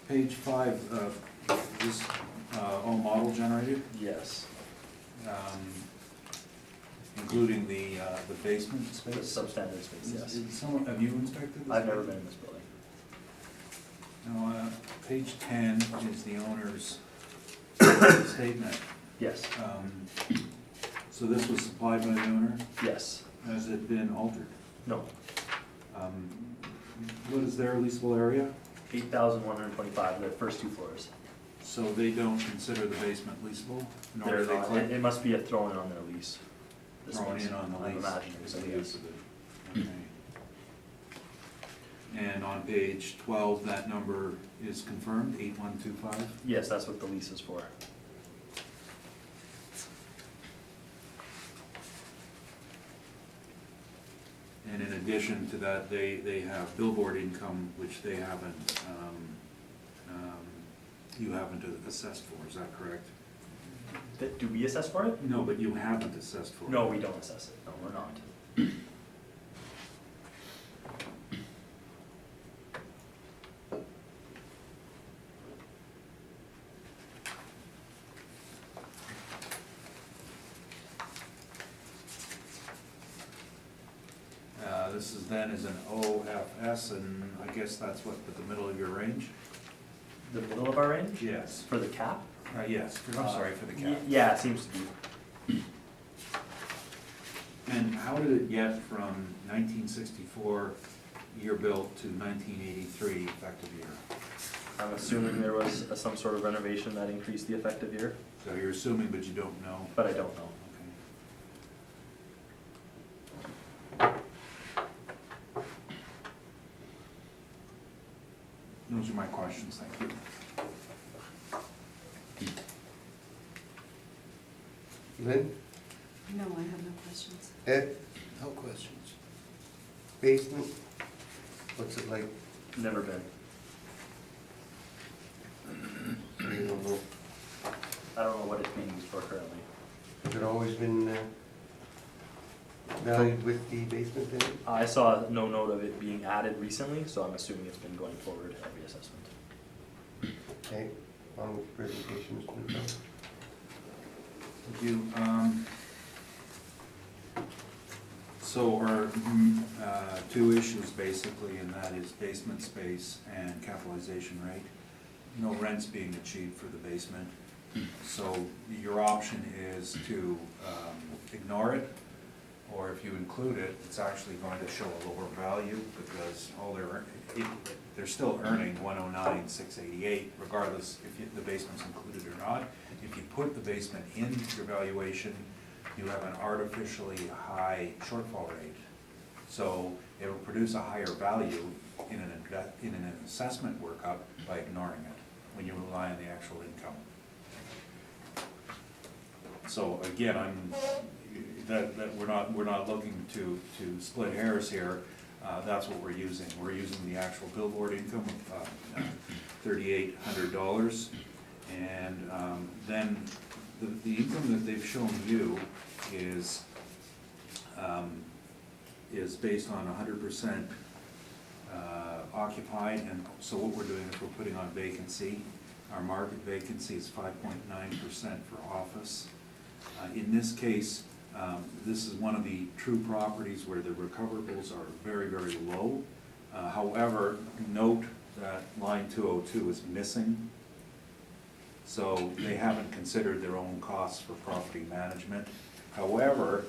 Page 5, is all model generated, Yes, including the basement the space? substandard space, yes. Have you inspected this? I've never been in this building. Now, page 10 is the owner's statement. Yes, So this was supplied by the owner? yes, Has it been altered? no, What is their leasable area? 8,125, the first 2 floors. So they don't consider the basement leasable? Nor They're do they not- claim It must be a thrown in on their lease. This thrown was- in on the lease? I'm imagining, is so the yes. use of it. Okay. And on page 12, that number is confirmed, 8125? Yes, that's what the lease is for. And in addition to that, they have billboard income, which they haven't, you haven't assessed for, is that correct? Do we assess for it? No, but you haven't assessed for it. No, we don't assess it, no, we're not. This is then is an OFS, and I guess that's what, the middle of your range? The middle of our range? Yes. For the cap? Yes, I'm sorry, for the cap. Yeah, it seems to be. And how did it get from 1964 year built to 1983 effective year? I'm assuming there was some sort of renovation that increased the effective year, So you're assuming, but you don't know? but I don't know. Okay. Those are my questions, thank you. Lynn? No, I have no questions. Ed? No questions. Basement? What's it like? Never been. You don't know. I don't know what it's being used for currently. Has it always been valued with the basement in it? I saw no note of it being added recently, so I'm assuming it's been going forward every assessment. Okay, on with the presentation, Mr. Newfeld. Thank you. So our two issues basically, and that is basement space and capitalization rate. No rents being achieved for the basement. So your option is to ignore it, or if you include it, it's actually going to show a lower value because all they're still earning $109,688 regardless if the basement's included or not. If you put the basement into your valuation, you have an artificially high shortfall rate. So it will produce a higher value in an assessment workup by ignoring it when you rely on the actual income. So again, we're not looking to split hairs here. That's what we're using. We're using the actual billboard income of $3,800, and then the income that they've shown you is is based on 100% occupied, and so what we're doing is we're putting on vacancy. Our market vacancy is 5.9% for office. In this case, this is one of the true properties where the recoverables are very, very low. However, note that line 202 is missing. So they haven't considered their own costs for property management. However,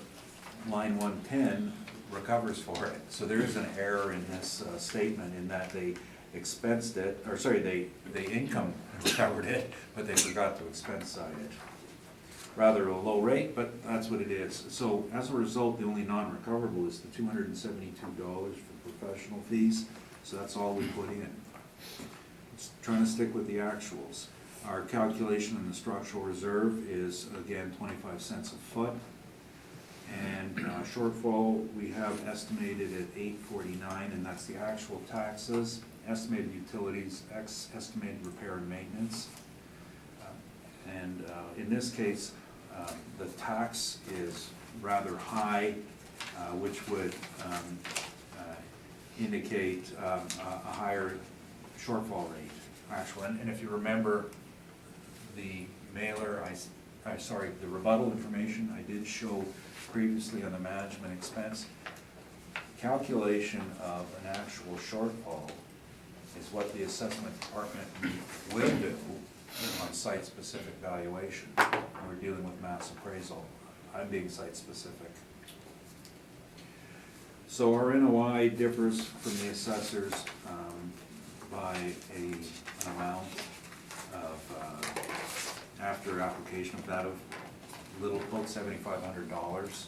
line 110 recovers for it. So there is an error in this statement in that they expensed it, or sorry, they income recovered it, but they forgot to expense side it. Rather a low rate, but that's what it is. So as a result, the only non-recoverable is the $272 for professional fees. So that's all we put in. It's trying to stick with the actuals. Our calculation in the structural reserve is, again, 25 cents a foot. And shortfall, we have estimated at $849, and that's the actual taxes, estimated utilities, estimated repair and maintenance. In this case, the tax is rather high, which would indicate a higher shortfall rate, actually. And if you remember, the mailer, the rebuttal information I did show previously on the management expense, calculation of an actual shortfall is what the assessment department will do on site-specific valuation. We're dealing with mass appraisal. I'm being site-specific. So our NOI differs from the assessors by an amount of, after application of that, of little, about $7,500,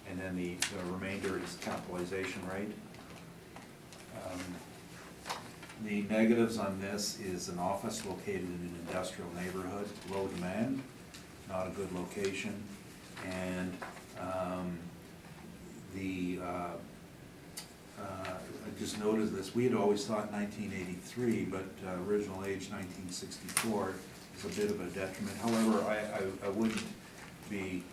and then the remainder is capitalization rate. The negatives on this is an office located in an industrial neighborhood, low demand, not a good location, and I just noticed this, we had always thought 1983, but original age 1964 is a bit of a detriment. However, I wouldn't be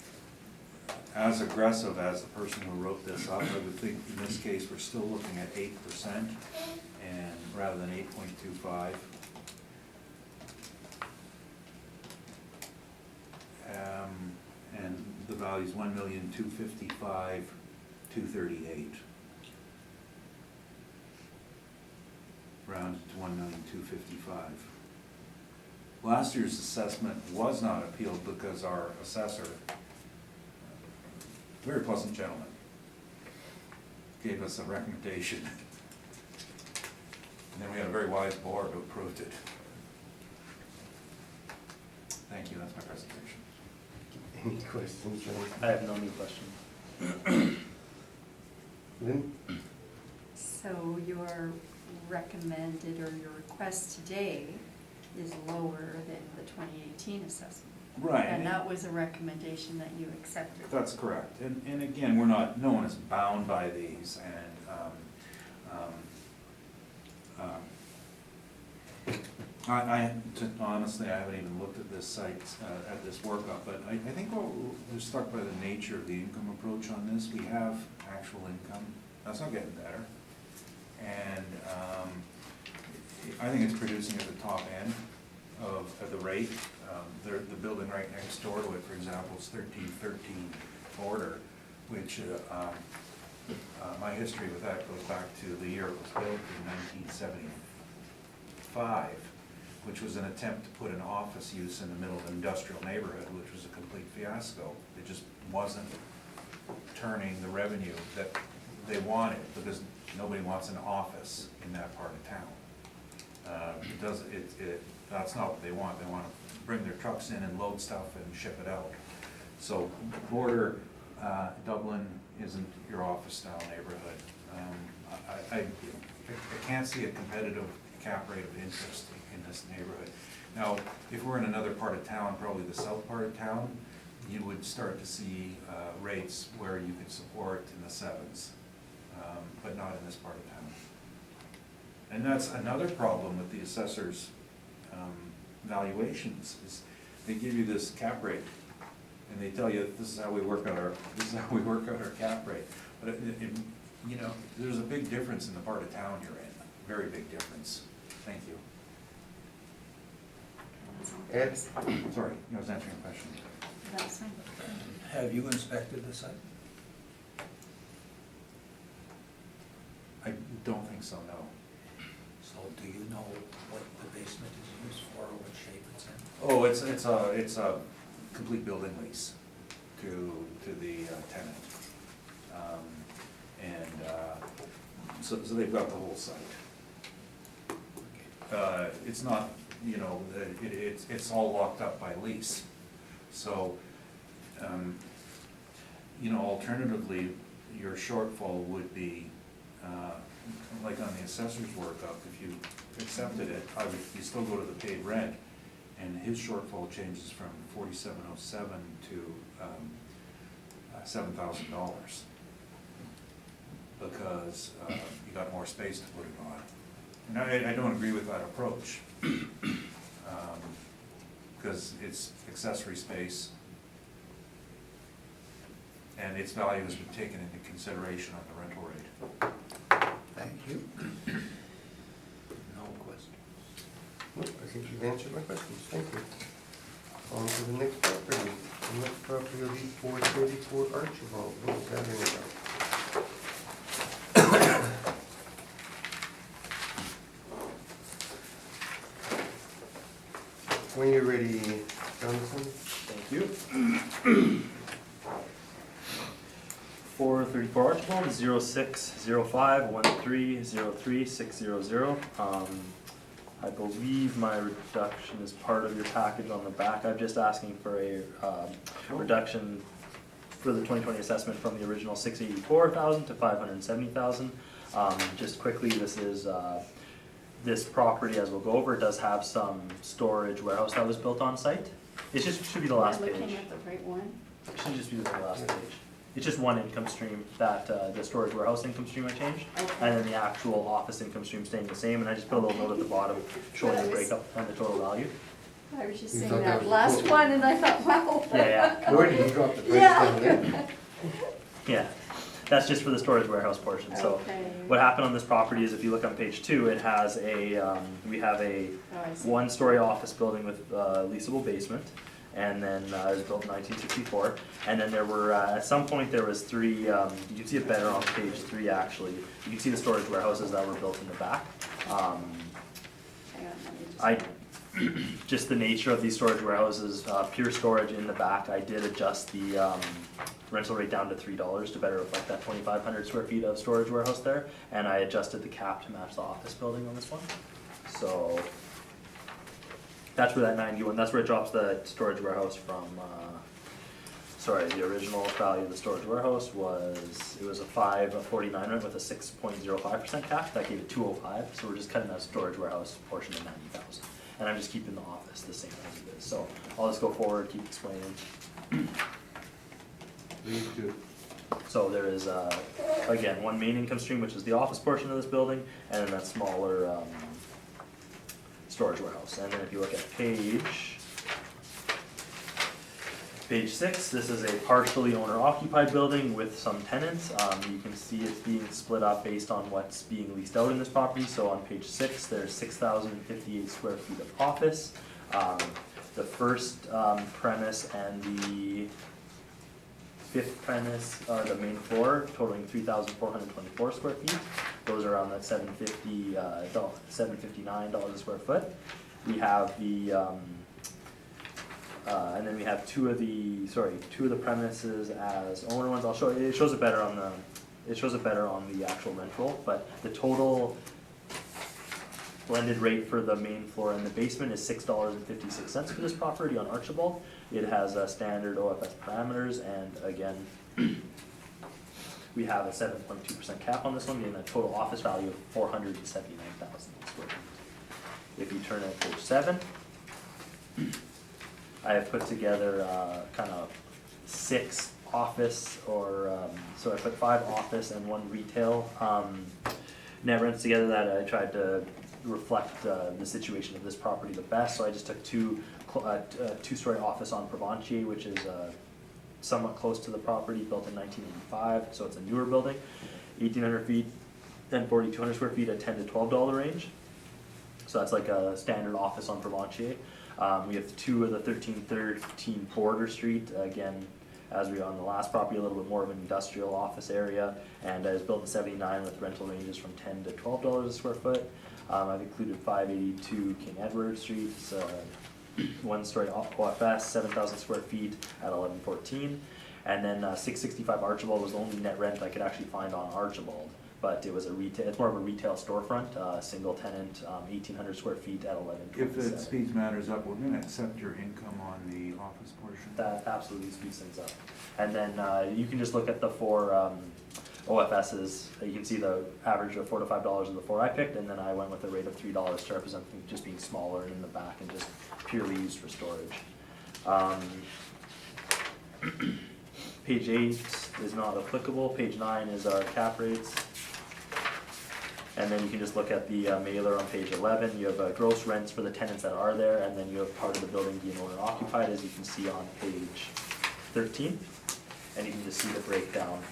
as aggressive as the person who wrote this up. I would think in this case we're still looking at 8%, and rather than 8.25. And the value is $1,255,238. Rounded to $1,255,000. Last year's assessment was not appealed because our assessor, very pleasant gentleman, gave us a recommendation. And then we had a very wise board who approved it. Thank you, that's my presentation. Any questions, John? I have no new questions. Lynn? So your recommended or your request today is lower than the 2018 assessment? Right. And that was a recommendation that you accepted? That's correct. And again, we're not, no one is bound by these, and honestly, I haven't even looked at this site, at this workup, but I think we're struck by the nature of the income approach on this. We have actual income. That's not getting better. And I think it's producing at the top end of the rate. The building right next door to it, for example, is 1313 Border, which my history with that goes back to the year it was built in 1975, which was an attempt to put an office use in the middle of an industrial neighborhood, which was a complete fiasco. It just wasn't turning the revenue that they wanted, because nobody wants an office in that part of town. That's not what they want. They want to bring their trucks in and load stuff and ship it out. So Border, Dublin isn't your office style neighborhood. I can't see a competitive cap rate of interest in this neighborhood. Now, if we're in another part of town, probably the south part of town, you would start to see rates where you could support in the 7s, but not in this part of town. And that's another problem with the assessor's valuations, is they give you this cap rate, and they tell you, this is how we work out our cap rate. But you know, there's a big difference in the part of town you're in, very big difference. Thank you. Ed? Sorry, I was answering a question. That's fine. Have you inspected the site? I don't think so, no. So do you know what the basement is used for, or what shape it's in? Oh, it's a complete building lease to the tenant. So they've got the whole site. It's not, you know, it's all locked up by lease. So, you know, alternatively, your shortfall would be, like on the assessor's workup, if you accepted it, you still go to the paid rent, and his shortfall changes from 4707 to $7,000. Because you got more space to put it on. And I don't agree with that approach. Because it's accessory space, and its value has been taken into consideration on the rental rate. Thank you. No questions. Nope, I think you've answered my questions, thank you. On to the next property. The next property will be 434 Archibald. What is that in about? When you're ready, Jonathan. Thank you. 434 Archibald, 060513033600. I believe my reduction is part of your package on the back. I'm just asking for a reduction for the 2020 assessment from the original 684,000 to 570,000. Just quickly, this is this property, as we'll go over, does have some storage warehouse that was built on site. It just should be the last Am I page. looking at the right one? It should just be the last page. It's just one income stream, that the storage warehouse income stream I changed, Okay. and then the actual office income stream staying the same, and I just put a little note at the bottom showing the breakup and the total value. I was just You saying thought that that was last cool. one, and I thought, wow. Yeah, Where did you drop the price down there? yeah. That's just for the storage warehouse portion, so. Okay. What happened on this property is, if you look on page 2, it has we have a Oh, I see. one-story office building with leasable basement, and then it was built in 1964. And then there were, at some point, there was 3, you can see it better on page 3 actually. You can see the storage warehouses that were built in the back. Hang on, let me just. I, just the nature of these storage warehouses, pure storage in the back, I did adjust the rental rate down to $3 to better reflect that 2,500 square feet of storage warehouse there, and I adjusted the cap to match the office building on this one. So that's where that 91, that's where it drops the storage warehouse from, sorry, the original value of the storage warehouse was, it was a 549 rent with a 6.05% cap, that gave it 205, so we're just cutting that storage warehouse portion to 90,000. And I'm just keeping the office the same as it is, so I'll just go forward, keep explaining. Please do. So there is, again, one main income stream, which is the office portion of this building, and then that smaller storage warehouse. And then if you look at page 6, this is a partially owner-occupied building with some tenants. You can see it's being split up based on what's being leased out in this property. So on page 6, there's 6,058 square feet of office. The first premise and the fifth premise are the main floor, totaling 3,424 square feet. Those are around that $759 a square foot. We have the and then we have two of the premises as owner ones. I'll show you, it shows it better on the actual rent roll, but the total blended rate for the main floor and the basement is $6.56 for this property on Archibald. It has standard OFS parameters, and again, we have a 7.2% cap on this one, getting a total office value of 479,000 square feet. If you turn at page 7, I have put together kind of 6 office, so I put 5 office and 1 retail net rents together that I tried to reflect the situation of this property the best. So I just took 2 two-story office on Provencher, which is somewhat close to the property, built in 1985, so it's a newer building, 1,800 feet and 4,200 square feet at $10 to $12 range. So that's like a standard office on Vermontier. We have 2 of the 1313 Border Street, again, as we were on the last property, a little bit more of an industrial office area, and is built in 79 with rental ranges from $10 to $12 a square foot. I've included 582 King Edward Street, it's a 1-story OFS, 7,000 square feet at 1114. And then 665 Archibald was the only net rent I could actually find on Archibald, but it was a retail, it's more of a retail storefront, single tenant, 1,800 square feet at 1127. If it speeds matters up, we're gonna accept your income on the office portion. That absolutely speeds things up. And then you can just look at the 4 OFSs. You can see the average of $4 to $5 of the 4 I picked, and then I went with a rate of $3 to represent them just being smaller and in the back and just purely used for storage. Page 8 is not applicable. Page 9 is our cap rates. And then you can just look at the mailer on page 11. You have gross rents for the tenants that are there, and then you have part of the building being owner occupied, as you can see on page 13. And you can just see the breakdown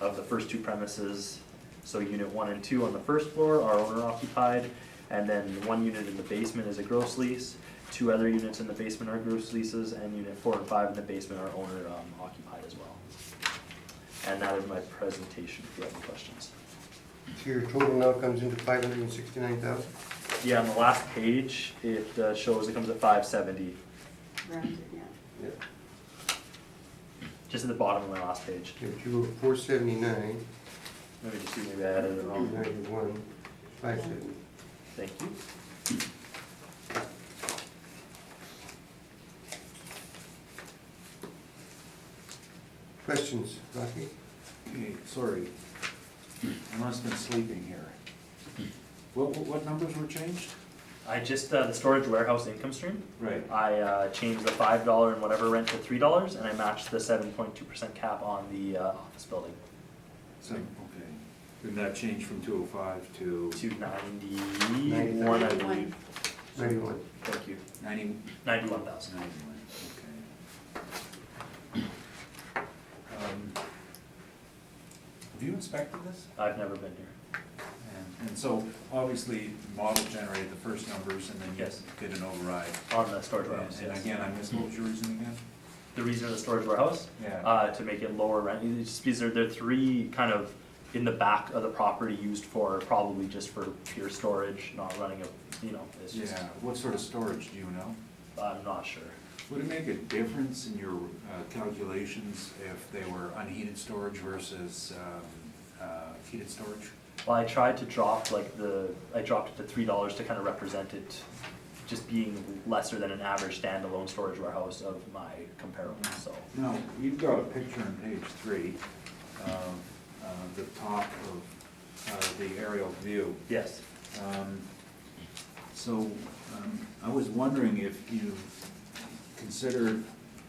of the first 2 premises. So unit 1 and 2 on the first floor are owner occupied, and then 1 unit in the basement is a gross lease. 2 other units in the basement are gross leases, and unit 4 and 5 in the basement are owner occupied as well. And that is my presentation if you have any questions. So your total now comes into 569,000? Yeah, on the last page, it shows it comes at 570, Rounded, yeah. Yeah. just at the bottom of my last page. If you go 479, Let me just see, maybe I added it wrong. 291, 570. Thank you. Questions, Rocky? Okay, sorry, I must have been sleeping here. What numbers were changed? I just, the storage warehouse income stream, Right. I changed the $5 and whatever rent to $3, and I matched the 7.2% cap on the office building So, okay. And that changed from 205 to to 91, I believe. 91. Thank you. 90, 91,000. 91, okay. Have you inspected this? I've never been here. And so, obviously, model generated the first numbers and then you Yes. did an override. On the storage warehouse, And yes. again, I missed what was your reason again? The reason of the storage warehouse, Yeah. to make it lower rent, it's just because there are 3 kind of in the back of the property used for, probably just for pure storage, not running a, it's just, Yeah, what sort of storage, do you know? I'm not sure. Would it make a difference in your calculations if they were unheated storage versus heated storage? Well, I tried to drop I dropped it to $3 to kind of represent it just being lesser than an average standalone storage warehouse of my comparables, so. Now, you've got a picture on page 3 of the top of the aerial view. Yes. So, I was wondering if you considered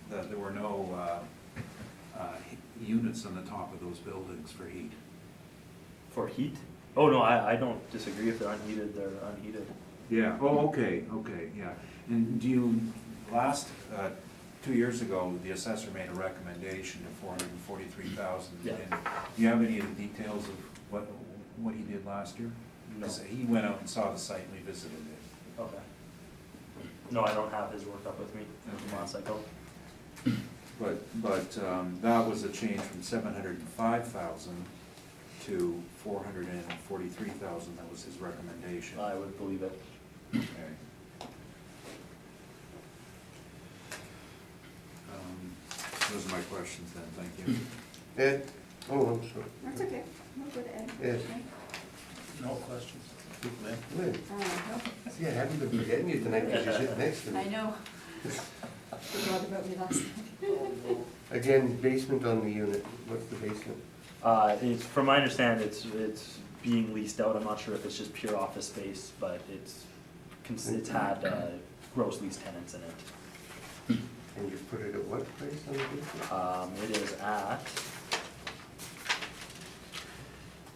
that there were no units on the top of those buildings for heat. For heat? Oh, no, I don't disagree. If they're unheated, they're unheated. Yeah, oh, okay, yeah. And do you, 2 years ago, the assessor made a recommendation of $443,000. Yeah. And do you have any of the details of what he did last year? No. 'Cause he went out and saw the site and we visited it. Okay. No, I don't have his work up with me from Okay. last cycle. But that was a change from 705,000 to 443,000, that was his recommendation. I would believe it. Okay. Those are my questions then, thank you. Ed? Oh, I'm sorry. That's okay. No good, Ed. Yes. No questions. Lynn? See, I haven't been forgetting you tonight because you sit next to me. I know. Forgot about me last night. Again, basement on the unit. What's the basement? It's, from my understanding, it's being leased out. I'm not sure if it's just pure office space, but it's had gross lease tenants in it. And you put it at what place on the basement? It is at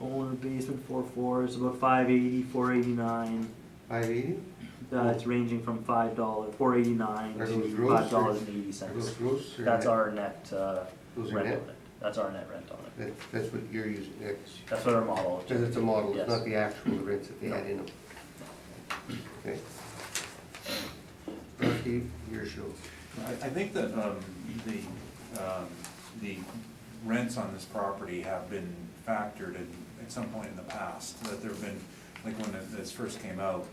owner basement 4.4, it's about 580, 489. 580? It's ranging from $5, $4.89 Are those to gross or- $5.80. Are those gross or That's net? our net Those are rent net? on it. That's our net rent on it. That's what you're using, That's what our model is. because it's a model, it's Yes. not the actual rents that they No. had in them. Okay. Steve, your show. I think that the rents on this property have been factored in at some point in the past, that there have been, like when this first came out,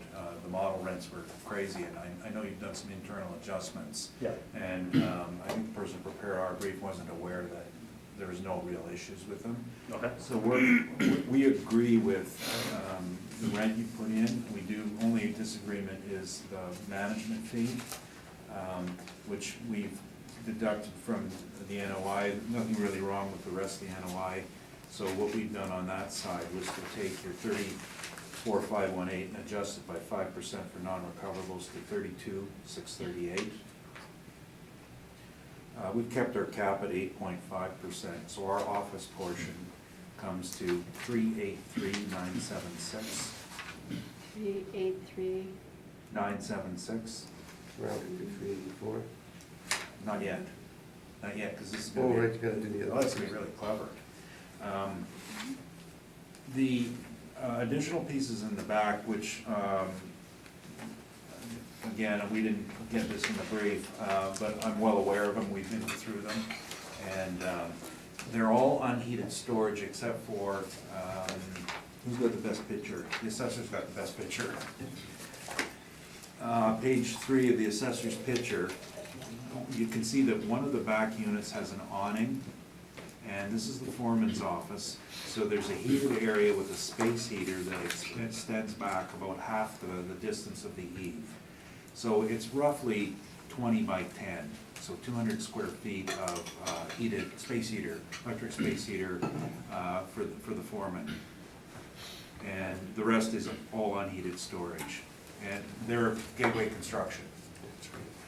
the model rents were crazy, and I know you've done some internal adjustments. Yeah. And I think the person who prepared our brief wasn't aware that there was no real issues with them. Okay. So we agree with the rent you put in. We do, only disagreement is the management fee, which we've deducted from the NOI. Nothing really wrong with the rest of the NOI. So what we've done on that side was to take your 34,518 and adjust it by 5% for non-recoverables to 32,638. We've kept our cap at 8.5%, so our office portion comes to 383,976. 383. 976. Rounded to 384. Not yet, because this is Oh, gonna be. right, you gotta do the other. Oh, that's gonna be really clever. The additional pieces in the back, which, again, we didn't get this in the brief, but I'm well aware of them, we've been through them. And they're all unheated storage except for, who's got the best picture? The assessor's got the best picture. Page 3 of the assessor's picture, you can see that one of the back units has an awning, and this is the foreman's office. So there's a heated area with a space heater that extends back about half the distance of the eave. So it's roughly 20 by 10, so 200 square feet of heated space heater, electric space heater for the foreman. And the rest is all unheated storage. And they're gateway construction.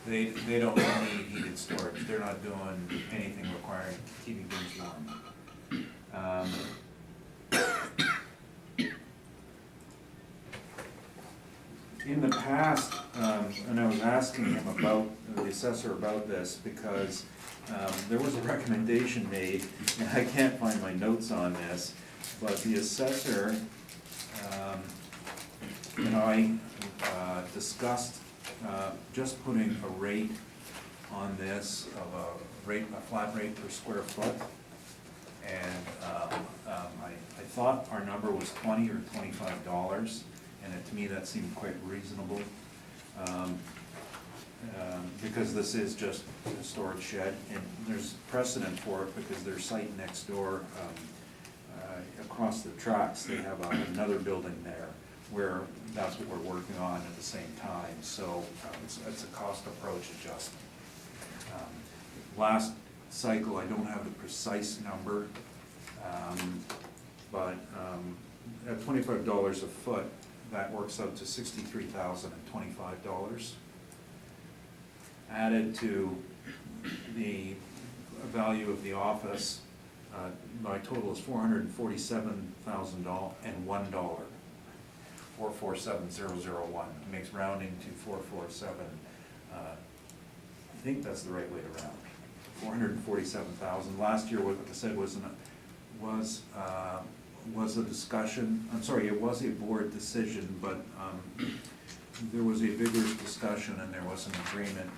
They don't need heated storage. They're not doing anything requiring keeping things warm. In the past, and I was asking him about, the assessor about this, because there was a recommendation made, and I can't find my notes on this, but the assessor and I discussed just putting a rate on this of a flat rate per square foot. And I thought our number was $20 or $25, and to me that seemed quite reasonable. Because this is just a storage shed, and there's precedent for it because their site next door, across the tracks, they have another building there where that's what we're working on at the same time. So it's a cost approach adjustment. Last cycle, I don't have the precise number, but at $25 a foot, that works out to $63,025. Added to the value of the office, my total is $447,001, $447,001. It makes rounding to 447. I think that's the right way to round. 447,000. Last year, what I said was a discussion. I'm sorry, it was a board decision, but there was a vigorous discussion and there was an agreement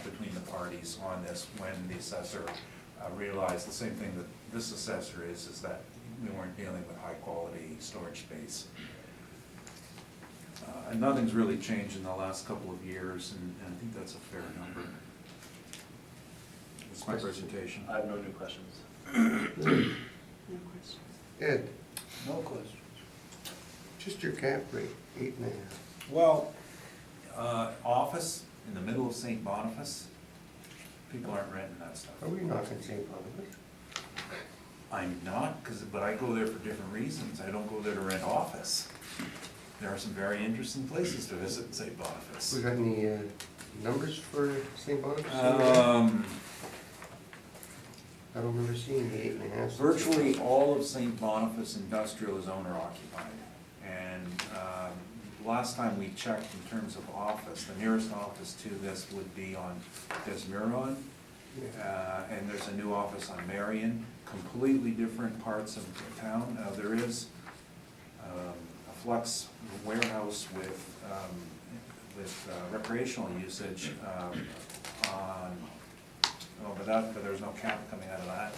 between the parties on this when the assessor realized the same thing that this assessor is that we weren't dealing with high quality storage space. And nothing's really changed in the last couple of years, and I think that's a fair number. That's my presentation. I have no new questions. No questions. Ed, No questions. just your cap rate, 8.5. Well, office in the middle of St. Boniface, people aren't renting that stuff. Are we knocking St. Boniface? I'm not, but I go there for different reasons. I don't go there to rent office. There are some very interesting places to visit in St. Boniface. We got any numbers for St. Boniface? I don't remember seeing the 8.5. Virtually all of St. Boniface industrial is owner occupied. And last last time we checked in terms of office, the nearest office to this would be on Desmiron. And there's a new office on Marion, completely different parts of the town. There is a Flux warehouse with recreational usage on, but there's no cap coming out of that.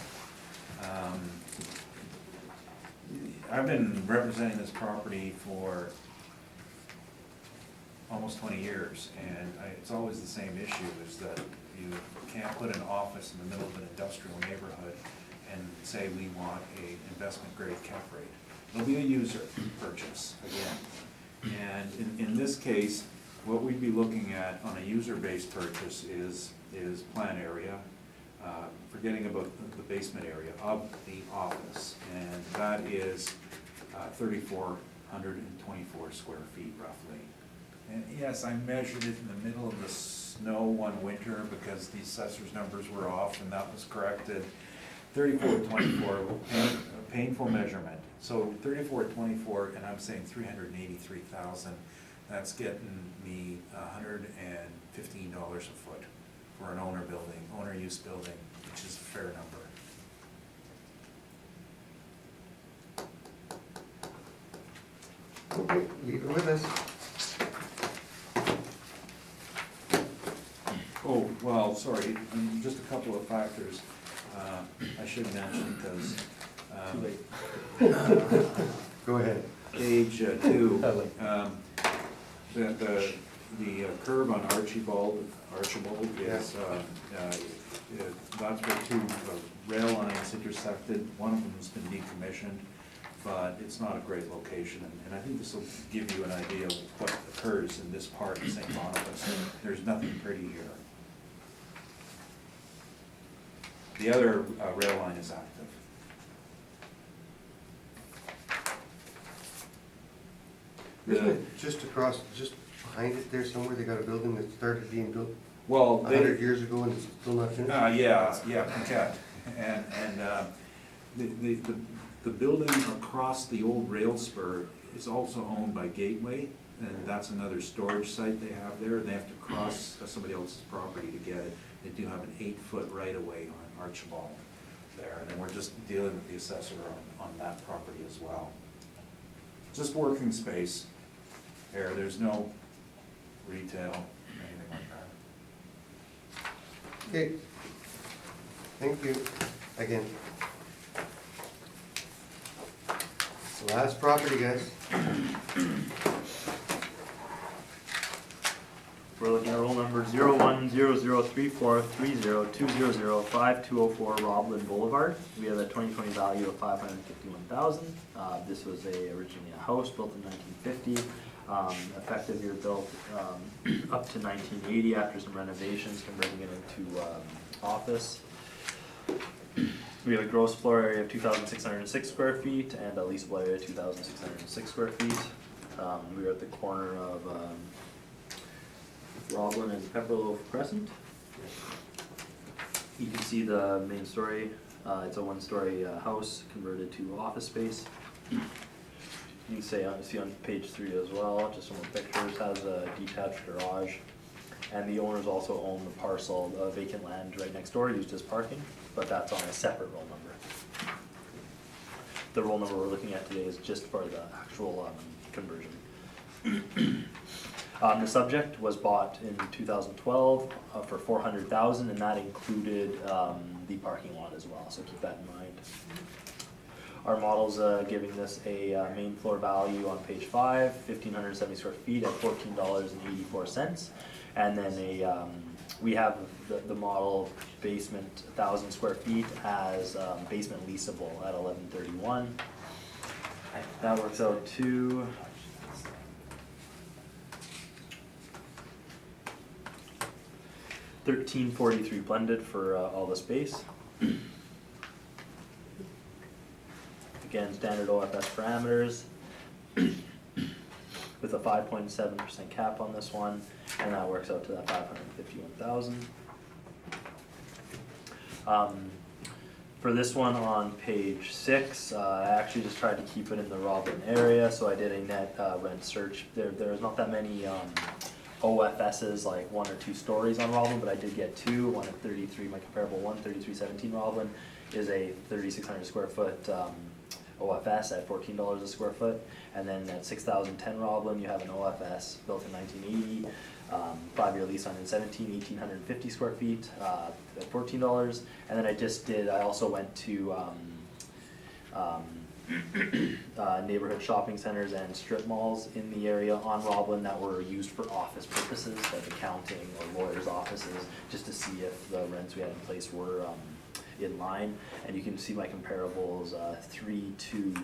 I've been representing this property for almost 20 years, and it's always the same issue, is that you can't put an office in the middle of an industrial neighborhood and say we want a investment grade cap rate. It'll be a user purchase again. And in this case, what we'd be looking at on a user-based purchase is plan area, forgetting about the basement area of the office, and that is 3,424 square feet roughly. And yes, I measured it in the middle of the snow one winter because the assessor's numbers were off, and that was corrected. 3,424, painful measurement. So 3,424, and I'm saying 383,000. That's getting me $115 a foot for an owner use building, which is a fair number. Okay, leave it with us. Oh, well, sorry, just a couple of factors I should mention, because Go ahead. page 2, the curve on Archibald is, that's where two rail lines intersected. One of them's been decommissioned, but it's not a great location, and I think this will give you an idea of what occurs in this part of St. Boniface. There's nothing pretty here. The other rail line is active. Isn't it just across, just behind it there somewhere, they got a building that started being built Well, 100 years ago and it's still not finished? yeah, Paquette. And the building across the old rail spur is also owned by Gateway, and that's another storage site they have there. They have to cross somebody else's property to get it. They do have an 8-foot right-of-way on Archibald there, and then we're just dealing with the assessor on that property as well. Just working space there. There's no retail, anything like that. Okay. Thank you, again. Last property, guys. We're looking at roll number 010034302005 Roblin Boulevard. We have a 2020 value of $551,000. This was originally a house built in 1950. Effective year built up to 1980 after some renovations, converting it into office. We have a gross floor area of 2,606 square feet and a leasable area of 2,606 square feet. We are at the corner of Roblin and Pepperloaf Crescent. You can see the main story. It's a one-story house converted to office space. You can see on page 3 as well, just some more pictures, has a detached garage. And the owners also own the parcel of vacant land right next door used as parking, but that's on a separate roll number. The roll number we're looking at today is just for the actual conversion. The subject was bought in 2012 for $400,000, and that included the parking lot as well, so keep that in mind. Our model's giving this a main floor value on page 5, 1,570 square feet at $14.84. And then we have the model basement 1,000 square feet as basement leasable at $11.31. That works out to $13.43 blended for all the space. Again, standard OFS parameters with a 5.7% cap on this one, and that works out to that $551,000. For this one on page 6, I actually just tried to keep it in the Roblin area, so I did a net rent search. There's not that many OFSs, like 1 or 2 stories on Roblin, but I did get 2. One at 33, my comparable one, 3317 Roblin, is a 3,600 square foot OFS at $14 a square foot. And then at 6010 Roblin, you have an OFS built in 1980. 5-year lease on 1,850 square feet at $14. And then I also went to neighborhood shopping centers and strip malls in the area on Roblin that were used for office purposes, like accounting or lawyers' offices, just to see if the rents we had in place were in line. And you can see my comparables 3 through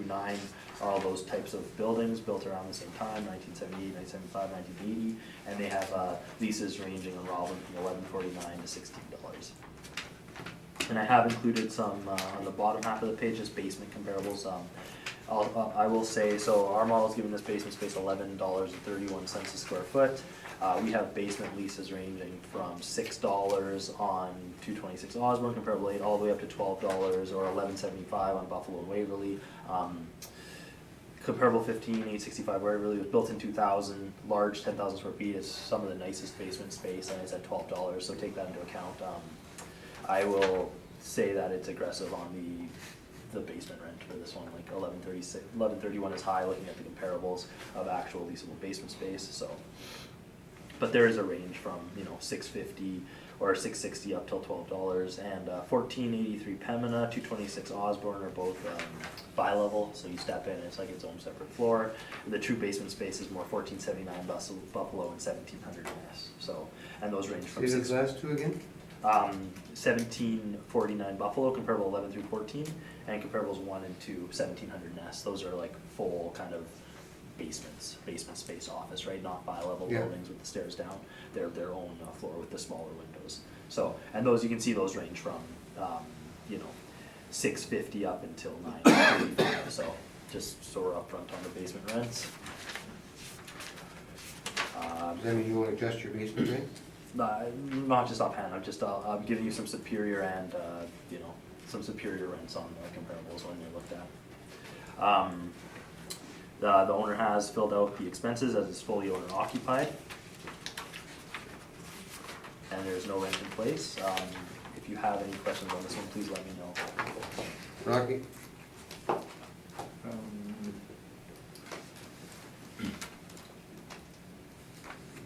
9 are all those types of buildings built around the same time, 1978, 1975, 1980, and they have leases ranging in Roblin from $11.49 to $16. And I have included some on the bottom half of the page, just basement comparables. I will say, so our model's giving this basement space $11.31 a square foot. We have basement leases ranging from $6 on 226 Osborne, comparable 8, all the way up to $12 or $11.75 on Buffalo and Waverly. Comparable 15, 865 Waverly was built in 2000, large 10,000 square feet. It's some of the nicest basement space, and it's at $12, so take that into account. I will say that it's aggressive on the basement rent for this one, like 1131 is high, looking at the comparables of actual leasable basement space. So, but there is a range from $650 or $660 up till $12, and 1483 Pembina, 226 Osborne are both bi-level, so you step in, it's like its own separate floor. The true basement space is more 1479 Buffalo and 1700 Ness. So, and those range from Say those last two again? 1749 Buffalo, comparable 11 through 14, and comparables 1 and 2, 1700 Nest. Those are like full kind of basement space office, right? Not bi-level buildings with the stairs down. They're their own floor with the smaller windows. So, and those, you can see those range from, $650 up until $935. So, just so we're upfront on the basement rents. Does that mean you want to adjust your basement rent? Not just offhand, I'm giving you some superior and, some superior rents on the comparables when they're looked at. The owner has filled out the expenses as it's fully owner occupied. And there's no rent in place. If you have any questions on this one, please let me know. Rocky?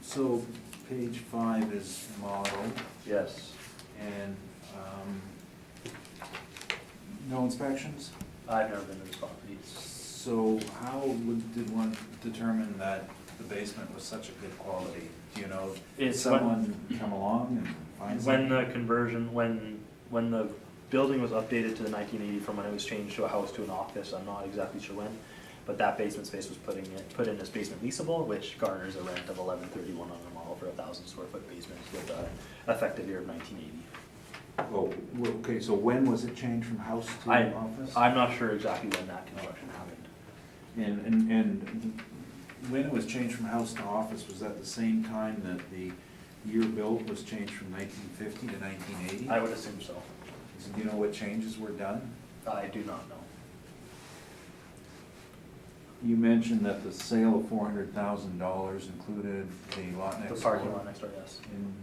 So page 5 is model, Yes. and no inspections? I've never been to this property. So how did one determine that the basement was such a good quality? Do you know, did It's someone come along and find When something? the conversion, when the building was updated to the 1980 from when it was changed to a house to an office, I'm not exactly sure when, but that basement space was put in as basement leasable, which garners a rent of $11.31 on the model for 1,000 square foot basement with an effective year of 1980. Oh, okay, so when was it changed from house to office? I'm not sure exactly when that construction happened. And when it was changed from house to office, was that the same time that the year built was changed from 1950 to 1980? I would assume so. Do you know what changes were done? I do not know. You mentioned that the sale of $400,000 included the lot next door. The parking lot next door, yes. And,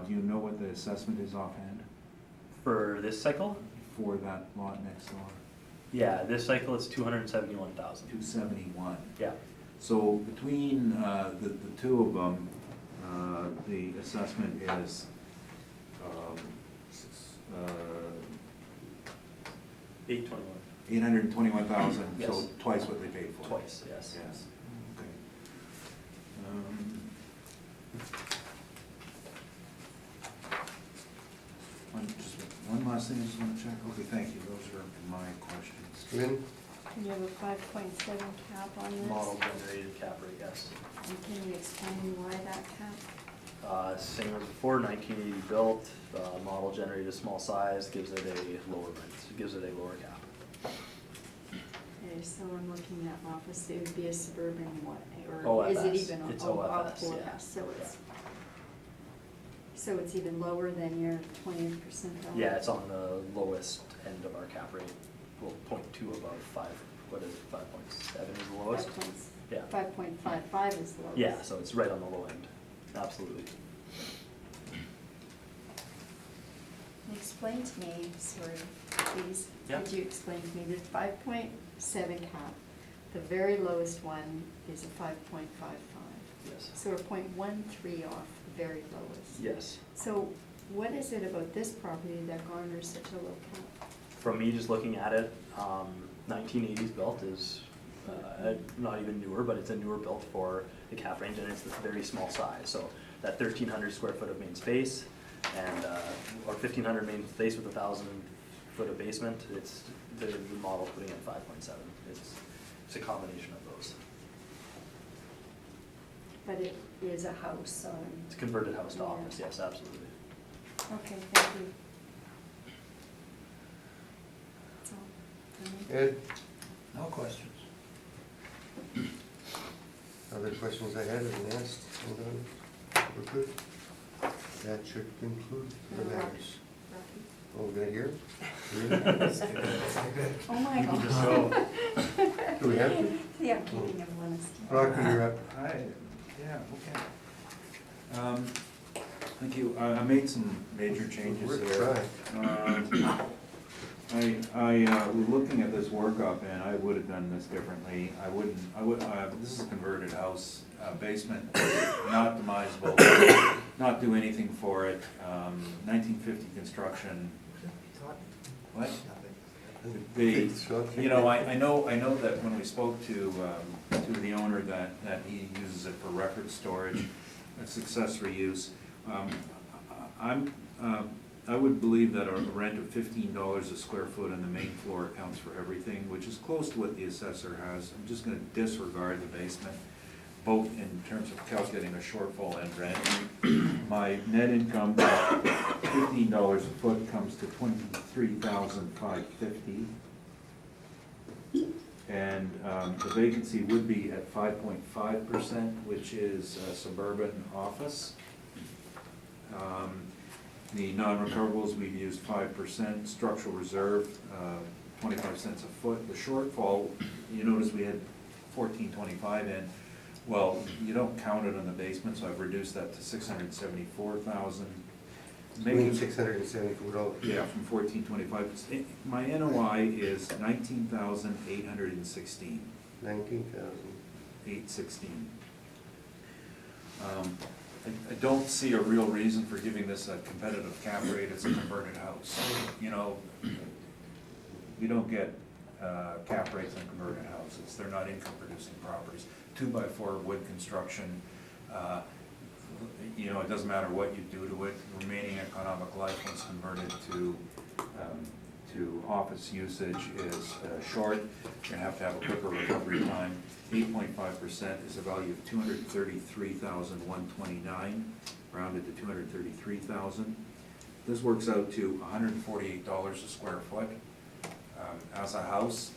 do you know what the assessment is offhand For this cycle? for that lot next door? Yeah, this cycle is $271,000. 271. Yeah. So between the two of them, the assessment is $821. $821,000, so Yes. twice what they paid for. Twice, yes. Yes, okay. Just one last thing I just want to check. Okay, thank you. Those are my questions. Lynn? And you have a 5.7 cap on this? Model generated cap rate, yes. And can you explain why that cap? Same as before, 1980 built, model generated a small size, gives it a lower rent, gives it a lower cap. Okay, so I'm looking at office, it would be a suburban what, or is it OFS. even? It's oh, OFS, yeah. OFS, so it's. So it's even lower than your 20th percentile? Yeah, it's on the lowest end of our cap rate, well, 0.2 above 5, what is it, 5.7 is the lowest? 5.55 is the lowest. Yeah, so it's right on the low end, absolutely. Explain to me, sorry, please. Yeah. Could you explain to me the 5.7 cap, the very lowest one is a 5.55. Yes. So we're 0.13 off the very lowest. Yes. So what is it about this property that garners such a low cap? From me just looking at it, 1980s built is not even newer, but it's a newer built for the cap range, and it's a very small size. So that 1,300 square foot of main space, and or 1,500 main space with 1,000 foot of basement. It's the model putting in 5.7. It's a combination of those. But it is a house on, It's a converted house to Yeah. office. Yes, absolutely. okay, thank you. That's all for me. Ed, No questions. other questions I had have been asked, hold on, we're good. That should conclude the matters. Rocky. Oh, we're gonna hear? Oh my You can just God. go. Do we have to? Yeah, I'm keeping him honest. Rocky, you're up. Yeah, okay. Thank you. I made some major changes We're here. Looking at this workup, and I would have done this differently. This is a converted house, basement, not demisable, not do anything for it. 1950 construction. What? I know that when we spoke to the owner that he uses it for record storage, it's accessory use. I would believe that a rent of $15 a square foot on the main floor accounts for everything, which is close to what the assessor has. I'm just gonna disregard the basement, both in terms of calculating a shortfall and rent. My net income, $15 a foot comes to $23,550. And the vacancy would be at 5.5%, which is suburban office. The non-recoverables, we've used 5%, structural reserve, 25 cents a foot. The shortfall, you notice we had 1425 in. Well, you don't count it on the basement, so I've reduced that to 674,000. $674. Yeah, from 1425. My NOI is 19,816. 19,000. 816. I don't see a real reason for giving this a competitive cap rate. It's a converted house. You know, we don't get cap rates on converted houses. They're not income producing properties. 2x4 wood construction, you know, it doesn't matter what you do to it. Remaining economic life once converted to office usage is short. You're gonna have to have a quicker recovery time. 8.5% is a value of $233,129, rounded to 233,000. This works out to $148 a square foot. As a house,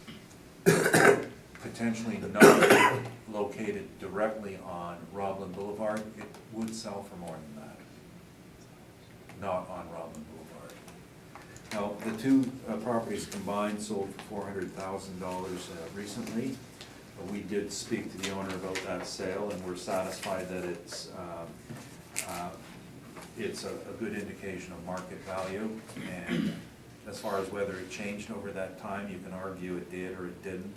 potentially not located directly on Roblin Boulevard, it would sell for more than that. Not on Roblin Boulevard. Now, the two properties combined sold for $400,000 recently. We did speak to the owner about that sale, and we're satisfied that it's a good indication of market value. And as far as whether it changed over that time, you can argue it did or it didn't.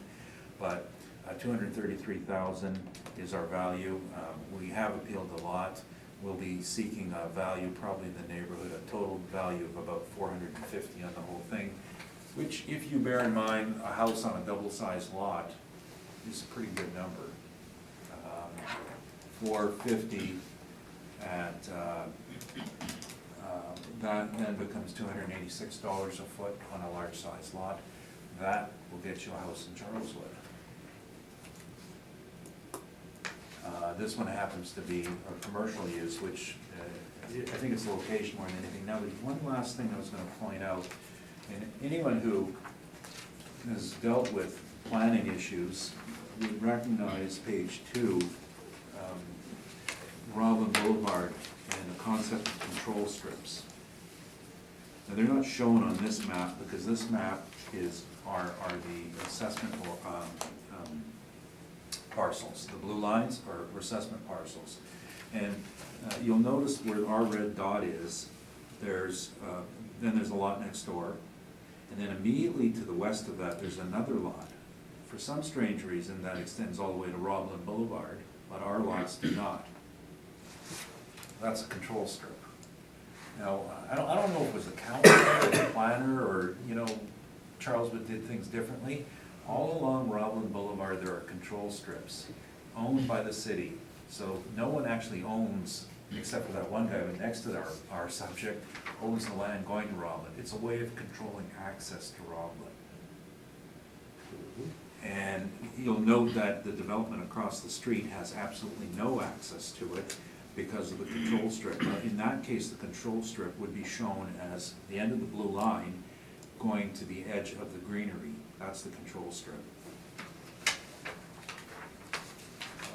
But $233,000 is our value. We have appealed a lot. We'll be seeking a value probably in the neighborhood, a total value of about $450 on the whole thing, which, if you bear in mind a house on a double-sized lot, is a pretty good number. 450 at that then becomes $286 a foot on a large-sized lot. That will get you a house in Charleswood. This one happens to be a commercial use, which I think it's the location more than anything. Now, there's one last thing I was going to point out, and anyone who has dealt with planning issues would recognize page 2, Roblin Boulevard, and and the concept of control strips. Now, they're not shown on this map because this map are the assessment parcels. The blue lines are assessment parcels. And you'll notice where our red dot is, then there's a lot next door. And then immediately to the west of that, there's another lot. For some strange reason, that extends all the way to Roblin Boulevard, but our lots do not. That's a control strip. Now, I don't know if it was the county or the planner or, Charles did things differently. All along Roblin Boulevard, there are control strips owned by the city. So no one actually owns, except for that one guy next to our subject, owns the land going to Roblin. It's a way of controlling access to Roblin. And you'll note that the development across the street has absolutely no access to it because of the control strip. Now, in that case, the control strip would be shown as the end of the blue line going to the edge of the greenery. That's the control strip.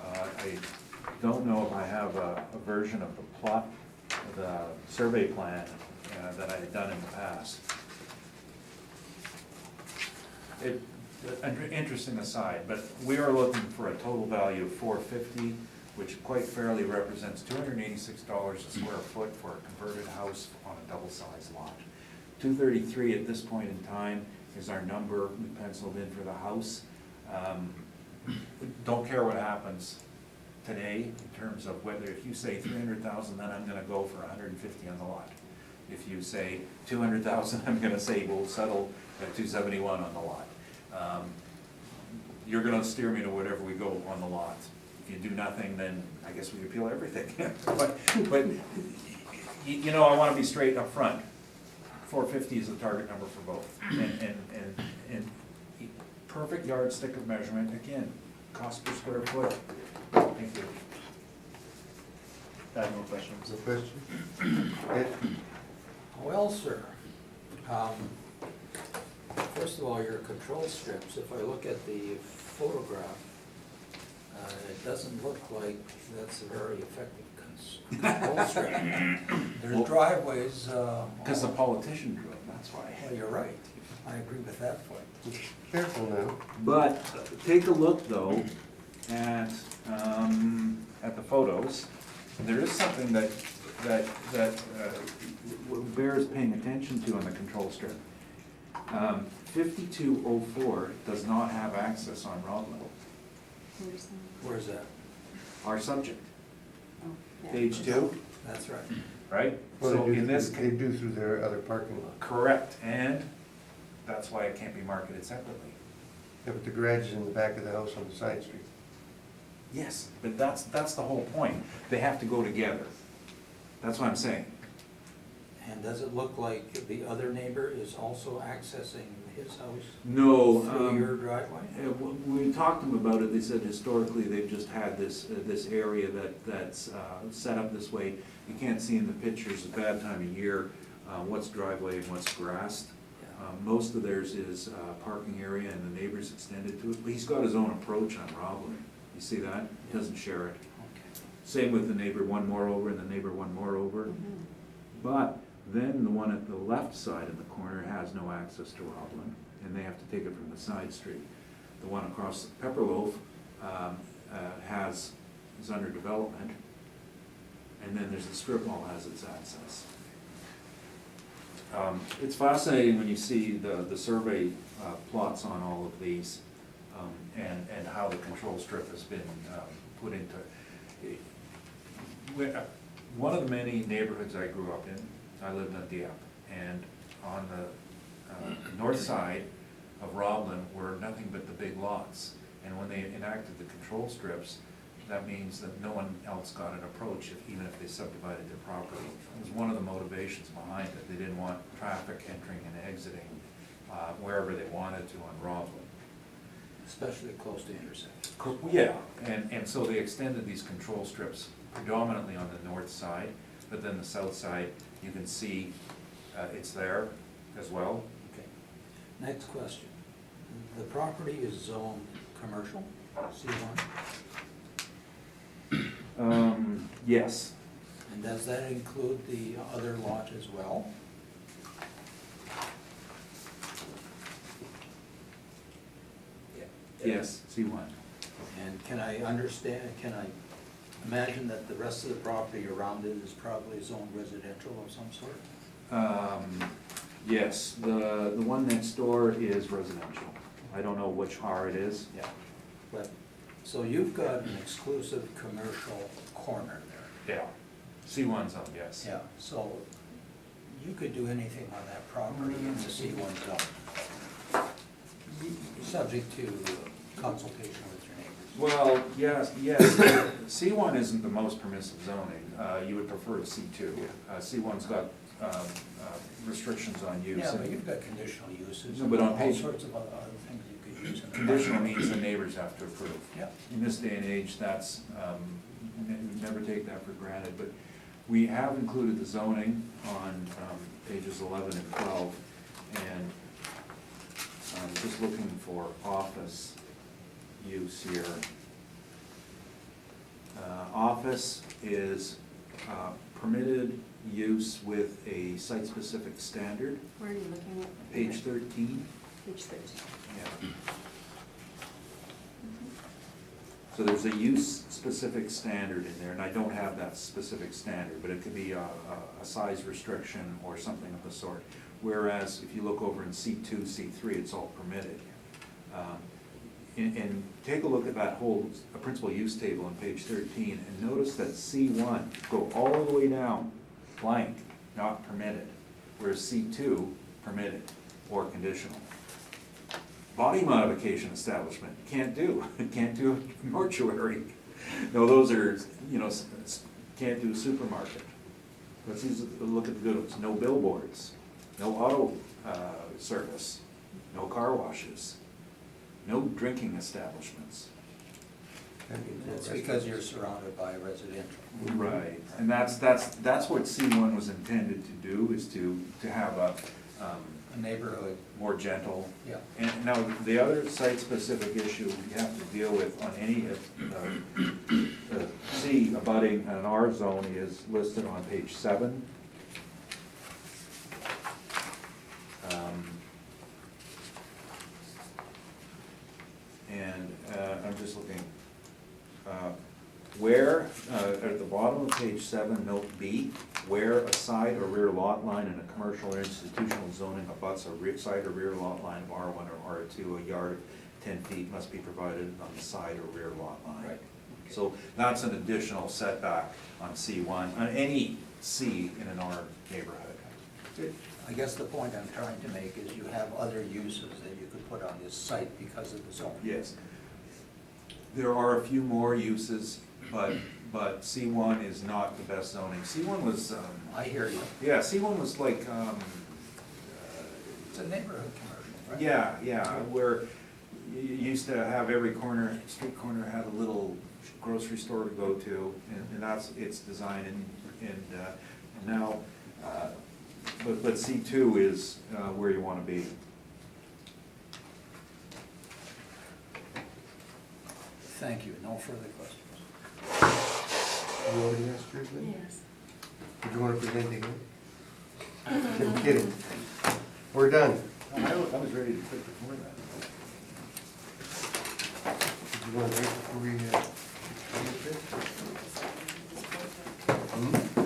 I don't know if I have a version of the plot, the survey plan that I had done in the past. An interesting aside, but we are looking for a total value of $450, which quite fairly represents $286 a square foot for a converted house on a double-sized lot. $233 at this point in time is our number we penciled in for the house. Don't care what happens today in terms of whether, if you say 300,000, then I'm gonna go for 150 on the lot. If you say 200,000, I'm gonna say we'll settle at 271 on the lot. You're gonna steer me to whatever we go on the lot. If you do nothing, then I guess we appeal everything. But I wanna be straight up front. 450 is the target number for both. And perfect yardstick of measurement, again, cost per square foot. Thank you. I have no questions. No question? Ed? Well, sir, first of all, your control strips, if I look at the photograph, it doesn't look like that's a very effective control strip. There's driveways. Because the politician drew it, that's why. Well, you're right. I agree with that point. Careful now. But take a look though at the photos. There is something that bears paying attention to on the control strip. 5204 does not have access on Roblin. Where's that? Where's that? Our subject, Oh, yeah. page 2, That's right. right? Well, So they do in this, they do through their other parking lot. correct, and that's why it can't be marketed separately. Yeah, but the garage is in the back of the house on the side street. Yes, but that's the whole point. They have to go together. That's what I'm saying. And does it look like the other neighbor is also accessing his house No. through your driveway? When we talked to them about it, they said historically they've just had this area that's set up this way. You can't see in the pictures, a bad time of year, what's driveway and what's grassed. Most of theirs is parking area and the neighbor's extended to it, but he's got his own approach on Roblin. You see that? He doesn't share it. Okay. Same with the neighbor one more over and the neighbor one more over. Mhm. But then the one at the left side in the corner has no access to Roblin, and they have to take it from the side street. The one across the Pepperloaf is under development, and then there's the strip mall has its access. It's fascinating when you see the survey plots on all of these, and how the control strip has been put into. One of the many neighborhoods I grew up in, I lived in Dieppe, and on the north side of Roblin were nothing but the big lots. And when they enacted the control strips, that means that no one else got an approach, even if they subdivided their property. It was one of the motivations behind it. They didn't want traffic entering and exiting wherever they wanted to on Roblin. Especially close to intersections. Yeah, and so they extended these control strips predominantly on the north side, but then the south side, you can see it's there as well. Okay. Next question. The property is zoned commercial, C1, Yes, and And does that include the other lot as well? Yes, C1. And can I imagine that the rest of the property around it is probably zoned residential of some sort? Yes, the one next door is residential. I don't know which R it is. Yeah. But, so you've got an exclusive commercial corner there. Yeah. C1 zone, yes. Yeah, so you could do anything on that property in the C1 zone, subject to consultation with your neighbors. Well, yes, C1 isn't the most permissive zoning. You would prefer C2. C1's got restrictions on use. Yeah, but you've got conditional uses, No, but on all page- sorts of other things you could use in the Conditional means the neighbors have to approve. Yeah. In this day and age, that's, never take that for granted, but we have included the zoning on pages 11 and 12, and I'm just looking for office use here. Office is permitted use with a site-specific standard, Where are you looking at? page 13. Page 13. Yeah. So there's a use-specific standard in there, and I don't have that specific standard, but it could be a size restriction or something of the sort. Whereas if you look over in C2, C3, it's all permitted. And take a look at that whole principal use table on page 13, and notice that C1, go all the way down, blank, not permitted, whereas C2, permitted or conditional. Body modification establishment, can't do a mortuary. No, those are, can't do a supermarket. Let's look at the good ones, no billboards, no auto service, no car washes, no drinking establishments. That's because you're surrounded by residential. Right, and that's what C1 was intended to do, is to have a A neighborhood, more gentle. yeah. And now, the other site-specific issue we have to deal with on any C abutting an R zone is listed on page 7. And I'm just looking, where, at the bottom of page 7, note B, where a side or rear lot line in a commercial or institutional zoning abuts a side or rear lot line of R1 or R2, a yard of 10 feet must be provided on the side or rear lot line. Right. So that's an additional setback on C1, on any C in an R neighborhood. I guess the point I'm trying to make is you have other uses that you could put on this site because of the zone. Yes. There are a few more uses, but C1 is not the best zoning. C1 was, I hear you. yeah, C1 was like, It's a neighborhood commercial, right? yeah, where you used to have every street corner had a little grocery store to go to, and that's its design, and now, but C2 is where you want to be. Thank you, no further questions. You already asked yours, Lynn? Yes. Did you want to present again? I'm kidding. We're done. I was ready to quit before that. Did you want to wait before we, Hmm?